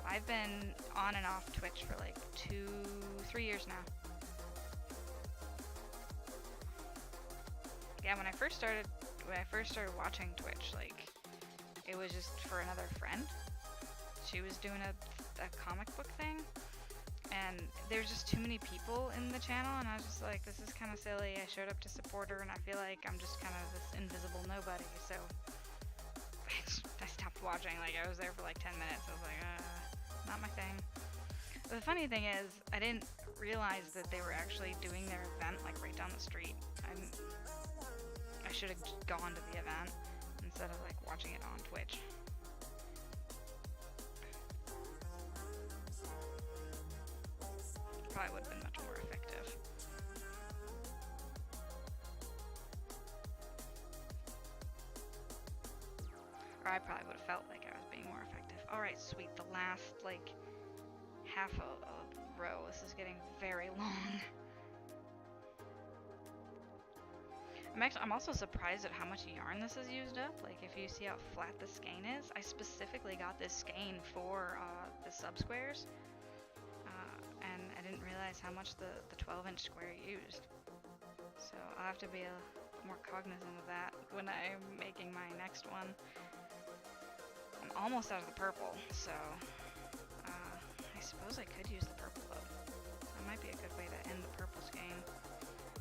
I've been on and off Twitch for like 3 years now. Yeah, when I first started watching Twitch, like, it was just for another friend. She was doing a comic book thing, and there's just too many people in the channel, and I was just like, this is kind of silly. I showed up to support her, and I feel like I'm just kind of this invisible nobody, so I stopped watching. Like, I was there for like 10 minutes. I was like, not my thing. But the funny thing is, I didn't realize that they were actually doing their event like right down the street. I should have gone to the event instead of like watching it on Twitch. Probably would have been much more effective. Or I probably would have felt like I was being more effective. Alright, sweet. The last, like, half a row. This is getting very long. I'm also surprised at how much yarn this has used up. Like, if you see how flat the skein is, I specifically got this skein for the sub-squares. And I didn't realize how much the 12-inch square used. So I'll have to be more cognizant of that when I'm making my next one. I'm almost out of the purple, so I suppose I could use the purple though. That might be a good way to end the purple skein.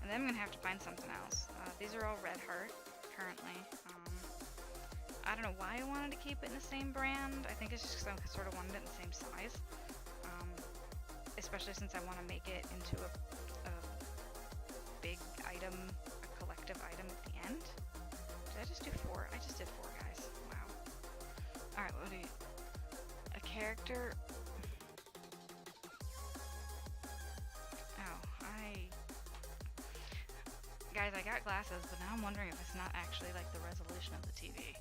And then I'm gonna have to find something else. These are all Red Heart currently. I don't know why I wanted to keep it in the same brand. I think it's just because I sort of wanted it in the same size. Especially since I want to make it into a big item, a collective item at the end. Did I just do 4? I just did 4, guys. Wow. Alright, what do you... A character... Oh, Guys, I got glasses, but now I'm wondering if it's not actually like the resolution of the TV.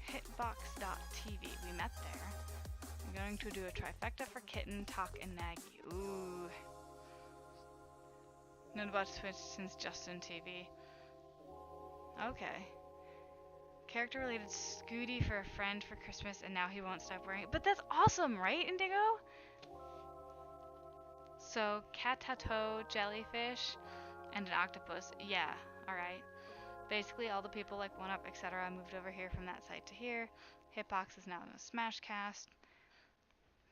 Hitbox.tv. We met there. I'm going to do a trifecta for Kitten, Talk, and Nagy. Ooh. Known about Twitch since Justin TV. Okay. Character related Scooty for a friend for Christmas, and now he won't stop wearing it. But that's awesome, right, Indigo? So, Catato, jellyfish, and an octopus. Yeah, alright. Basically, all the people like One Up, etc. moved over here from that site to here. Hitbox is now in a Smashcast.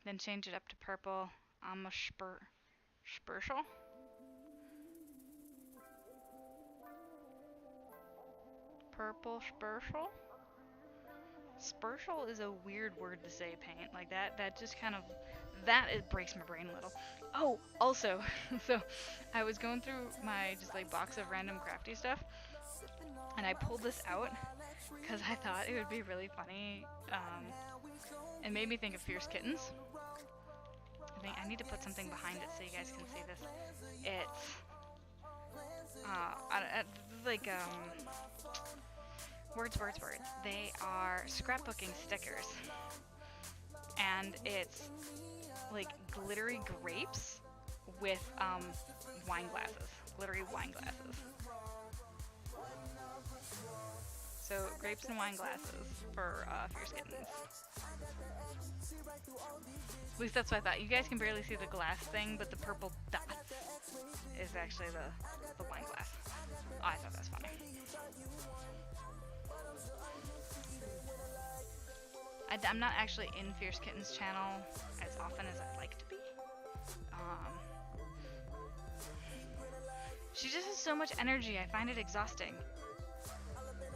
Then change it up to purple. I'm a Spurshel. Purple Spurshel? Spurshel is a weird word to say, Paint. Like that just kind of, it breaks my brain a little. Oh, also, so I was going through my just like box of random crafty stuff, and I pulled this out because I thought it would be really funny. It made me think of Fierce Kittens. I need to put something behind it so you guys can see this. It's words. They are scrapbooking stickers, and it's like glittery grapes with wine glasses, glittery wine glasses. So grapes and wine glasses for Fierce Kittens. At least that's what I thought. You guys can barely see the glass thing, but the purple dots is actually the wine glass. Oh, I thought that was funny. I'm not actually in Fierce Kitten's channel as often as I'd like to be. She just has so much energy, I find it exhausting.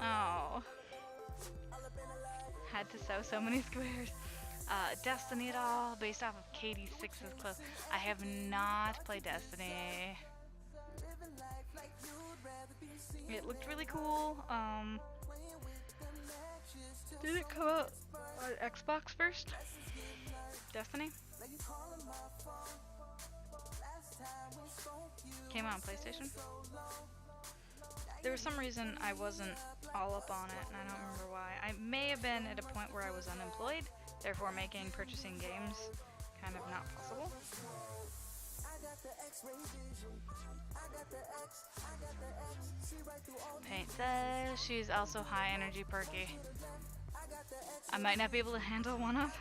Oh. Had to sew so many squares. Destiny at all, based off of Katie 6's clothes. I have not played Destiny. It looked really cool. Did it come out on Xbox first? Destiny? Came out on PlayStation? There was some reason I wasn't all up on it, and I don't remember why. I may have been at a point where I was unemployed, therefore making purchasing games kind of not possible. Paint says she's also high energy perky. I might not be able to handle one up.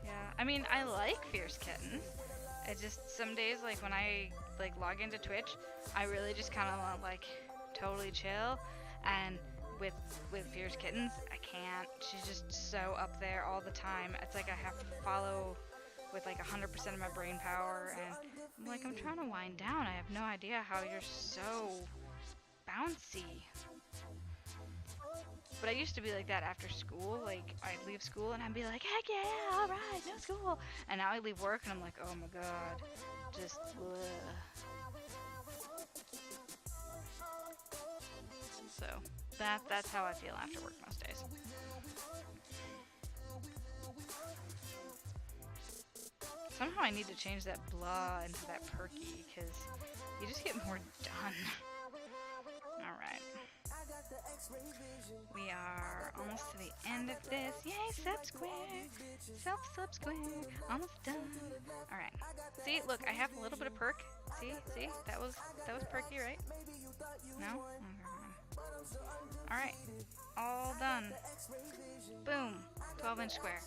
Yeah, I mean, I like Fierce Kitten. It just, some days, like, when I, like, log into Twitch, I really just kind of want, like, totally chill, and with Fierce Kittens, I can't. She's just so up there all the time. It's like I have to follow with, like, 100% of my brain power, and I'm like, I'm trying to wind down. I have no idea how you're so bouncy. But I used to be like that after school. Like, I'd leave school and I'd be like, heck yeah, alright, no school. And now I leave work and I'm like, oh my god, just So, that's how I feel after work most days. Somehow I need to change that blah into that perky, because you just get more done. Alright. We are almost to the end of this. Yay, sub-square! Sub-square! Almost done. Alright. See, look, I have a little bit of perk. See? That was perky, right? No? Alright. All done. Boom. 12-inch square.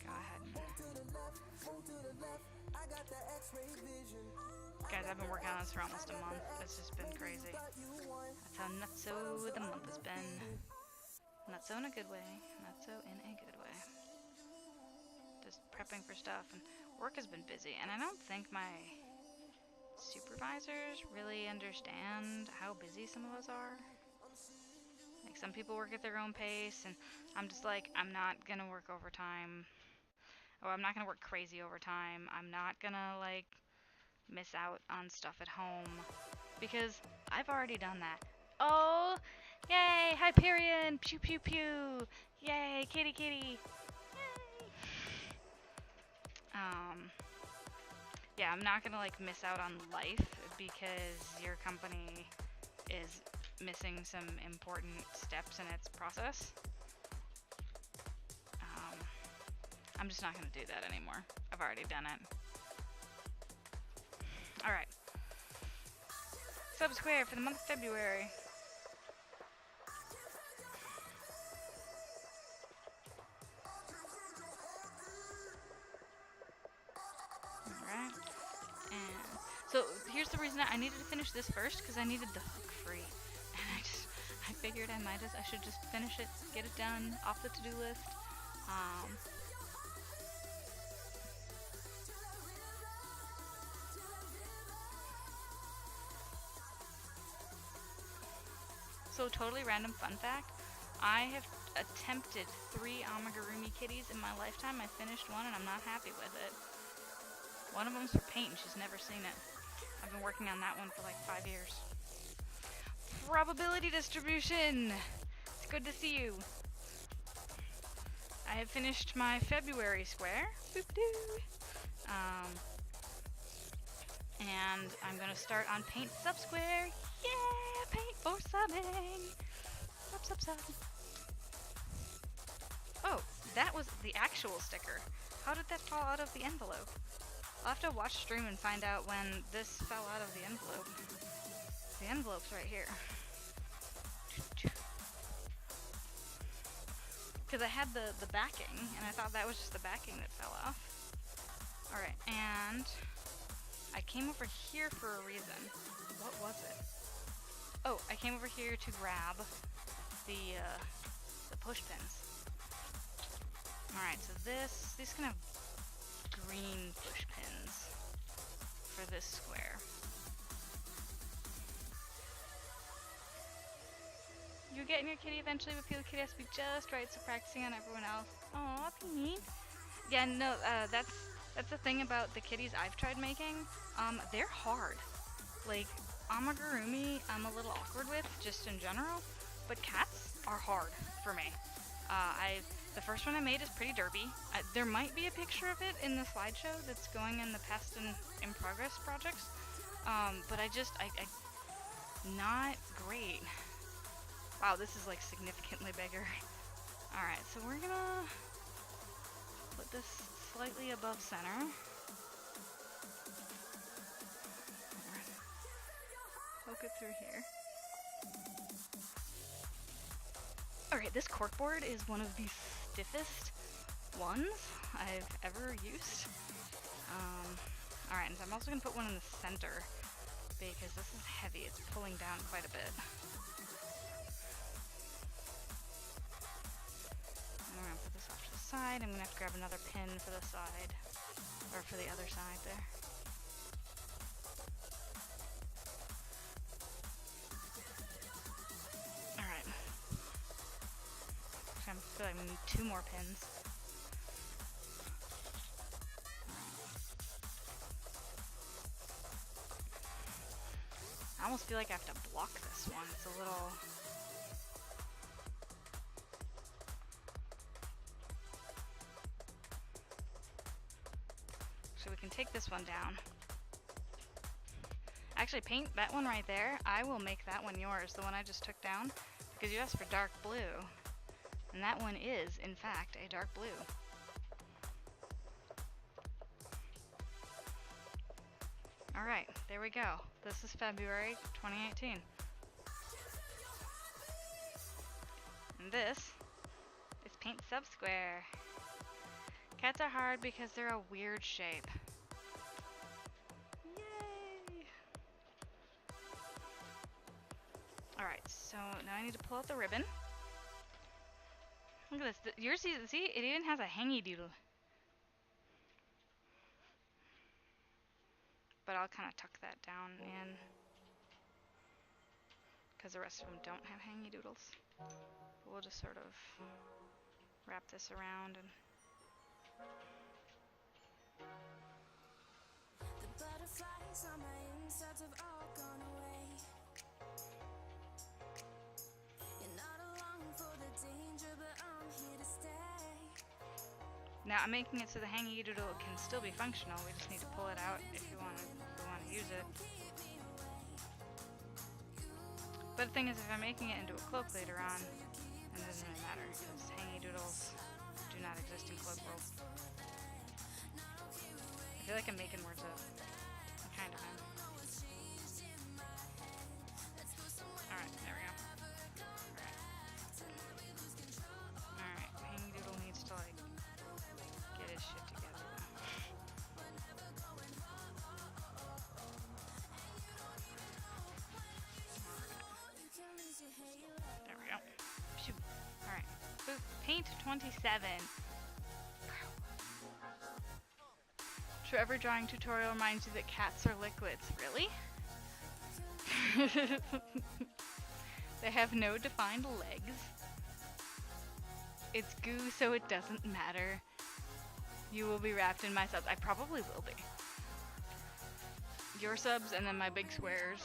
Go ahead. Guys, I've been working on this for almost a month. It's just been crazy. That's how nutso the month has been. Nutso in a good way. Nutso in a good way. Just prepping for stuff, and work has been busy, and I don't think my supervisors really understand how busy some of us are. Like, some people work at their own pace, and I'm just like, I'm not gonna work overtime. Or I'm not gonna work crazy overtime. I'm not gonna, like, miss out on stuff at home, because I've already done that. Oh, yay, Hyperion, pew pew pew, yay, kitty kitty, yay. Yeah, I'm not gonna, like, miss out on life because your company is missing some important steps in its process. I'm just not gonna do that anymore. I've already done it. Alright. Sub-square for the month of February. Alright. And so here's the reason I needed to finish this first, because I needed the hook free. And I figured I should just finish it, get it done, off the to-do list. So, totally random fun fact, I have attempted 3 amigurumi kitties in my lifetime. I finished one and I'm not happy with it. One of them's for paint and she's never seen it. I've been working on that one for like 5 years. Probability distribution! It's good to see you. I have finished my February square. Boop-doo. And I'm gonna start on paint sub-square. Yeah, paint for subbing. Sub. Oh, that was the actual sticker. How did that fall out of the envelope? I'll have to watch stream and find out when this fell out of the envelope. The envelope's right here. Because I had the backing, and I thought that was just the backing that fell off. Alright, and I came over here for a reason. What was it? Oh, I came over here to grab the push pins. Alright, so these can have green push pins for this square. You getting your kitty eventually, but feel the kitty has to be just right, so practicing on everyone else. Aw, Pete. Yeah, no, that's the thing about the kitties I've tried making. They're hard. Like, amigurumi, I'm a little awkward with, just in general, but cats are hard for me. The first one I made is pretty derpy. There might be a picture of it in the slideshow that's going in the past and in progress projects, but I not great. Wow, this is like significantly bigger. Alright, so we're gonna put this slightly above center. Poke it through here. Alright, this corkboard is one of the stiffest ones I've ever used. Alright, and so I'm also going to put one in the center because this is heavy. It's pulling down quite a bit. And we're going to put this off to the side. I'm going to have to grab another pin for the side, or for the other side there. Alright. I feel like we need 2 more pins. I almost feel like I have to block this one. It's a little... So we can take this one down. Actually, paint that one right there. I will make that one yours, the one I just took down, because you asked for dark blue. And that one is, in fact, a dark blue. Alright, there we go. This is February 2018. And this is Paint Subsquare. Cats are hard because they're a weird shape. Yay! Alright, so now I need to pull out the ribbon. Look at this. Yours, see, it even has a hangy doodle. But I'll kind of tuck that down in, because the rest of them don't have hangy doodles. But we'll just sort of wrap this around and... The butterflies on my insides have all gone away. You're not along for the danger, but I'm here to stay. Now I'm making it so the hangy doodle can still be functional. We just need to pull it out if we want to use it. But the thing is, if I'm making it into a cloak later on, then it doesn't really matter, because hangy doodles do not exist in cloak world. I feel like I'm making words up. I kind of am. Alright, there we go. Alright, hangy doodle needs to like get his shit together now. There we go. Shoot. Alright. Boop. Paint 27. Sure, every drawing tutorial reminds you that cats are liquids. Really? They have no defined legs. It's goo, so it doesn't matter. You will be wrapped in my subs. I probably will be. Your subs and then my big squares.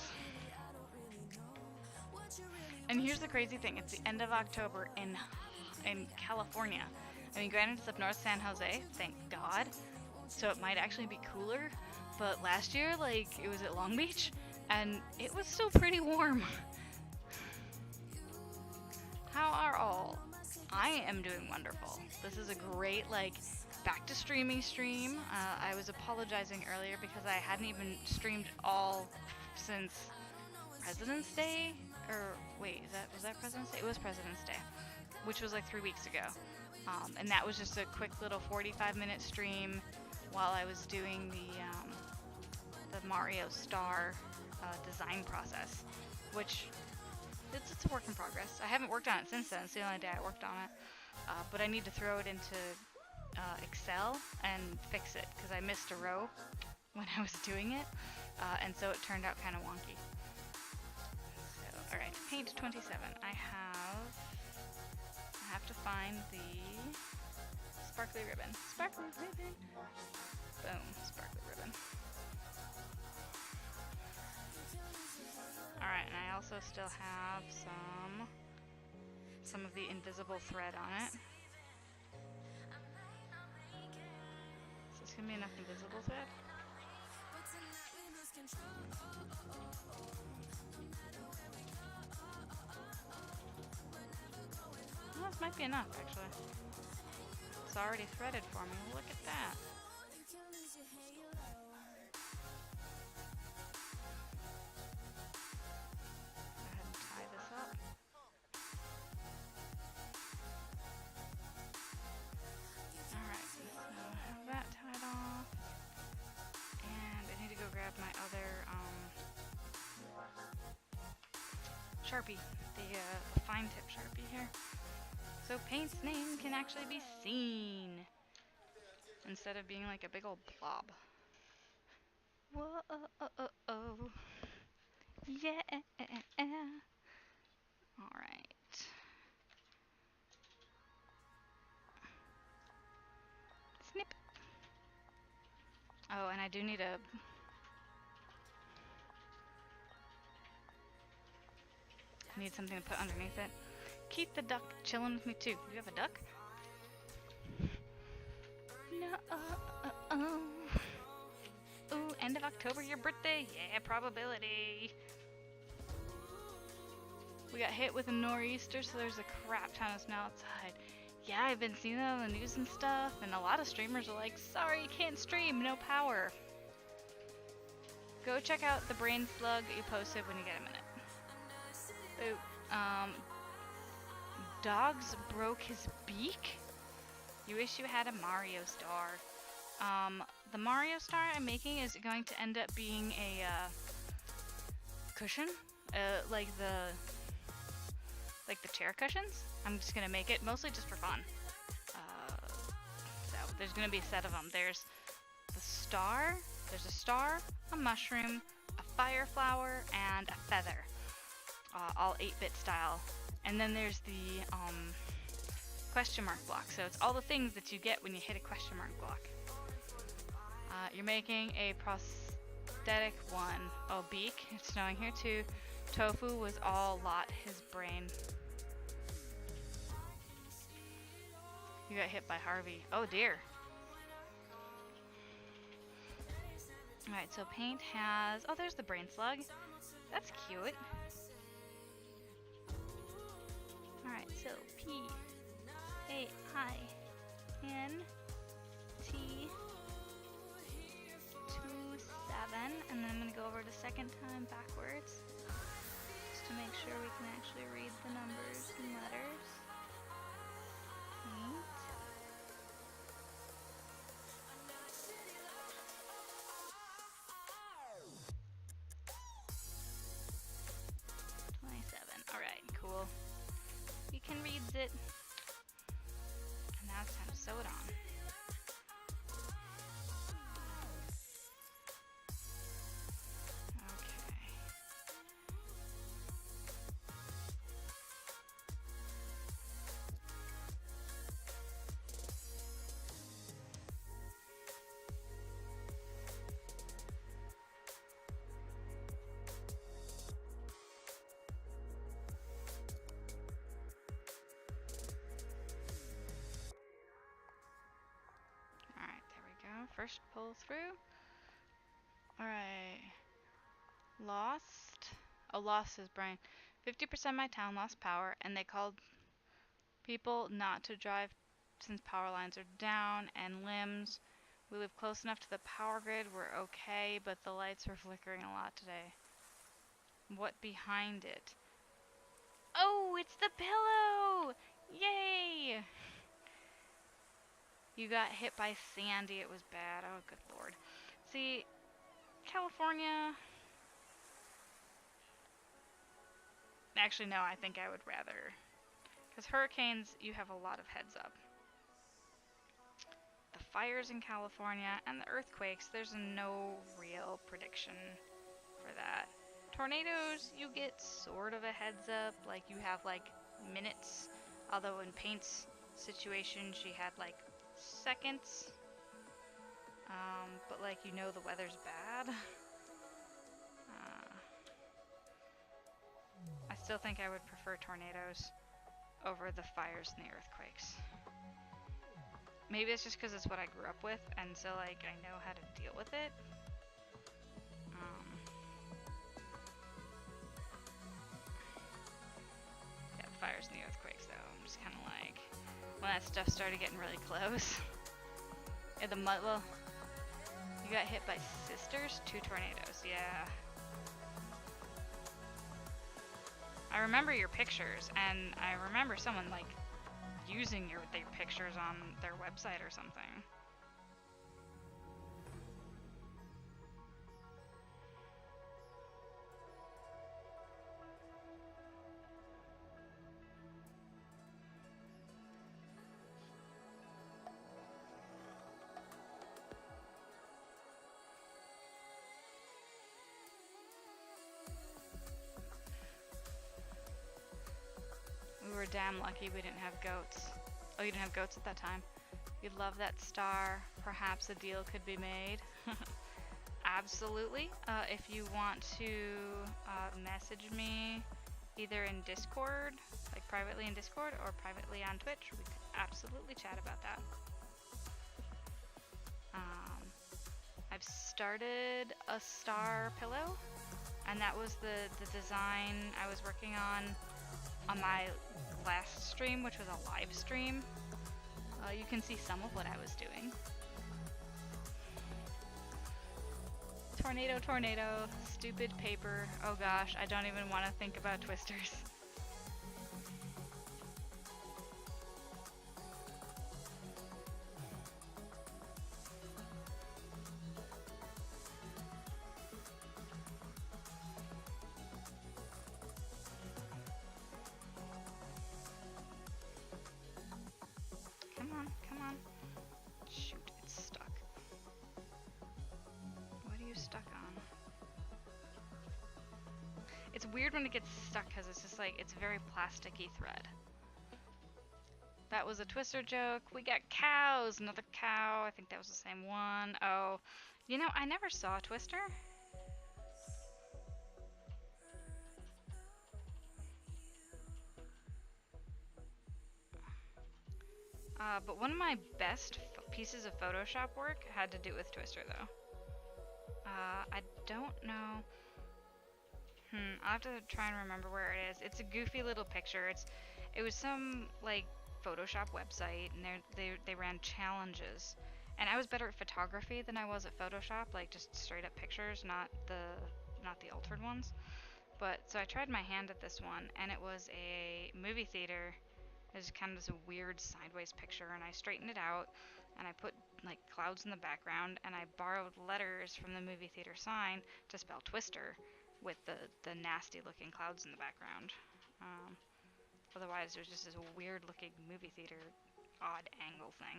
And here's the crazy thing, it's the end of October in California. I mean, granted it's up north San Jose, thank God, so it might actually be cooler, but last year, like, it was at Long Beach, and it was still pretty warm. How are all? I am doing wonderful. This is a great, like, back to streaming stream. I was apologizing earlier because I hadn't even streamed all since President's Day? Or wait, was that President's Day? It was President's Day, which was like 3 weeks ago. And that was just a quick little 45-minute stream while I was doing the Mario Star design process, which it's a work in progress. I haven't worked on it since then. It's the only day I worked on it. But I need to throw it into Excel and fix it because I missed a row when I was doing it, and so it turned out kind of wonky. So, alright, paint need 27. I have to find the sparkly ribbon. Sparkly ribbon. Boom, sparkly ribbon. Alright, and I also still have some of the invisible thread on it. Is this gonna be enough invisible thread? Well, this might be enough, actually. It's already threaded for me. Look at that. Go ahead and tie this up. Alright, so I have that tied off. And I need to go grab my other Sharpie, the fine tip Sharpie here. So Paint's name can actually be seen instead of being like a big old blob. Whoa, yeah. Alright. Snip. Oh, and I do need something to put underneath it. Keep the duck chilling with me too. Do you have a duck? No. Ooh, end of October, your birthday? Yeah, probability. We got hit with a nor'easter, so there's a crap ton of snow outside. Yeah, I've been seeing that on the news and stuff, and a lot of streamers are like, sorry, you can't stream, no power. Go check out the brain slug you posted when you get a minute. Boop. Dogs broke his beak? You wish you had a Mario star. The Mario star I'm making is going to end up being a cushion, like the chair cushions. I'm just gonna make it mostly just for fun. So there's gonna be a set of them. There's the star. There's a star, a mushroom, a fire flower, and a feather. All 8-bit style. And then there's the question mark block. So it's all the things that you get when you hit a question mark block. You're making a prosthetic one. Oh, beak. It's snowing here too. Tofu was all Lot, his brain. You got hit by Harvey. Oh dear. Alright, so Paint has... Oh, there's the brain slug. That's cute. Alright, so P-A-I-N-T-27, and then I'm going to go over the second time backwards, just to make sure we can actually read the numbers and letters. Paint. Alright, cool. You can read it. And now it's time to sew it on. Okay. First pull through. Alright. Lost. Oh, lost his brain. 50% of my town lost power, and they called people not to drive since power lines are down, and limbs. We live close enough to the power grid. We're okay, but the lights were flickering a lot today. What behind it? Oh, it's the pillow! Yay! You got hit by Sandy. It was bad. Oh, good lord. See, California... Actually, no, I think I would rather... Because hurricanes, you have a lot of heads up. The fires in California and the earthquakes, there's no real prediction for that. tornadoes, you get sort of a heads up, like you have like minutes, although in Paint's situation she had like seconds. But like you know the weather's bad. I still think I would prefer tornadoes over the fires and the earthquakes. Maybe it's just because it's what I grew up with, and so like I know how to deal with it. Yeah, the fires and the earthquakes though, I'm just kind of like, when that stuff started getting really close. Yeah, the mud, well, you got hit by sisters? 2 tornadoes, yeah. I remember your pictures, and I remember someone like using their pictures on their website or something. We were damn lucky we didn't have goats. Oh, you didn't have goats at that time? You'd love that star. Perhaps a deal could be made. Absolutely. If you want to message me either in Discord, like privately in Discord, or privately on Twitch, we could absolutely chat about that. I've started a star pillow, and that was the design I was working on my last stream, which was a live stream. You can see some of what I was doing. Tornado, tornado, stupid paper. Oh gosh, I don't even want to think about twisters. Come on. Shoot, it's stuck. What are you stuck on? It's weird when it gets stuck because it's just like, it's very plasticky thread. That was a twister joke. We got cows. Another cow. I think that was the same one. Oh, you know, I never saw a twister. But one of my best pieces of Photoshop work had to do with Twister, though. I don't know. I'll have to try and remember where it is. It's a goofy little picture. It was some like Photoshop website, and they ran challenges. And I was better at photography than I was at Photoshop, like just straight up pictures, not the altered ones. But so I tried my hand at this one, and it was a movie theater. It was kind of this weird sideways picture, and I straightened it out, and I put like clouds in the background, and I borrowed letters from the movie theater sign to spell Twister with the nasty looking clouds in the background. Otherwise, it was just this weird looking movie theater odd angle thing.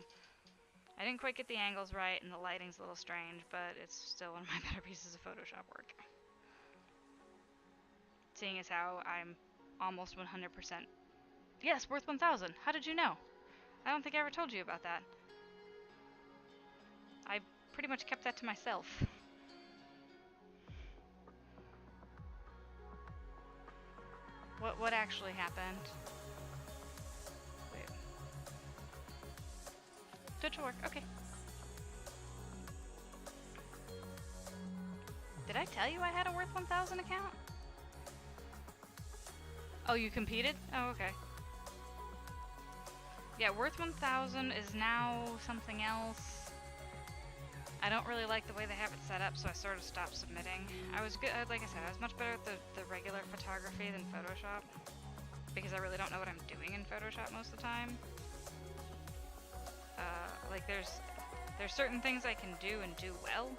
I didn't quite get the angles right, and the lighting's a little strange, but it's still one of my better pieces of Photoshop work. Seeing as how I'm almost 100%. Yes, worth 1,000. How did you know? I don't think I ever told you about that. I pretty much kept that to myself. What actually happened? Wait. Twitch will work. Okay. Did I tell you I had a worth 1,000 account? Oh, you competed? Oh, okay. Yeah, worth 1,000 is now something else. I don't really like the way they have it set up, so I sort of stopped submitting. I was good, like I said, I was much better at the regular photography than Photoshop, because I really don't know what I'm doing in Photoshop most of the time. Like there's certain things I can do and do well.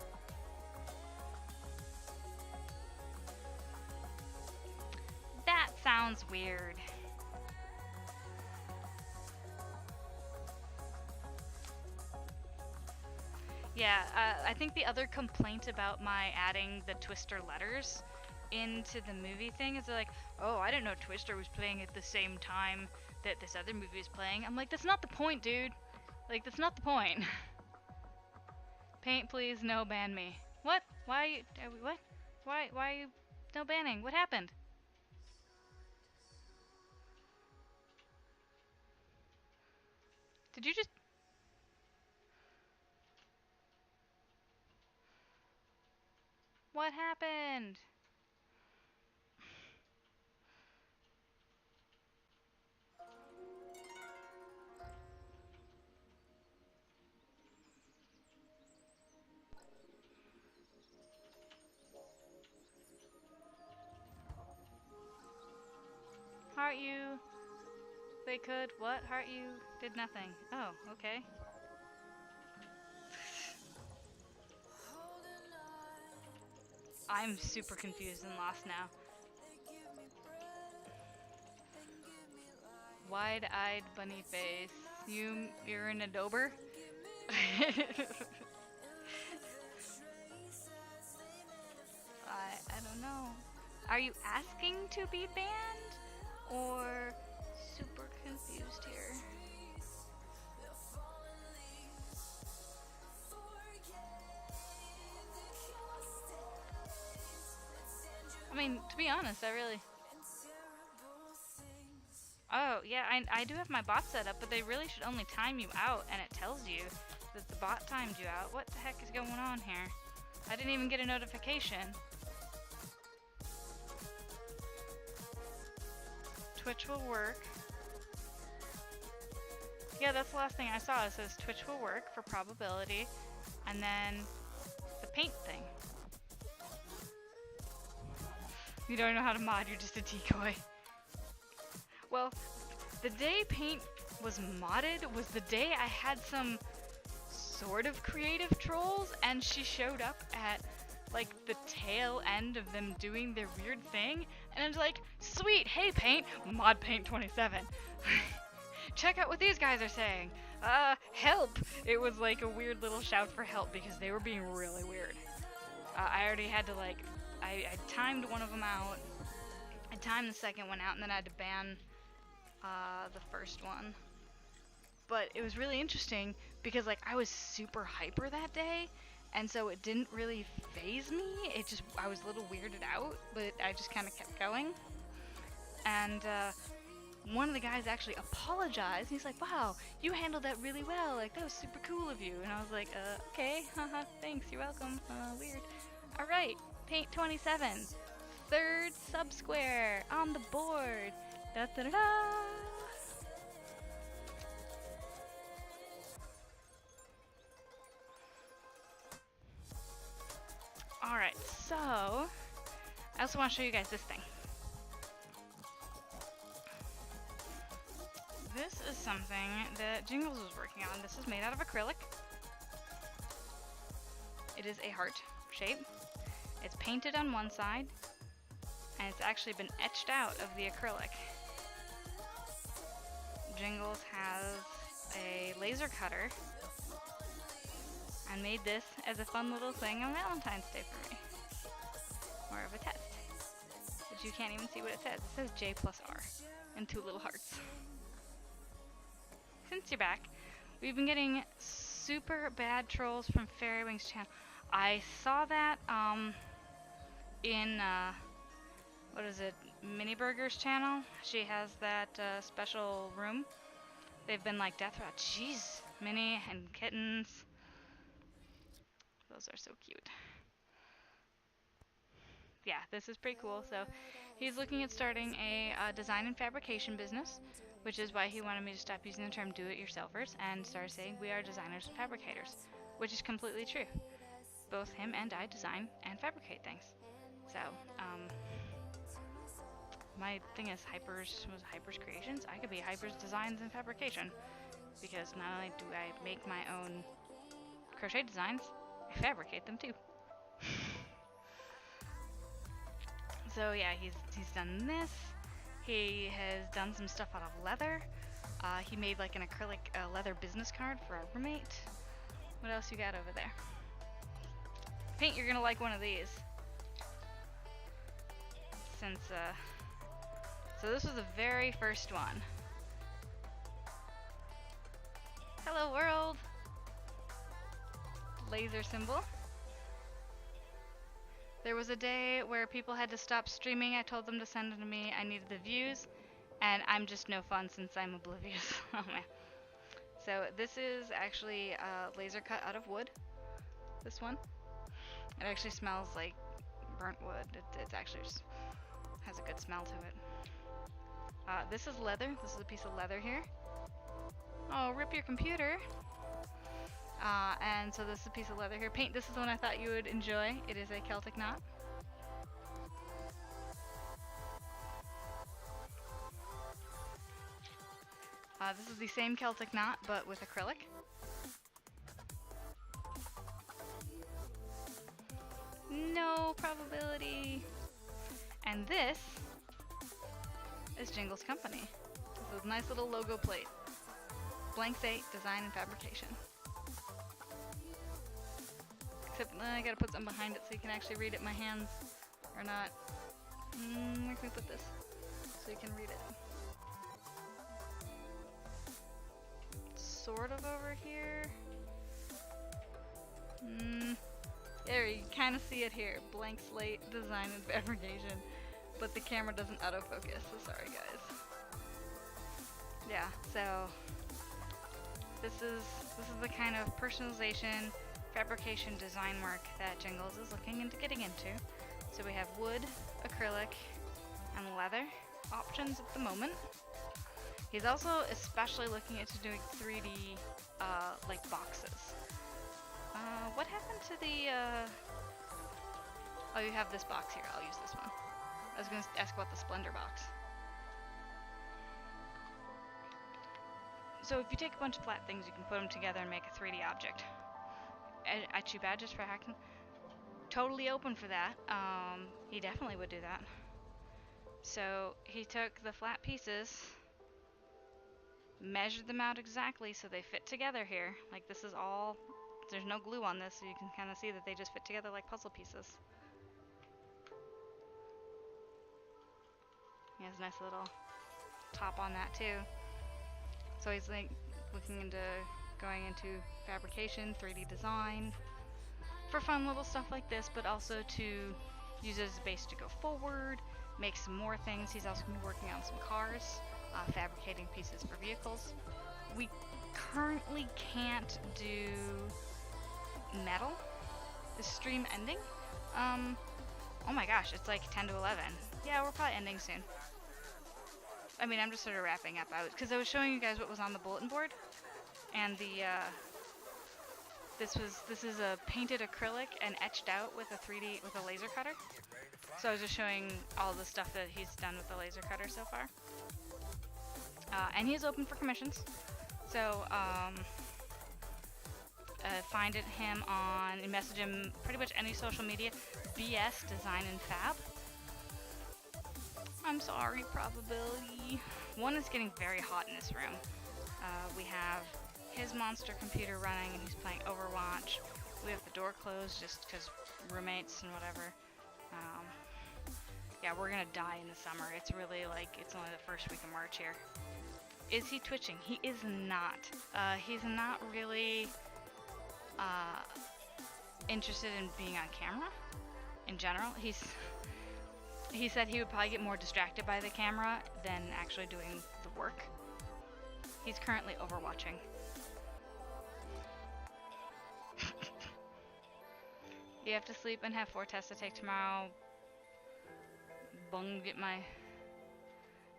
That sounds weird. Yeah, I think the other complaint about my adding the twister letters into the movie thing is they're like, oh, I didn't know Twister was playing at the same time that this other movie is playing. I'm like, that's not the point, dude. Like, that's not the point. Paint, please, no ban me. What? Why? What? Why are you no banning? What happened? Did you just... What happened? Heart you. They could. What? Heart you did nothing. Oh, okay. I'm super confused and lost now. Wide-eyed bunny face. You're in a dober? I don't know. Are you asking to be banned? Or super confused here? I mean, to be honest, I really... Oh, yeah, I do have my bot set up, but they really should only time you out, and it tells you that the bot timed you out. What the heck is going on here? I didn't even get a notification. Twitch will work. Yeah, that's the last thing I saw. It says Twitch will work for probability, and then the paint thing. You don't know how to mod, you're just a decoy. Well, the day paint was modded was the day I had some sort of creative trolls, and she showed up at like the tail end of them doing their weird thing, and I was like, sweet, hey paint, mod paint 27. Check out what these guys are saying. Help! It was like a weird little shout for help because they were being really weird. I already had to like, I timed one of them out, I timed the second one out, and then I had to ban the first one. But it was really interesting because like I was super hyper that day, and so it didn't really phase me. It just, I was a little weirded out, but I just kind of kept going. And one of the guys actually apologized. He's like, wow, you handled that really well. Like, that was super cool of you. And I was like, okay, haha, thanks, you're welcome. Weird. Alright, paint 27. Third sub-square on the board. Da da da da! Alright, so I also want to show you guys this thing. This is something that Jingles was working on. This is made out of acrylic. It is a heart shape. It's painted on one side, and it's actually been etched out of the acrylic. Jingles has a laser cutter and made this as a fun little thing on Valentine's Day for me. More of a test. But you can't even see what it says. It says J plus R and 2 little hearts. Since you're back, we've been getting super bad trolls from Fairy Wings channel. I saw that in what is it, Mini Burger's channel. She has that special room. They've been like death row. Jeez, Minnie and kittens. Those are so cute. Yeah, this is pretty cool. So he's looking at starting a design and fabrication business, which is why he wanted me to stop using the term do-it-yourselfers and start saying we are designers and fabricators, which is completely true. Both him and I design and fabricate things. So, my thing is Hyper's Creations. I could be Hyper's Designs and Fabrication, because not only do I make my own crochet designs, I fabricate them too. So yeah, he's done this. He has done some stuff out of leather. He made like an acrylic leather business card for our roommate. What else you got over there? Paint, you're gonna like one of these. since, so this was the very first one. Hello world! Laser symbol. There was a day where people had to stop streaming. I told them to send it to me. I needed the views, and I'm just no fun since I'm oblivious. Oh man. So this is actually laser cut out of wood. This one. It actually smells like burnt wood. It actually just has a good smell to it. This is leather. This is a piece of leather here. Oh, rip your computer. And so this is a piece of leather here. Paint, this is the one I thought you would enjoy. It is a Celtic knot. This is the same Celtic knot, but with acrylic. No probability. And this is Jingle's company. This is a nice little logo plate. Blank Slate, Design and Fabrication. Except I gotta put something behind it so you can actually read it. My hands are not. Where can we put this so you can read it? Sort of over here. There, you kind of see it here. Blank Slate, Design and Fabrication. But the camera doesn't autofocus, so sorry guys. Yeah, so this is the kind of personalization, fabrication, design work that Jingles is looking into getting into. So we have wood, acrylic, and leather options at the moment. He's also especially looking into doing 3D like boxes. What happened to the oh, you have this box here. I'll use this one. I was going to ask about the Splendor box. So if you take a bunch of flat things, you can put them together and make a 3D object. Etchy badges for hacking. Totally open for that. He definitely would do that. So he took the flat pieces, measured them out exactly so they fit together here. Like this is all, there's no glue on this, so you can kind of see that they just fit together like puzzle pieces. He has a nice little top on that too. So he's like looking into going into fabrication, 3D design, for fun little stuff like this, but also to use it as a base to go forward, make some more things. He's also going to be working on some cars, fabricating pieces for vehicles. We currently can't do metal. Is stream ending? Oh my gosh, it's like 10 to 11. Yeah, we're probably ending soon. I mean, I'm just sort of wrapping up. Because I was showing you guys what was on the bulletin board, and the this is a painted acrylic and etched out with a 3D with a laser cutter. So I was just showing all the stuff that he's done with the laser cutter so far. And he's open for commissions. So find him on and message him pretty much any social media. BS Design and Fab. I'm sorry, probability. One is getting very hot in this room. We have his monster computer running and he's playing Overwatch. We have the door closed just because roommates and whatever. Yeah, we're gonna die in the summer. It's really like, it's only the first week of March here. Is he twitching? He is not. He's not really interested in being on camera in general. He said he would probably get more distracted by the camera than actually doing the work. He's currently overwatching. You have to sleep and have 4 tests to take tomorrow. Bung, get my...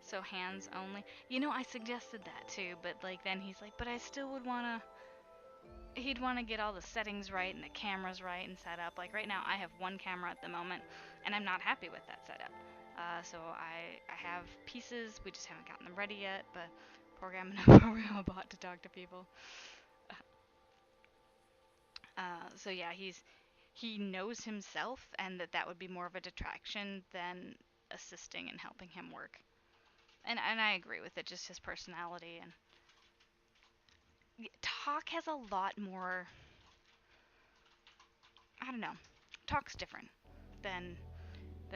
So hands only. You know, I suggested that too, but like then he's like, but I still would wanna... He'd want to get all the settings right and the cameras right and set up. Like right now I have 1 camera at the moment and I'm not happy with that setup. So I have pieces, we just haven't gotten them ready yet, but program a bot to talk to people. So yeah, he knows himself and that would be more of a detraction than assisting and helping him work. And I agree with it, just his personality. And Talk has a lot more, I don't know, Talk's different than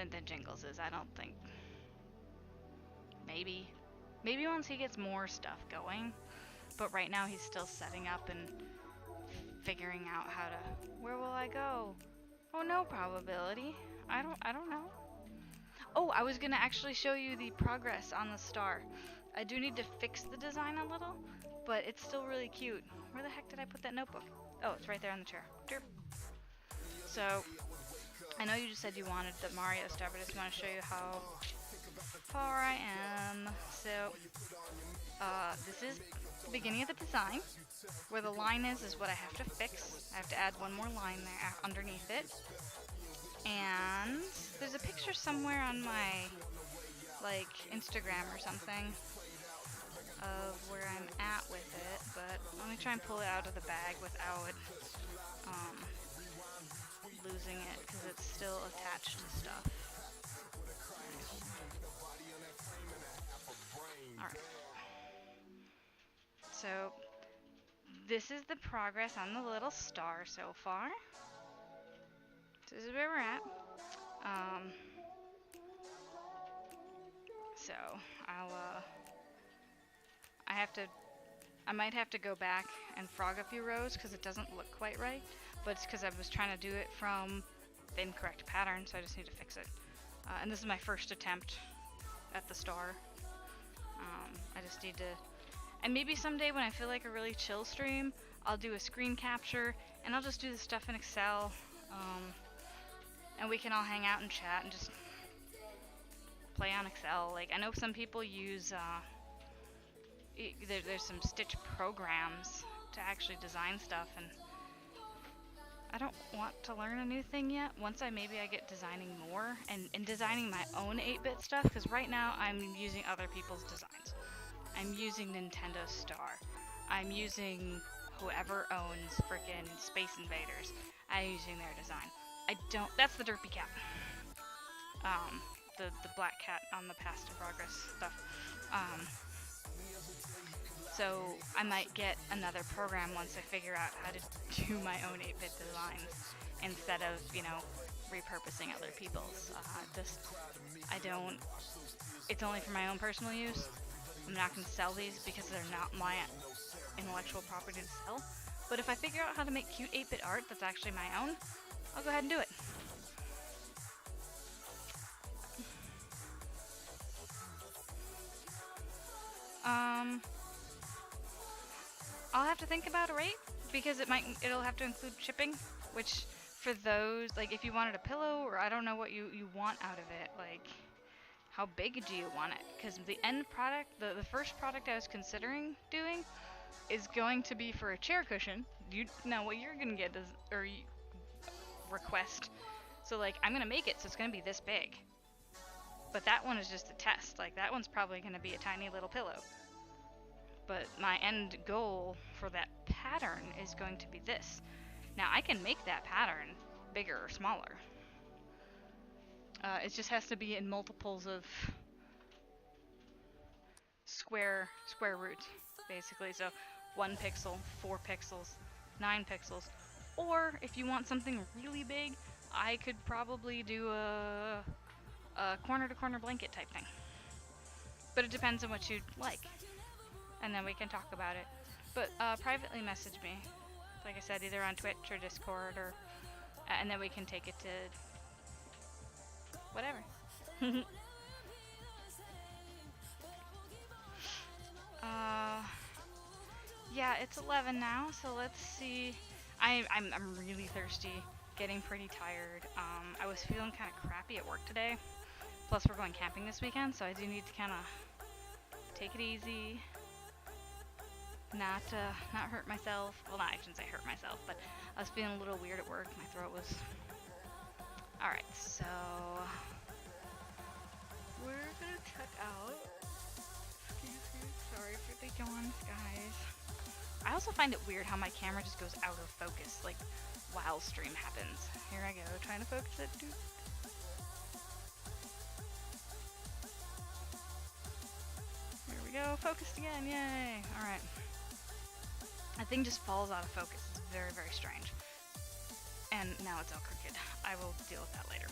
than Jingles is. I don't think. Maybe once he gets more stuff going, but right now he's still setting up and figuring out how to. Where will I go? Oh, no probability. I don't know. Oh, I was gonna actually show you the progress on the star. I do need to fix the design a little, but it's still really cute. Where the heck did I put that notebook? Oh, it's right there on the chair. Derp. So, I know you just said you wanted the Mario star, but I just want to show you how far I am. So, this is the beginning of the design. Where the line is what I have to fix. I have to add one more line there underneath it. And there's a picture somewhere on my, like, Instagram or something of where I'm at with it, but let me try and pull it out of the bag without losing it, because it's still attached to stuff. Alright. So, this is the progress on the little star so far. This is where we're at. So I might have to go back and frog a few rows because it doesn't look quite right, but it's because I was trying to do it from the incorrect pattern, so I just need to fix it. And this is my first attempt at the star. I just need to, and maybe someday when I feel like a really chill stream, I'll do a screen capture and I'll just do the stuff in Excel. And we can all hang out and chat and just play on Excel. Like, I know some people use, there's some Stitch programs to actually design stuff, and I don't want to learn a new thing yet. Once I get designing more and designing my own 8-bit stuff, because right now I'm using other people's designs. I'm using Nintendo Star. I'm using whoever owns frickin' Space Invaders. I'm using their design. That's the derpy cat. The black cat on the past and progress stuff. So I might get another program once I figure out how to do my own 8-bit designs instead of, repurposing other people's. It's only for my own personal use. I'm not going to sell these because they're not my intellectual property to sell. But if I figure out how to make cute 8-bit art that's actually my own, I'll go ahead and do it. I'll have to think about a rate because it'll have to include shipping, which for those, like, if you wanted a pillow, or I don't know what you want out of it, like, how big do you want it? Because the end product, the first product I was considering doing is going to be for a chair cushion. Now what you're gonna get is, request. So, like, I'm gonna make it so it's gonna be this big. But that one is just a test. Like, that one's probably gonna be a tiny little pillow. But my end goal for that pattern is going to be this. Now, I can make that pattern bigger or smaller. It just has to be in multiples of square roots, basically. So 1 pixel, 4 pixels, 9 pixels. Or if you want something really big, I could probably do a corner-to-corner blanket type thing. But it depends on what you'd like. And then we can talk about it. But privately message me, like I said, either on Twitch or Discord, or and then we can take it to whatever. Yeah, it's 11 now, so let's see. I'm really thirsty, getting pretty tired. I was feeling kind of crappy at work today. Plus, we're going camping this weekend, so I do need to kind of take it easy. Not hurt myself. Well, I shouldn't say hurt myself, but I was feeling a little weird at work. My throat was... Alright, so... we're gonna check out... Excuse me, sorry for the yawns, guys. I also find it weird how my camera just goes out of focus, like, while stream happens. Here I go, trying to focus it. Here we go, focused again, yay! Alright. That thing just falls out of focus. It's very, very strange. And now it's all crooked. I will deal with that later.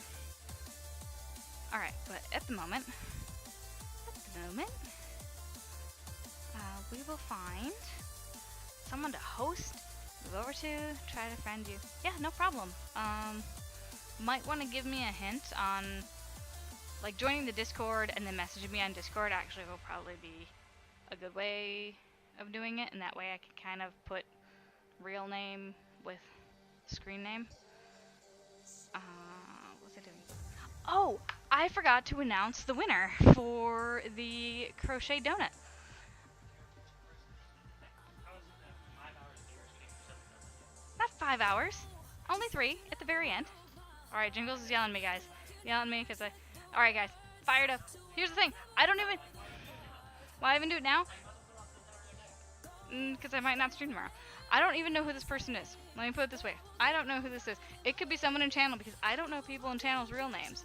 Alright, but at the moment, we will find someone to host, move over to, try to friend you. Yeah, no problem. Might want to give me a hint on, like, joining the Discord and then messaging me on Discord actually will probably be a good way of doing it, and that way I can kind of put real name with screen name. What's it doing? Oh, I forgot to announce the winner for the crochet donut. Not 5 hours, only 3 at the very end. All right, Jingles is yelling at me, guys. Yelling at me because I. All right, guys, fired up. Here's the thing, I don't even. Why even do it now? Because I might not stream tomorrow. I don't even know who this person is. Let me put it this way. I don't know who this is. It could be someone in channel because I don't know people in channel's real names.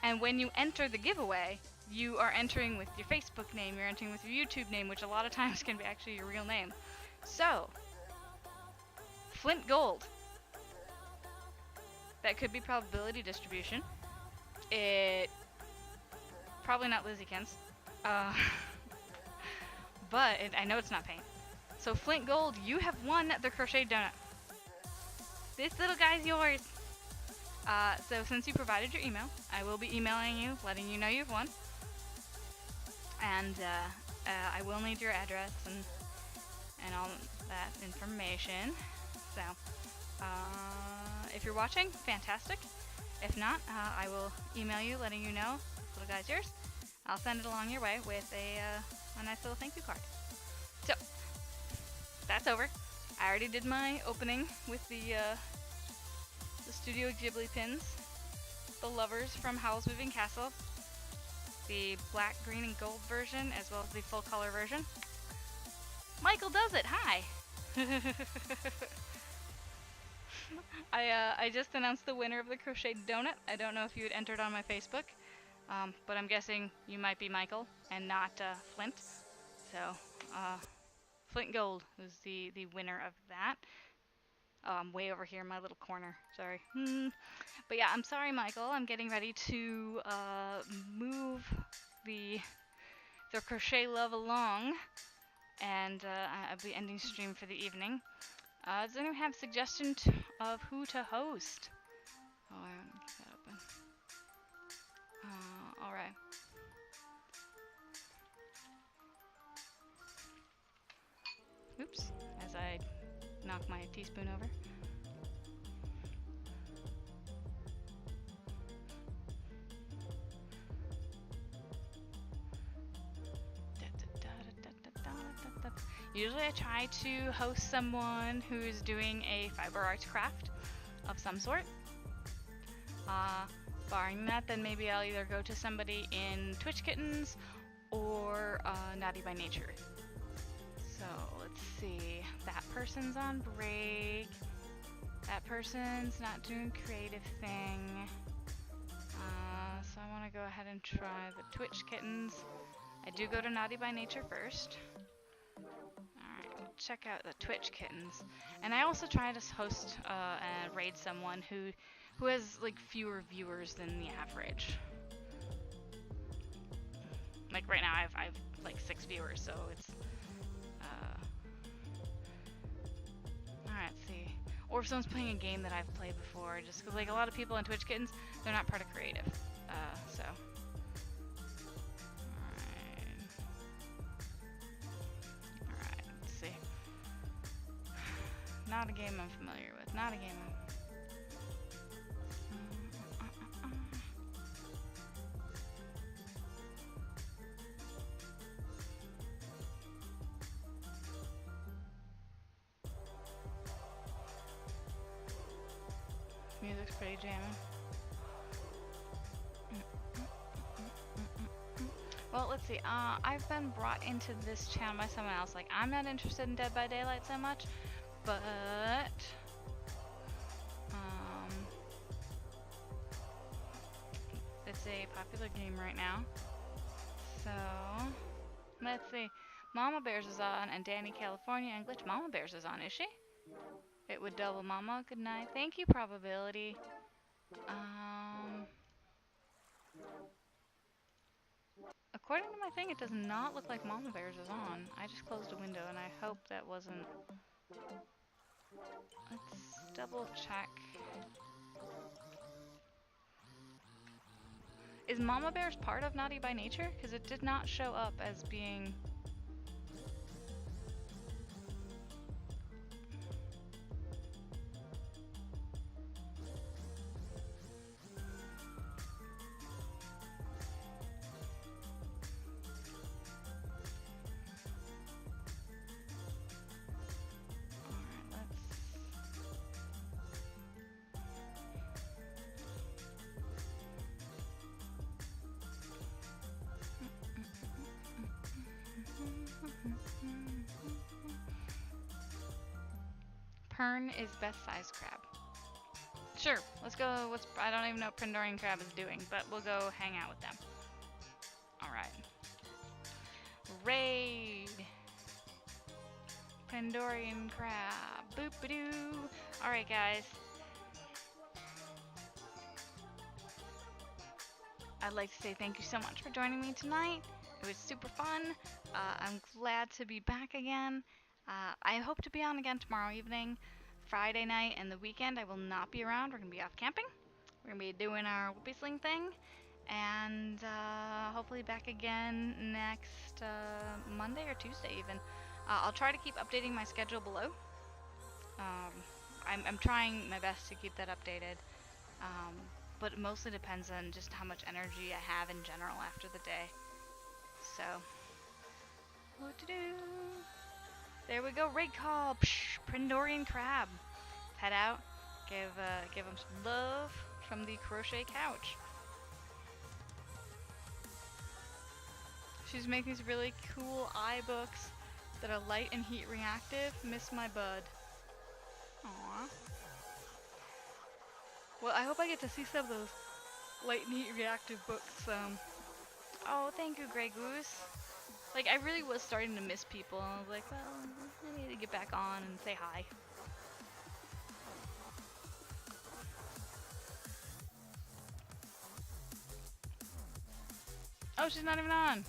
And when you enter the giveaway, you are entering with your Facebook name, you're entering with your YouTube name, which a lot of times can be actually your real name. So, Flint Gold. That could be probability distribution. It probably not Lizzie Kens. But I know it's not paint. So Flint Gold, you have won the crochet donut. This little guy's yours. So since you provided your email, I will be emailing you, letting you know you've won. And I will need your address and all that information. So if you're watching, fantastic. If not, I will email you, letting you know this little guy's yours. I'll send it along your way with a nice little thank you card. So that's over. I already did my opening with the Studio Ghibli pins, the lovers from Howl's Moving Castle, the black, green, and gold version, as well as the full color version. Michael does it. Hi. I just announced the winner of the crochet donut. I don't know if you had entered on my Facebook, but I'm guessing you might be Michael and not Flint. So Flint Gold was the winner of that. I'm way over here in my little corner. Sorry. But yeah, I'm sorry, Michael. I'm getting ready to move the crochet love along, and I'll be ending stream for the evening. Does anyone have suggestions of who to host? Oh, I want to keep that open. All right. Oops, as I knock my teaspoon over. Usually I try to host someone who's doing a fiber arts craft of some sort. Barring that, then maybe I'll either go to somebody in Twitch Kittens or Naughty by Nature. So let's see, that person's on break. That person's not doing creative thing. So I want to go ahead and try the Twitch Kittens. I do go to Naughty by Nature first. Check out the Twitch Kittens, and I also try to host and raid someone who has like fewer viewers than the average. Like right now, I've like 6 viewers, so it's alright. Let's see, or if someone's playing a game that I've played before, just because like a lot of people on Twitch Kittens, they're not part of creative, so. Not a game I'm familiar with. Not a game Music's pretty jamming. Well, let's see. I've been brought into this channel by someone else. Like, I'm not interested in Dead by Daylight so much. But it's a popular game right now. So let's see. Mama Bears is on, and Danny California and Glitch. Mama Bears is on, is she? It would double Mama. Good night. Thank you, probability. According to my thing, it does not look like Mama Bear's is on. I just closed a window and I hope that wasn't... Let's double check. Is Mama Bear's part of Naughty by Nature? Because it did not show up as being... Pern is best size crab. Sure, let's go. I don't even know what Prendorian crab is doing, but we'll go hang out with them. Alright. Raid! Prendorian crab. Boop-a-doo! Alright, guys. I'd like to say thank you so much for joining me tonight. It was super fun. I'm glad to be back again. I hope to be on again tomorrow evening. Friday night and the weekend I will not be around. We're going to be off camping. We're going to be doing our Whoopie Sling thing. And hopefully back again next Monday or Tuesday even. I'll try to keep updating my schedule below. I'm trying my best to keep that updated. But it mostly depends on just how much energy I have in general after the day. So, what to do? There we go, raid call. Psh, Prendorian crab. Head out. Give him some love from the Crochet Couch. She's making these really cool eye books that are light and heat reactive. Miss my bud. Aww. Well, I hope I get to see some of those light and heat reactive books. Oh, thank you, Grey Goose. Like, I really was starting to miss people. I was like, well, I need to get back on and say hi. Oh, she's not even on.